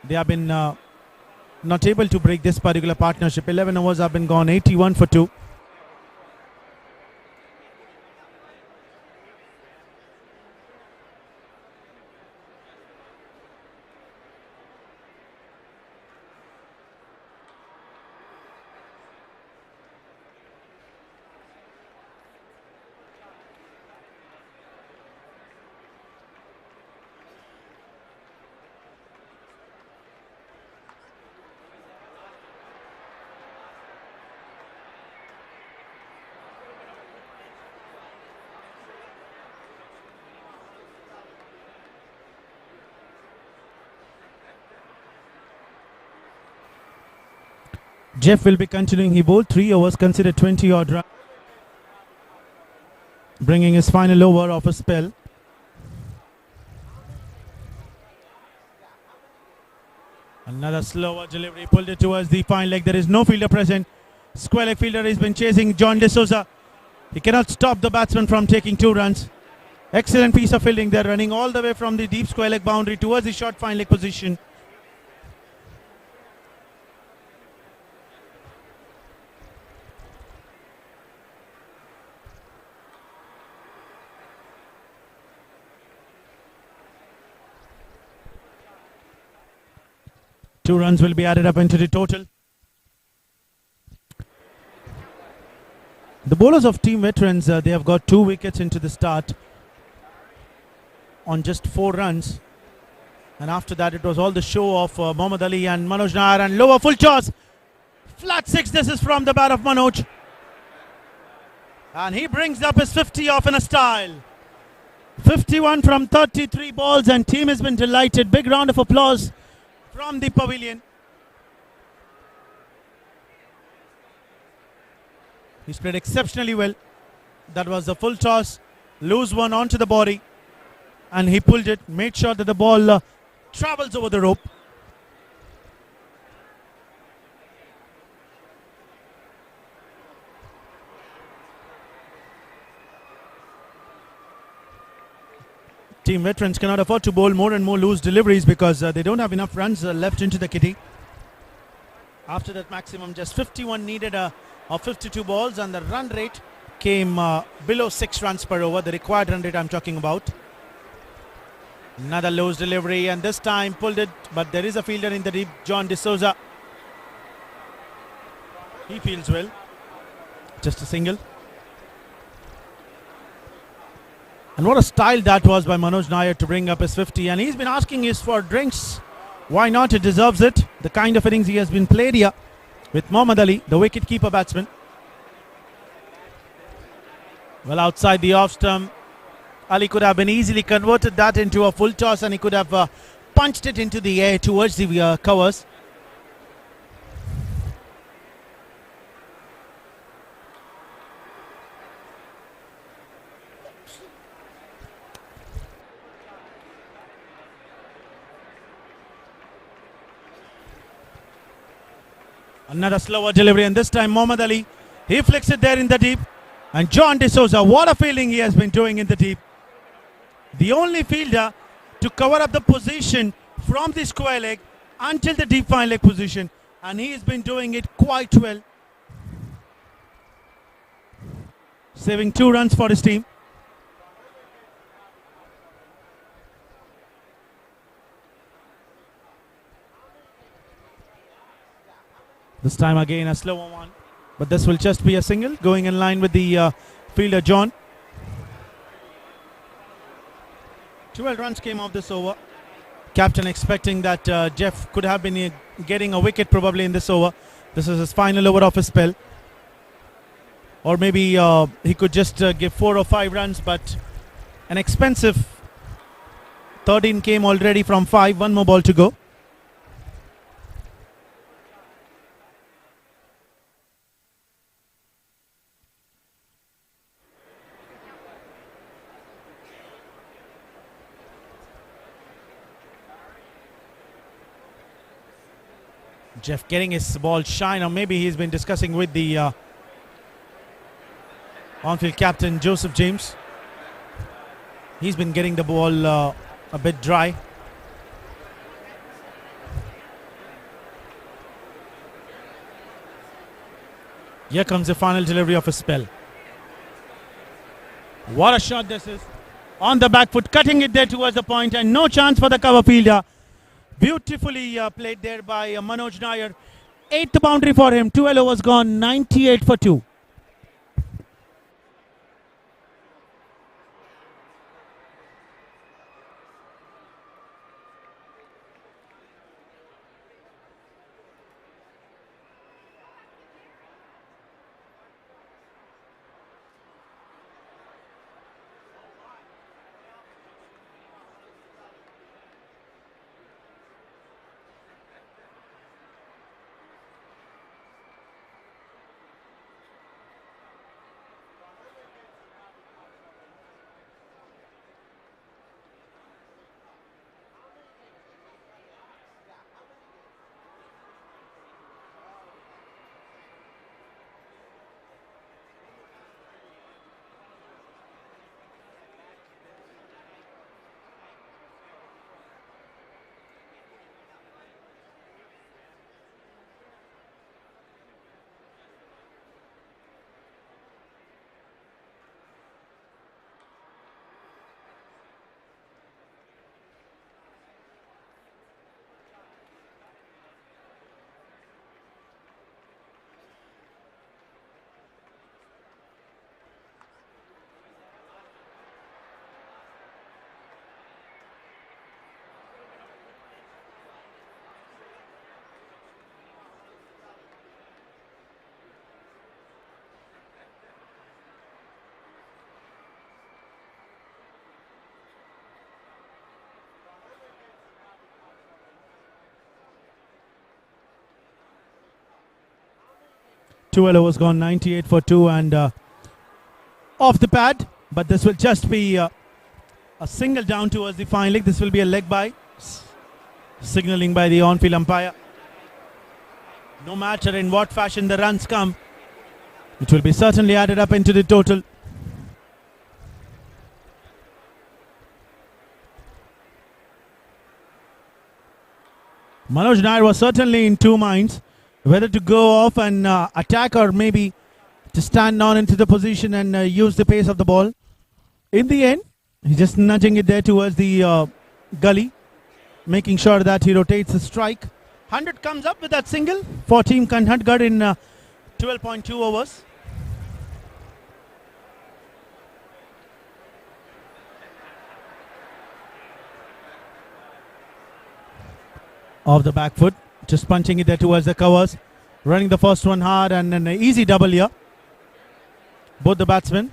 they have been not able to break this particular partnership. 11 overs have been gone, 81 for 2. Jeff will be continuing. He bowled 3 overs, considered 20 odd runs, bringing his final over of a spell. Another slower delivery, pulled it towards the fine leg. There is no fielder present. Square leg fielder has been chasing John D'Souza. He cannot stop the batsman from taking 2 runs. Excellent piece of fielding there, running all the way from the deep square leg boundary towards the short fine leg position. Two runs will be added up into the total. The bowlers of Team Veterans, they have got 2 wickets into the start on just 4 runs. And after that, it was all the show of Mohammad Ali and Manoj Nair, and lower full toss. Flat 6, this is from the bat of Manoj. And he brings up his 50 off in a style. 51 from 33 balls, and team has been delighted. Big round of applause from the pavilion. He's played exceptionally well. That was the full toss, loose one onto the body, and he pulled it, made sure that the ball travels over the rope. Team Veterans cannot afford to bowl more and more loose deliveries because they don't have enough runs left into the kitty. After that maximum, just 51 needed of 52 balls, and the run rate came below 6 runs per over, the required run rate I'm talking about. Another loose delivery, and this time pulled it, but there is a fielder in the deep, John D'Souza. He fields well. Just a single. And what a style that was by Manoj Nair to bring up his 50. And he's been asking us for drinks. Why not? It deserves it. The kind of innings he has been played here with Mohammad Ali, the wicket-keeper batsman. Well, outside the off-stump, Ali could have been easily converted that into a full toss, and he could have punched it into the air towards the covers. Another slower delivery, and this time Mohammad Ali, he flicks it there in the deep. And John D'Souza, what a fielding he has been doing in the deep. The only fielder to cover up the position from the square leg until the deep fine leg position. And he has been doing it quite well. Saving 2 runs for his team. This time again a slower one, but this will just be a single, going in line with the fielder John. 12 runs came off this over. Captain expecting that Jeff could have been getting a wicket probably in this over. This is his final over of his spell. Or maybe he could just give 4 or 5 runs, but an expensive 13 came already from 5, 1 more ball to go. Jeff getting his ball shine, or maybe he's been discussing with the on-field captain Joseph James. He's been getting the ball a bit dry. Here comes the final delivery of a spell. What a shot this is. On the back foot, cutting it there towards the point, and no chance for the cover fielder. Beautifully played there by Manoj Nair. 8th boundary for him. 12 overs gone, 98 for 2. Two overs gone, 98 for 2, and off the pad, but this will just be a single down towards the fine leg. This will be a leg by, signaling by the on-field umpire. No matter in what fashion the runs come, it will be certainly added up into the total. Manoj Nair was certainly in 2 minds, whether to go off and attack or maybe to stand on into the position and use the pace of the ball. In the end, he's just nudging it there towards the gully, making sure that he rotates the strike. 100 comes up with that single for Team KANHANGAD in 12.2 overs. Off the back foot, just punching it there towards the covers. Running the first one hard and an easy double here. Both the batsmen.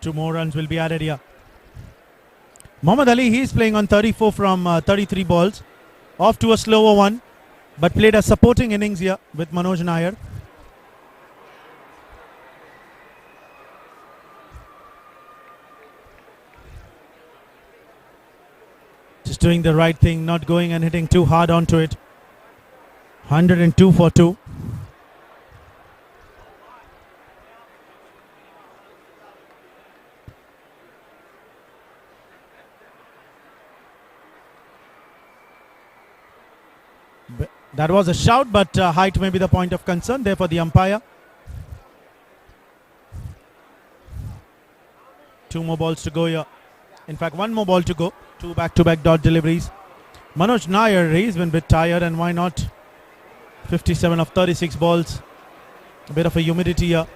Two more runs will be added here. Mohammad Ali, he is playing on 34 from 33 balls. Off to a slower one, but played a supporting innings here with Manoj Nair. Just doing the right thing, not going and hitting too hard onto it. 102 for 2. That was a shout, but height may be the point of concern there for the umpire. 2 more balls to go here. In fact, 1 more ball to go. 2 back-to-back dot deliveries. Manoj Nair, he's been a bit tired, and why not? 57 of 36 balls. A bit of a humidity here.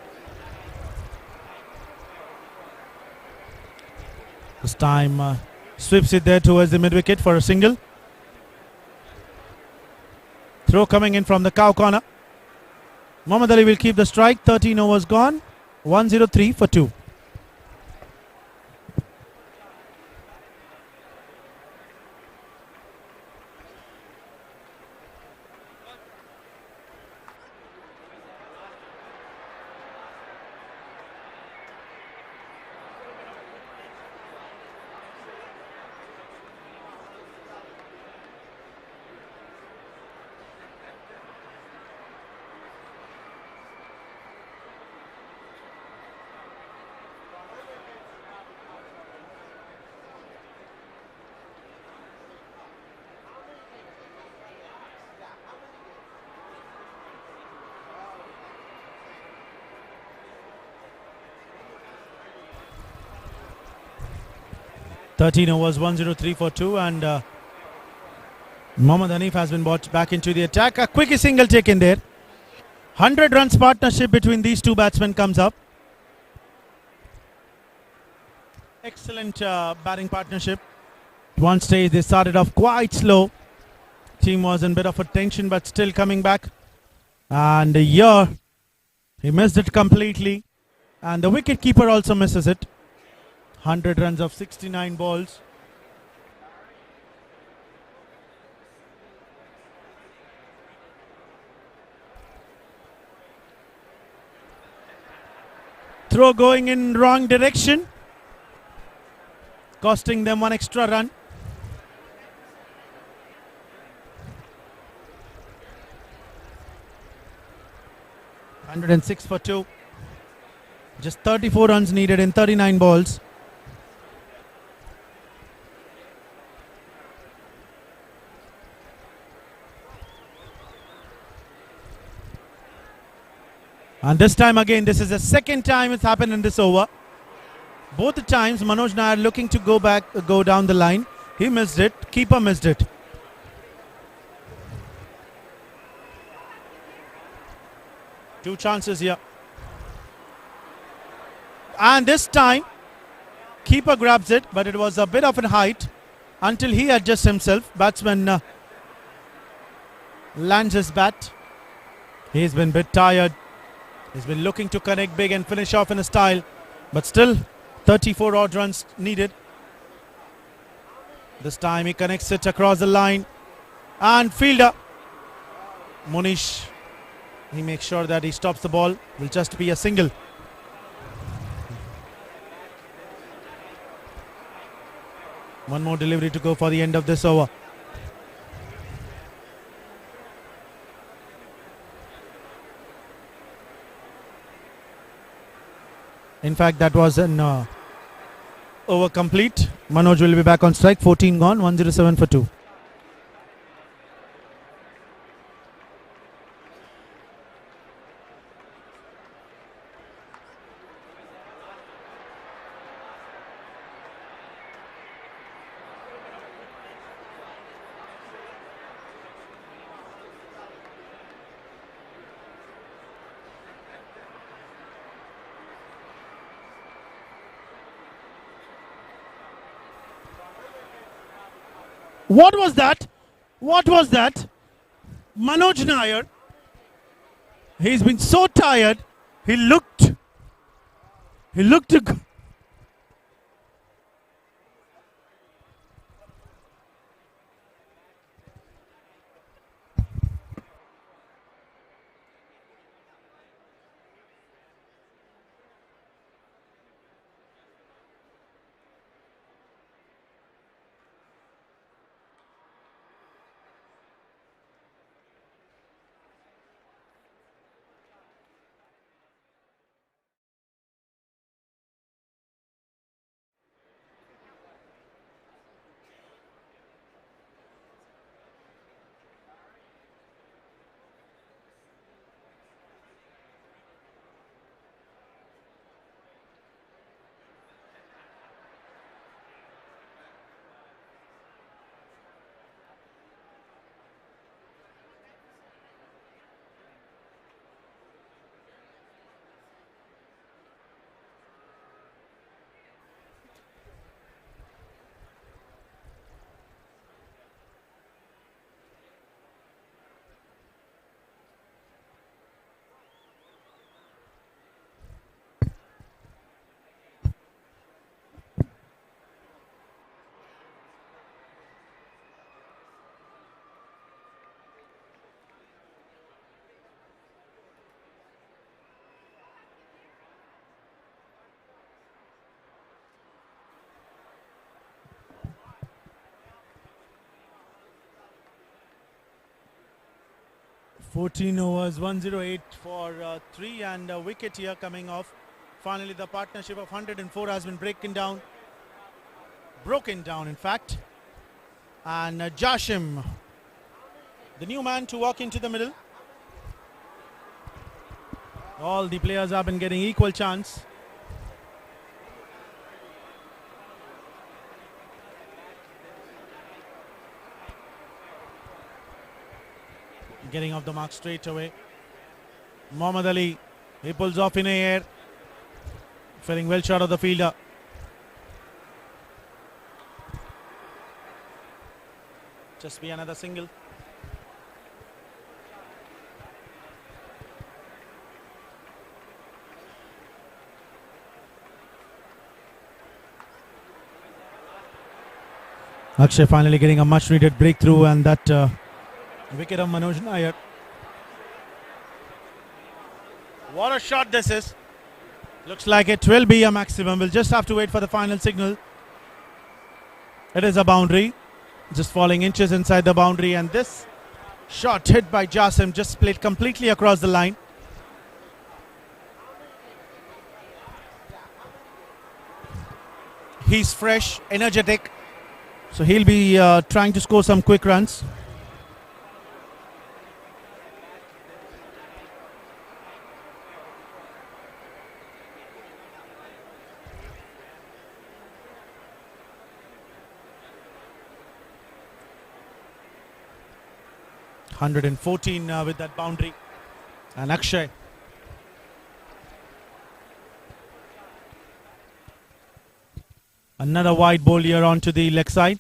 This time sweeps it there towards the mid-wicket for a single. Throw coming in from the cow corner. Mohammad Ali will keep the strike. 13 overs gone. 103 for 2. Thirteen overs, 103 for 2, and Mohammad Hanif has been brought back into the attack. A quick single taken there. 100 runs partnership between these two batsmen comes up. Excellent batting partnership. At one stage they started off quite slow. Team was in a bit of a tension, but still coming back. And here he missed it completely, and the wicket keeper also misses it. 100 runs of 69 balls. Throw going in wrong direction, costing them 1 extra run. (106 for 2). Just 34 runs needed in 39 balls. And this time again, this is the second time it's happened in this over. Both the times Manoj Nair looking to go down the line. He missed it, keeper missed it. Two chances here. And this time, keeper grabs it, but it was a bit of a height until he adjusts himself. Batsman lands his bat. He's been a bit tired. He's been looking to connect big and finish off in a style, but still 34 odd runs needed. This time he connects it across the line, and fielder Munish, he makes sure that he stops the ball. Will just be a single. One more delivery to go for the end of this over. In fact, that was an over complete. Manoj will be back on strike. 14 gone. 107 for 2. What was that? What was that? Manoj Nair. He's been so tired. He looked. To 14 overs, 108 for 3 and a wicket here coming off. Finally, the partnership of 104 has been broken down in fact. And Jashim, the new man to walk into the middle. All the players have been getting equal chance. Getting off the mark straight away. Mohammad Ali, he pulls off in the air. Feeling well short of the fielder. Just be another single. Akshay finally getting a much needed breakthrough, and that wicket of Manoj Nair. What a shot this is. Looks like it will be a maximum. We'll just have to wait for the final signal. It is a boundary. Just falling inches inside the boundary, and this shot hit by Jasim just split completely across the line. He's fresh, energetic, so he'll be trying to score some quick runs. (114) with that boundary, and Akshay. Another wide ball here onto the leg side.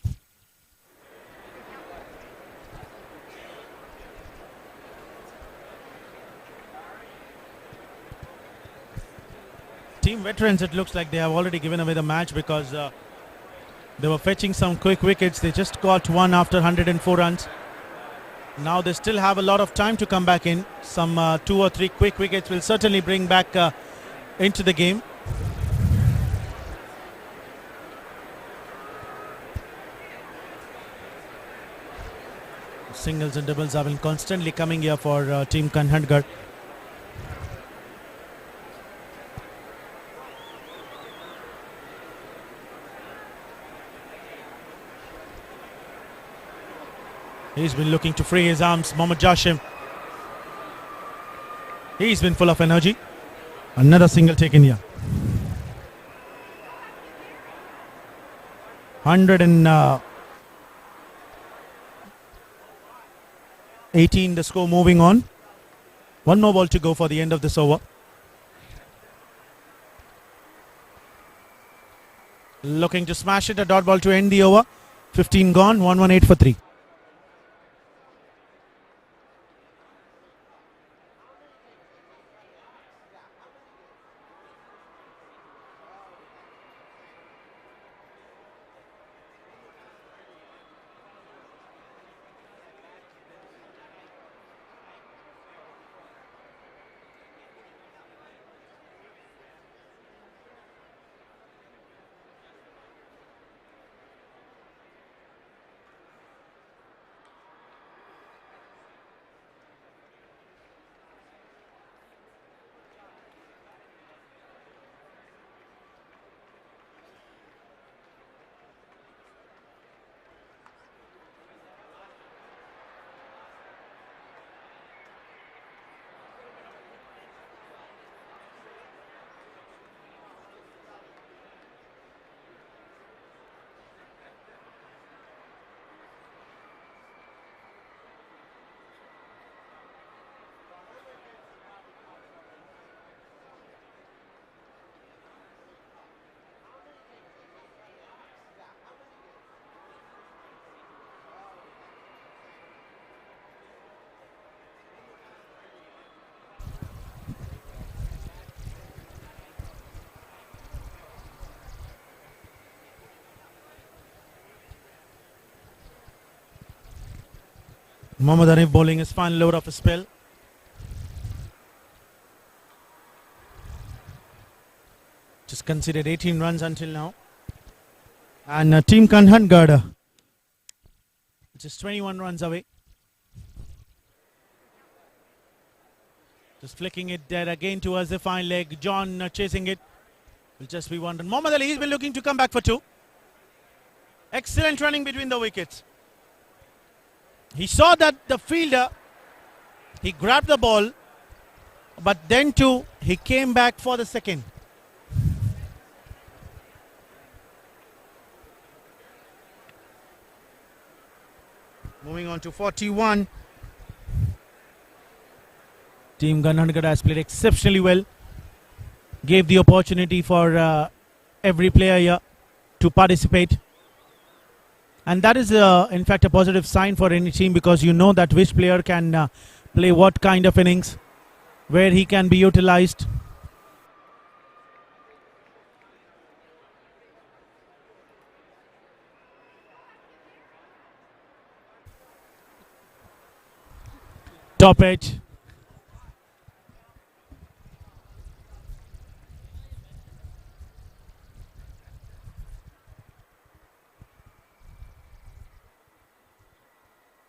Team veterans, it looks like they have already given away the match because they were fetching some quick wickets. They just got one after 104 runs. Now they still have a lot of time to come back in. Some 2 or 3 quick wickets will certainly bring back into the game. Singles and doubles have been constantly coming here for Team KANHANGAD. He's been looking to free his arms. Mohammad Jashim. He's been full of energy. Another single taken here. 118 the score, moving on. One more ball to go for the end of this over. Looking to smash it, a dot ball to end the over. 15 gone, 118 for 3. Mohammad Hanif bowling his final over of his spell. Just conceded 18 runs until now. And Team KANHANGAD just 21 runs away. Just flicking it there again towards the fine leg. John chasing it. Will just be one run. Mohammad Ali, he's been looking to come back for 2. Excellent running between the wickets. He saw that the fielder, he grabbed the ball, but then too, he came back for the second. Moving on to 41. Team KANHANGAD has played exceptionally well. Gave the opportunity for every player here to participate. And that is in fact a positive sign for any team, because you know that which player can play what kind of innings, where he can be utilized. Top edge.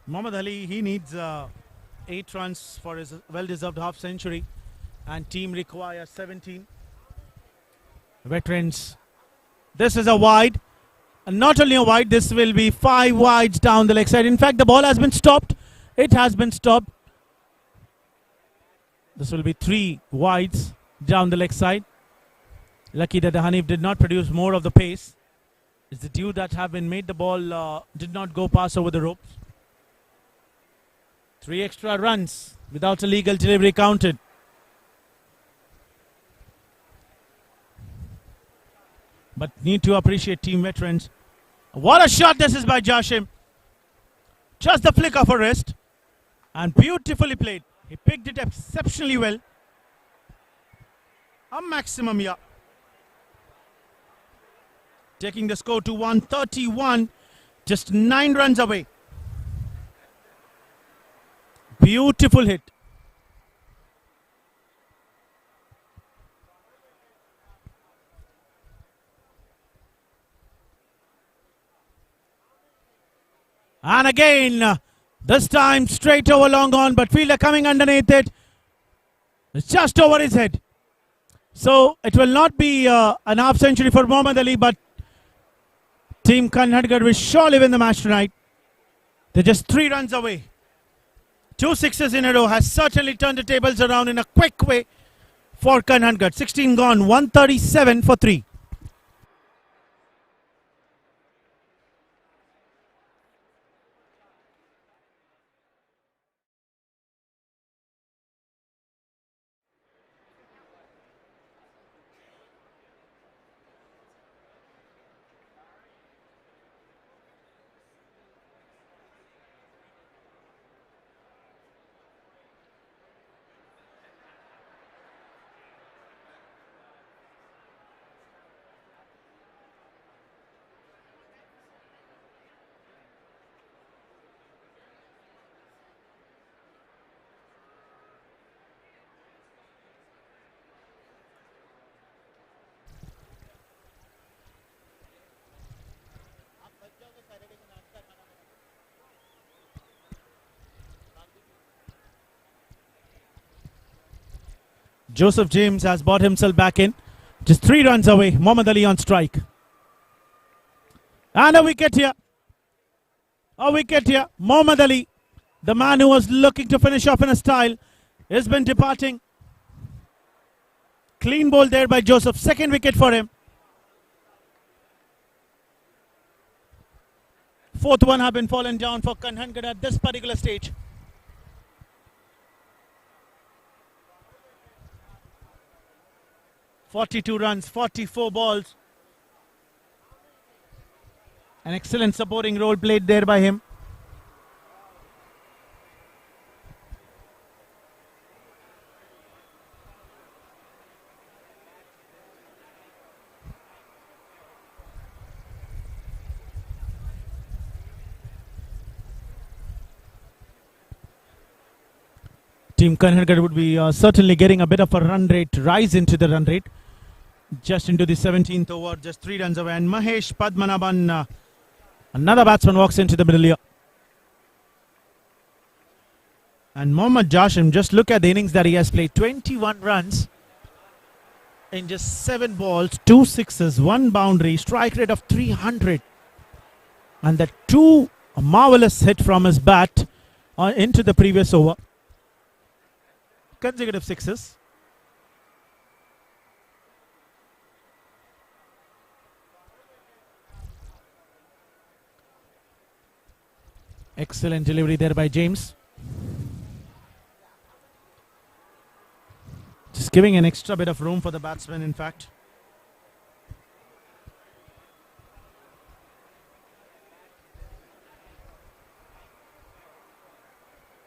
Mohammad Ali, he needs 8 runs for his well-deserved half century, and team requires 17. Veterans, this is a wide, and not only a wide, this will be 5 wides down the leg side. In fact, the ball has been stopped. It has been stopped. This will be 3 wides down the leg side. Lucky that the Hanif did not produce more of the pace. It's the due that have been made. The ball did not go past over the ropes. 3 extra runs without a legal delivery counted. But need to appreciate team veterans. What a shot this is by Jashim. Just the flick of a wrist. And beautifully played. He picked it exceptionally well. A maximum here. Taking the score to 131. Just 9 runs away. Beautiful hit. And again, this time straight over long on, but fielder coming underneath it. It's just over his head. So it will not be an half century for Mohammad Ali, but Team KANHANGAD will surely win the match tonight. They're just 3 runs away. 2 sixes in a row has certainly turned the tables around in a quick way for KANHANGAD. 16 gone, 137 for 3. Joseph James has brought himself back in. Just 3 runs away. Mohammad Ali on strike. And a wicket here. A wicket here. Mohammad Ali, the man who was looking to finish off in a style, has been departing. Clean ball there by Joseph. Second wicket for him. Fourth one have been fallen down for KANHANGAD at this particular stage. "42 runs, 44 balls. An excellent supporting role played there by him. Team KANHANGAD would be certainly getting a bit of a run rate, rise into the run rate. Just into the 17th over, just 3 runs away. And Mahesh Padmanabhan, another batsman, walks into the middle here. And Mohammad Jashim, just look at the innings that he has played. 21 runs in just 7 balls, 2 sixes, 1 boundary, strike rate of 300. And the 2 marvelous hit from his bat into the previous over. Consecutive sixes. Excellent delivery there by James. Just giving an extra bit of room for the batsman, in fact.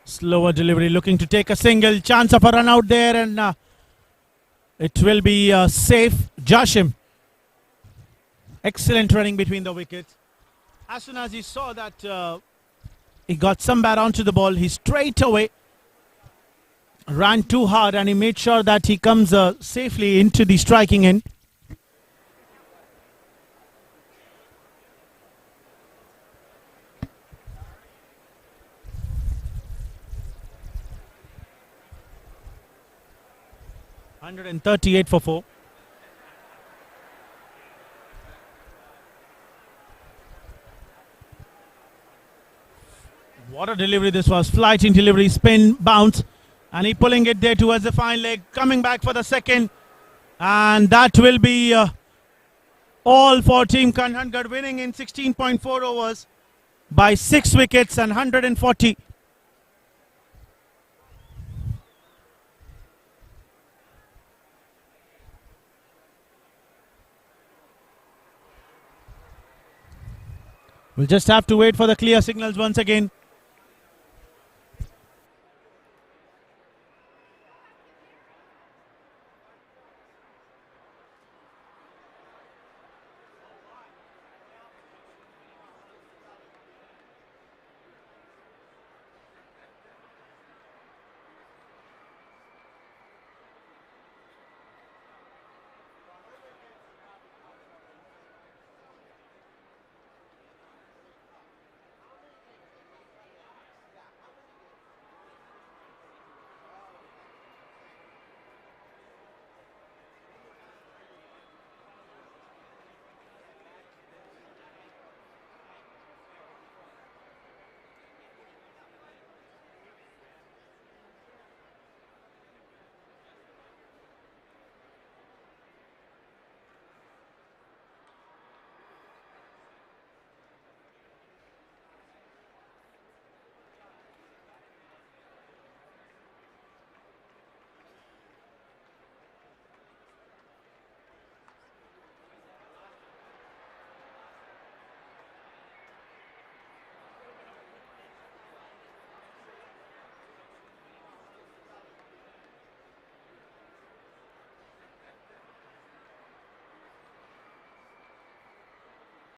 Slower delivery, looking to take a single. Chance of a run out there, and it will be safe. Jashim. Excellent running between the wickets. As soon as he saw that he got some bat onto the ball, he straight away ran too hard, and he made sure that he comes safely into the striking end. "138 for 4. What a delivery this was. Flighting delivery, spin, bounce. And he pulling it there towards the fine leg. Coming back for the second. And that will be all for Team KANHANGAD, winning in 16.4 overs by 6 wickets and 140. We'll just have to wait for the clear signals once again.